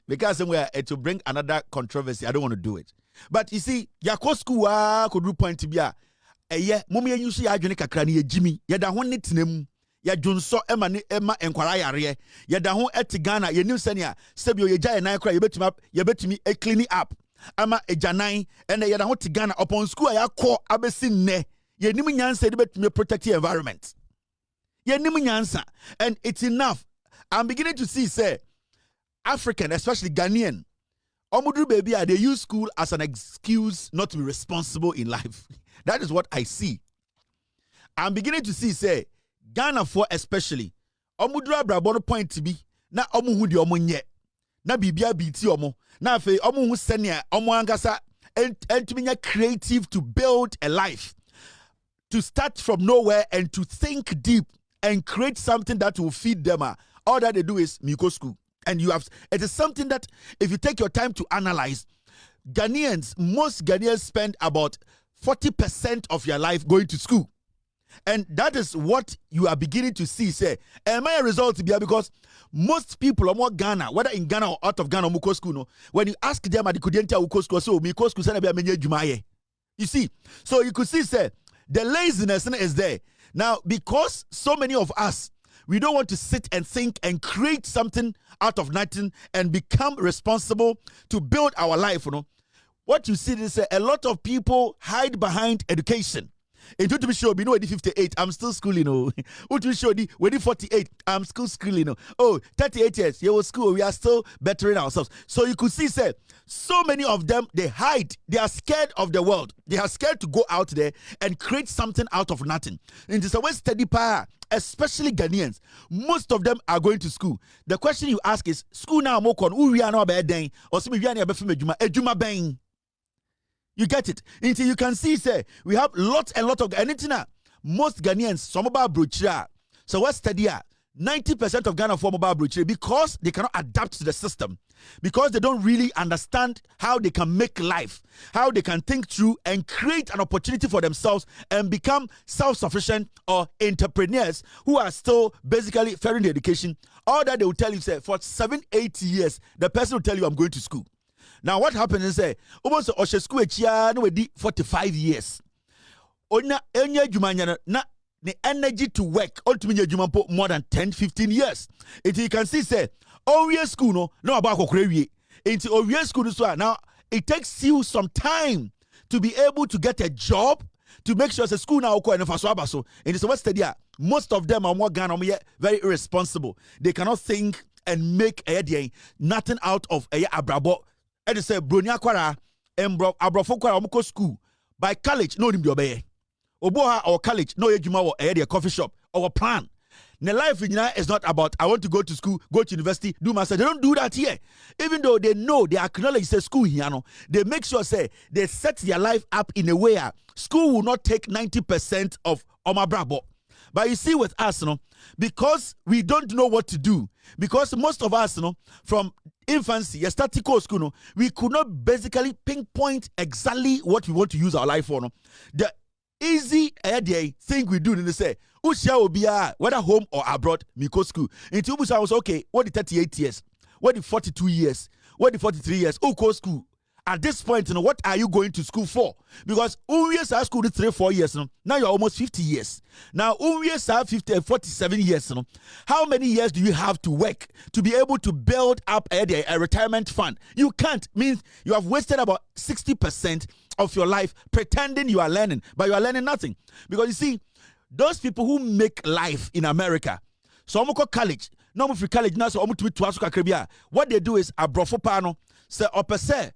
Because somewhere to bring another controversy, I don't want to do it. But you see, Yakosku could do point to be a yeah, Mummy, you see, I join a Jimmy, yada one nit name, ya Junso Emma enquire, yada home at Ghana, your new senior, Sebio, your giant I cry, you bet me a cleaning up. Ama a janine, and a yada hot Ghana upon school, I call Abesin ne, ye Niminyan said, bet me protect the environment. Ye Niminyansa, and it's enough. I'm beginning to see, say, African, especially Ghanaian, Omudru baby, they use school as an excuse not to be responsible in life. That is what I see. I'm beginning to see, say, Ghana for especially, Omudru abrabono point to be, na omu hudi omu nye, na bibia biti omu, na fe omu hu senya, omu angasa, and to be creative to build a life, to start from nowhere and to think deep and create something that will feed them. All that they do is Miko school. And it is something that if you take your time to analyze, most Ghanaians spend about 40% of your life going to school. And that is what you are beginning to see. Say, am I a result to be because most people are more Ghana, whether in Ghana or out of Ghana, muko school, no. When you ask them at the Kudienta uko school, so me school say be amenye jumaye. You see, so you could see say the laziness is there. Now, because so many of us, we don't want to sit and think and create something out of nothing and become responsible to build our life. You know, what you see is a lot of people hide behind education. And to be sure, we know 58, I'm still schooling. Oh, to be sure, when 48, I'm still schooling. Oh, 38 years, you were school, we are still bettering ourselves. So you could see, say, so many of them, they hide. They are scared of the world. They are scared to go out there and create something out of nothing. And it's a way steady power, especially Ghanaians. Most of them are going to school. The question you ask is, school now, mokon, we are not bad day, or some of you are ejuma bang. You get it? Until you can see, say, we have lots and lots of anything. Most Ghanaians, some mobile brochure. So what's study? 90% of Ghana for mobile brochure because they cannot adapt to the system, because they don't really understand how they can make life, how they can think through and create an opportunity for themselves and become self-sufficient or entrepreneurs who are still basically failing the education. All that they will tell you, say, for 7-8 years, the person will tell you, I'm going to school. Now, what happens is, almost Oshe school no 45 years. Onya jumanya na the energy to work ultimately jumampo more than 10-15 years. It you can see say owie school no about kokrewie. Into owie school so now it takes you some time to be able to get a job, to make sure the school now ko enfaso abaso. And it's what study. Most of them are more Ghana very irresponsible. They cannot think and make nothing out of a abrabo. And say bronya kwara embro abrofo kwara omko school by college no nim de obeye oboha or college no ejuma wo e coffee shop or plan. The life is not about I want to go to school, go to university, do master. They don't do that here. Even though they know, they acknowledge the school here, no, they make sure say they set their life up in a way school will not take 90% of Oma Brabo. But you see with us, because we don't know what to do, because most of us, from infancy, a static school, we could not basically pinpoint exactly what we want to use our life for. The easy thing we do is say, Usha will be whether home or abroad, Miko school. Until Usha was okay, what the 38 years, what the 42 years, what the 43 years, Uko school. At this point, what are you going to school for? Because years are school 3-4 years, now you're almost 50 yees. Now, years are 47 years. How many years do you have to work to be able to build up a retirement fund? You can't. Means you have wasted about 60% of your life pretending you are learning, but you are learning nothing. Because you see, those people who make life in America, so I'm college, no free college now, so I'm to what they do is a brofopano, say opese.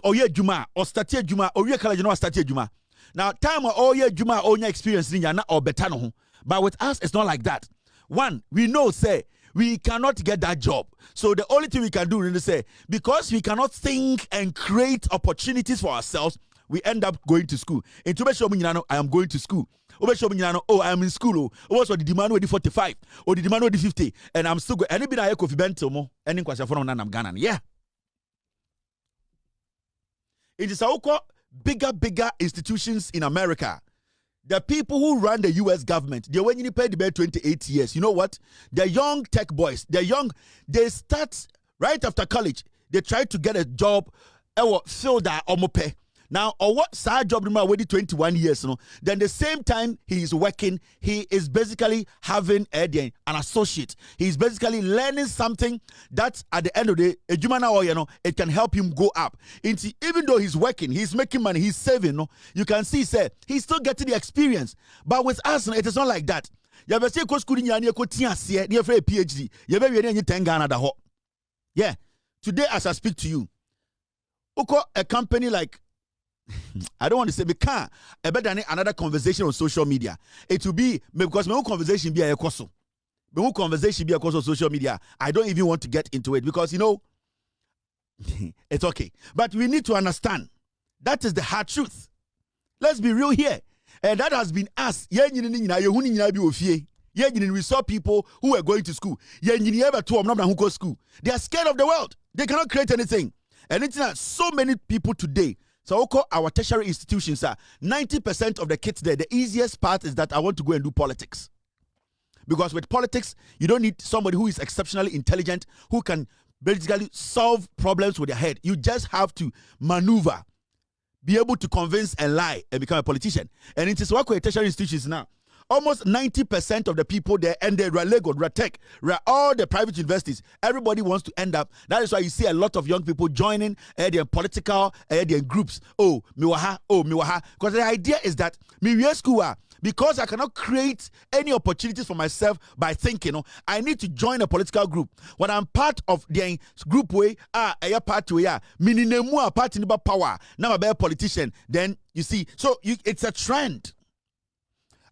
Or ye juma or start juma or ye college no start juma. Now time or ye juma or experience in or betano. But with us it's not like that. One, we know say we cannot get that job. So the only thing we can do is say because we cannot think and create opportunities for ourselves, we end up going to school. In Tubesho I am going to school. Oh, I am in school. Oh, what's the demand with the 45 or the demand with the 50, and I'm still going. Anybody I could be bent to more. Any question for I'm Ghana. Yeah. It is our bigger institutions in America. The people who run the U.S. government, they when you pay the bed 28 years. You know what? The young tech boys, they start right after college. They try to get a job, fill that omope. Now, or what side job already 21 years, then the same time he is working, he is basically having an associate. He's basically learning something that at the end of the day, it can help him go up. Even though he's working, he's making money, he's saving, you can see, he's still getting the experience. But with us, it is not like that. You have school PhD. Yeah. Today, as I speak to you, a company like I don't want to say better than another conversation on social media. It will be because my own conversation be a course. My own conversation be a course on social media. I don't even want to get into it because it's okay. But we need to understand that is the hard truth. Let's be real here. And that has been us. We saw people who were going to school. They are scared of the world. They cannot create anything. And it's not so many people today. So our tertiary institutions are 90% of the kids there. The easiest part is that I want to go and do politics. Because with politics, you don't need somebody who is exceptionally intelligent, who can basically solve problems with their head. You just have to maneuver, be able to convince and lie and become a politician. And it is what tertiary institutions now. Almost 90% of the people there, and they are Lagos, Tech, all the private universities, everybody wants to end up. That is why you see a lot of young people joining their political their groups. Oh, miwaha. Because the idea is that because I cannot create any opportunities for myself by thinking, I need to join a political group. When I'm part of the group way, a party way, meaning party about power, now I'm a politician. Then you see, it's a trend.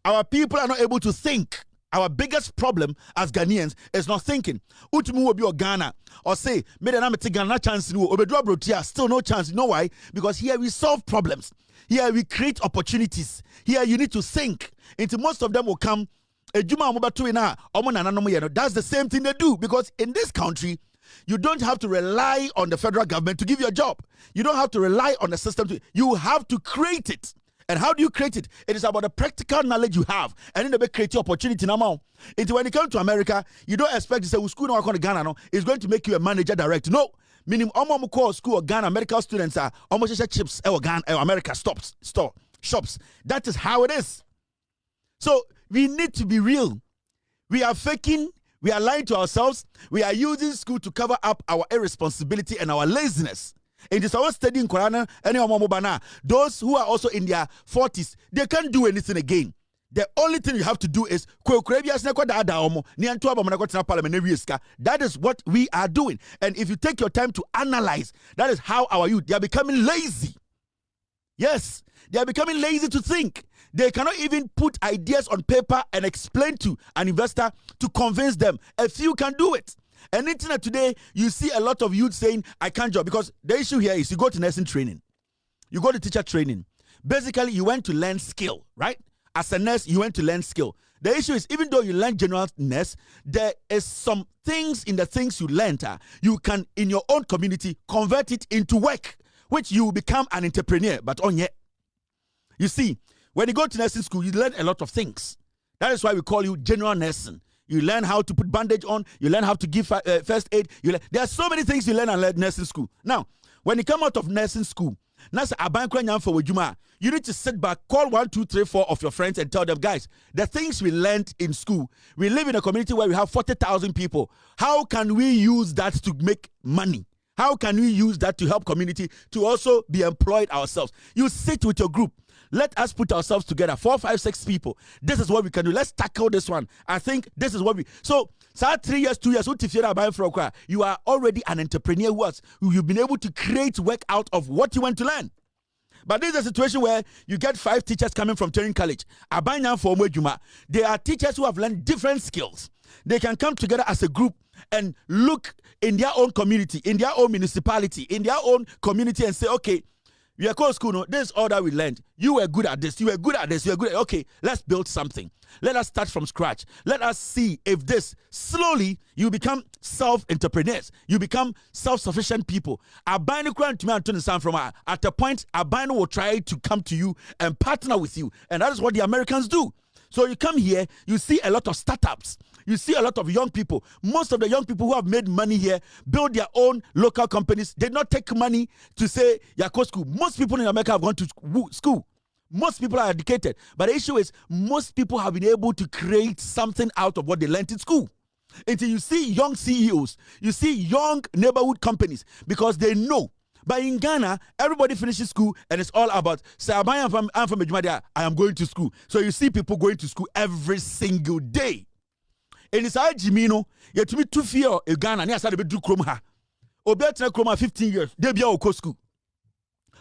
Our people are not able to think. Our biggest problem as Ghanaians is not thinking. Utumu will be or Ghana or say, Ghana chance still no chance. You know why? Because here we solve problems. Here we create opportunities. Here you need to think. Into most of them will come. That's the same thing they do, because in this country, you don't have to rely on the federal government to give you a job. You don't have to rely on the system. You have to create it. And how do you create it? It is about the practical knowledge you have. And then they create your opportunity now. When you come to America, you don't expect to say, well, school now going to Ghana, no, it's going to make you a manager direct. No. Meaning, school or Ghana, medical students are almost chips, Ghana, America shops. That is how it is. So we need to be real. We are faking. We are lying to ourselves. We are using school to cover up our irresponsibility and our laziness. It is our studying Quran, and those who are also in their 40s, they can't do anything again. The only thing you have to do is that is what we are doing. And if you take your time to analyze, that is how our youth, they are becoming lazy. Yes, they are becoming lazy to think. They cannot even put ideas on paper and explain to an investor to convince them. A few can do it. And internet today, you see a lot of youth saying, I can't job. Because the issue here is you go to nursing training. You go to teacher training. Basically, you went to learn skill, right? As a nurse, you went to learn skill. The issue is, even though you learn general nurse, there is some things in the things you learned, you can, in your own community, convert it into work, which you will become an entrepreneur, but on yet. You see, when you go to nursing school, you learn a lot of things. That is why we call you general nursing. You learn how to put bandage on. You learn how to give first aid. There are so many things you learn at nursing school. Now, when you come out of nursing school, you need to sit back, call 1, 2, 3, 4 of your friends and tell them, guys, the things we learned in school, we live in a community where we have 40,000 people. How can we use that to make money? How can we use that to help community to also be employed ourselves? You sit with your group. Let us put ourselves together, 4, 5, 6 people. This is what we can do. Let's tackle this one. I think this is what we... So, 3 years, 2 years, you are already an entrepreneur who you've been able to create work out of what you want to learn. But this is a situation where you get 5 teachers coming from training college. They are teachers who have learned different skills. They can come together as a group and look in their own community, in their own municipality, in their own community and say, okay, we are called school, no, this is all that we learned. You were good at this, you were good at this, you were good at okay, let's build something. Let us start from scratch. Let us see if this, slowly, you become self-entrepreneurs. You become self-sufficient people. Abino from at a point, Abino will try to come to you and partner with you. And that is what the Americans do. So you come here, you see a lot of startups. You see a lot of young people. Most of the young people who have made money here build their own local companies. They not take money to say, Yako school. Most people in America have gone to school. Most people are educated. But the issue is, most people have been able to create something out of what they learned in school. Until you see young CEOs, you see young neighborhood companies, because they know. But in Ghana, everybody finishes school and it's all about, say, I'm from Ejumada, I am going to school. So you see people going to school every single day. And it's our Jimino, yet to me 2 fear in Ghana, and I started to do Chroma. Obetra Chroma 15 years, they be our school.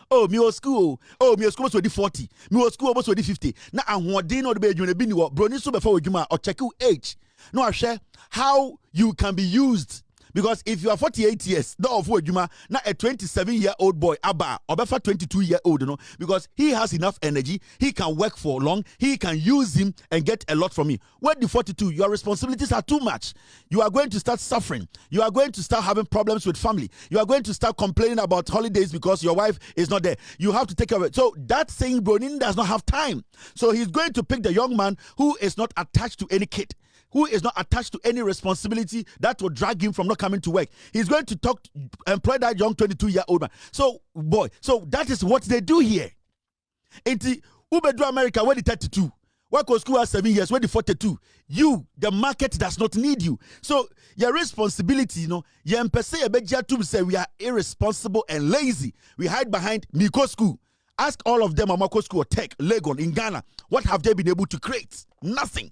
Oh, me was school. Oh, me was school was 40. Me was school was 50. Now I'm one day not be you be brony so before you or check your age. No, I share how you can be used. Because if you are 48 years, no of Juma, not a 27-year-old boy, Abba, or 22-year-old, you know, because he has enough energy, he can work for long, he can use him and get a lot from me. When the 42, your responsibilities are too much. You are going to start suffering. You are going to start having problems with family. You are going to start complaining about holidays because your wife is not there. You have to take care of it. So that saying, Bronin does not have time. So he's going to pick the young man who is not attached to any kid, who is not attached to any responsibility that will drag him from not coming to work. He's going to employ that young 22-year-old man. So, boy, so that is what they do here. In the Ubedu America, where the 32, work for school at 7 years, where the 42, you, the market does not need you. So, your responsibility, you know, say we are irresponsible and lazy. We hide behind Miko School. Ask all of them, Amako School, Tech, Legon, in Ghana, what have they been able to create? Nothing.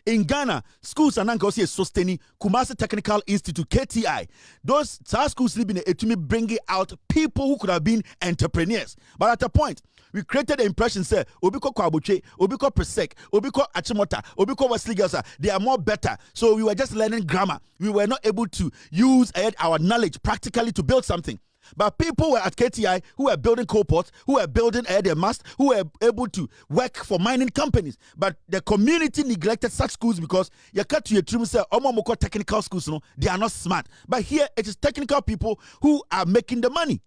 In Ghana, schools are not sustaining Kumasi Technical Institute, KTI. Those schools have been bringing out people who could have been entrepreneurs. But at a point, we created the impression, say, Obiko Kwabuche, Obiko Presek, Obiko Achimota, Obiko Wesley Gelsa, they are more better. So we were just learning grammar. We were not able to use our knowledge practically to build something. But people were at KTI who were building coal ports, who were building their mast, who were able to work for mining companies. But the community neglected such schools because you cut to your trim say, Omomoko technical schools, no, they are not smart. But here it is technical people who are making the money.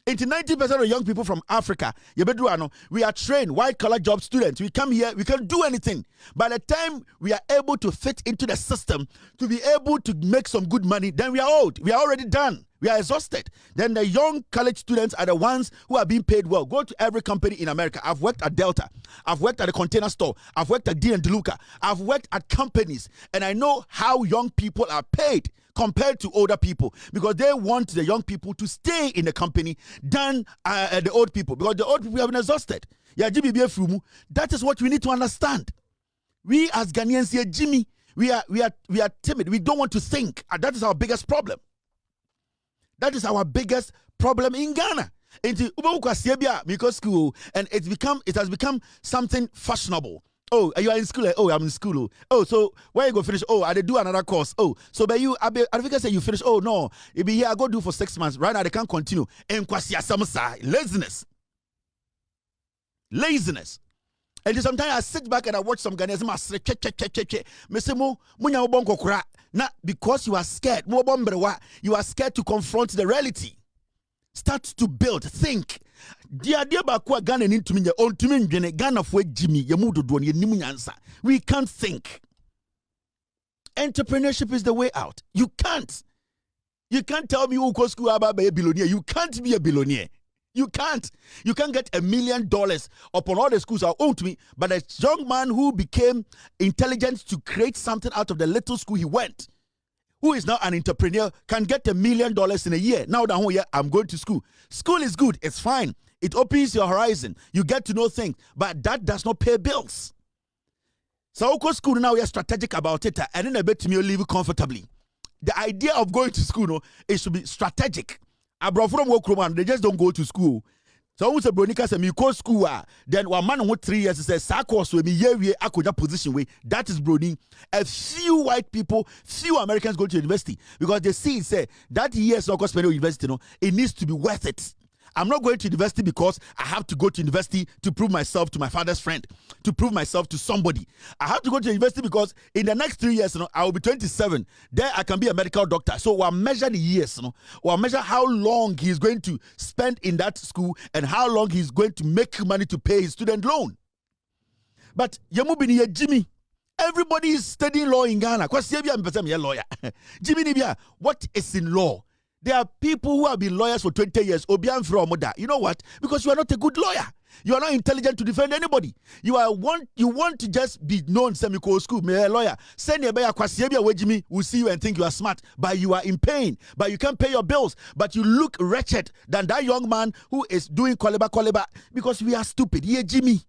90% of young people from Africa, we are trained, white-collar job students. We come here, we can do anything. By the time we are able to fit into the system, to be able to make some good money, then we are old. We are already done. We are exhausted. Then the young college students are the ones who are being paid well. Go to every company in America. I've worked at Delta. I've worked at a container store. I've worked at D and DeLuca. I've worked at companies. And I know how young people are paid compared to older people, because they want the young people to stay in the company than the old people, because the old people have been exhausted. That is what we need to understand. We as Ghanaians here, Jimmy, we are timid. We don't want to think. And that is our biggest problem. That is our biggest problem in Ghana. And it has become something fashionable. Oh, you are in school? Oh, I'm in school. Oh, so where you go finish? Oh, I do another course. Oh, so by you, I think I say you finish. Oh no, you be here. I go do for 6 months. Right now they can't continue. Laziness. And sometimes I sit back and I watch some Ghanaians. Not because you are scared. You are scared to confront the reality. Start to build, think. We can't think. Entrepreneurship is the way out. You can't tell me who goes school about be a billionaire. You can't be a billionaire. You can't get $1 million upon all the schools are owned to me. But a young man who became intelligent to create something out of the little school he went, who is now an entrepreneur, can get $1 million in a year. Now that whole year, I'm going to school. School is good. It's fine. It opens your horizon. You get to know things. But that does not pay bills. So school now, we are strategic about it. And then a bit to me live comfortably. The idea of going to school is to be strategic. I brought from work room, they just don't go to school. So who's a bronica say me go school, then one man who 3 years says Sakos will be here akuja position way. That is broading. A few white people, few Americans go to university because they see it say that year's not spend university, it needs to be worth it. I'm not going to university because I have to go to university to prove myself to my father's friend, to prove myself to somebody. I have to go to university because in the next 3 years, I will be 27. Then I can be a medical doctor. So we'll measure the years, we'll measure how long he's going to spend in that school and how long he's going to make money to pay his student loan. But Yamubini Jimmy, everybody is studying law in Ghana. Lawyer. Jimmy Nibia, what is in law? There are people who have been lawyers for 20 years. You know what? Because you are not a good lawyer. You are not intelligent to defend anybody. You want to just be known semi-co school, me a lawyer. Send your Jimmy will see you and think you are smart, but you are in pain, but you can't pay your bills, but you look wretched than that young man who is doing koleba because we are stupid. Yeah, Jimmy.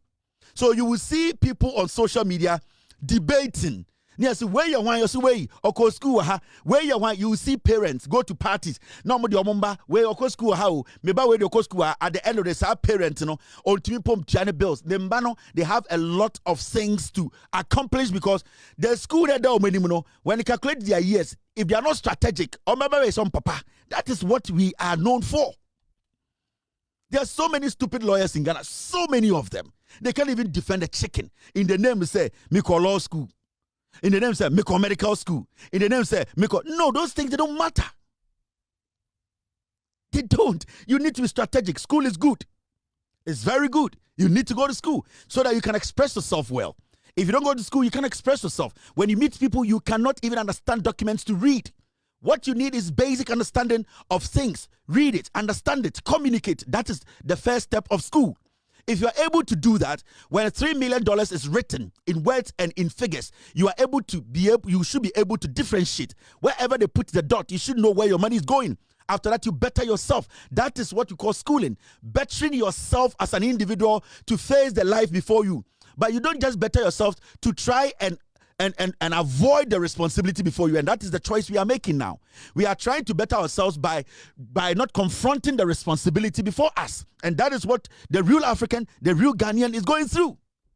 So you will see people on social media debating Yes, where you want you way or go school where you want you see parents go to parties. No more the omumba where you go school how maybe where you go school at the end of the day parents ultimate pump channel bills. They have a lot of things to accomplish because the school that when they calculate their years, if they are not strategic or maybe some papa, that is what we are known for. There are so many stupid lawyers in Ghana, so many of them. They can't even defend a chicken. In the name say Miko Law School. In the name say Miko Medical School. In the name say Miko. No, those things, they don't matter. They don't. You need to be strategic. School is good. It's very good. You need to go to school so that you can express yourself well. If you don't go to school, you can't express yourself. When you meet people, you cannot even understand documents to read. What you need is basic understanding of things. Read it, understand it, communicate. That is the first step of school. If you are able to do that, when $3 million is written in words and in figures, you should be able to differentiate. Wherever they put the dot, you should know where your money is going. After that, you better yourself. That is what you call schooling. Bettering yourself as an individual to face the life before you. But you don't just better yourself to try and avoid the responsibility before you. And that is the choice we are making now. We are trying to better ourselves by not confronting the responsibility before us. And that is what the real African, the real Ghanaian is going through.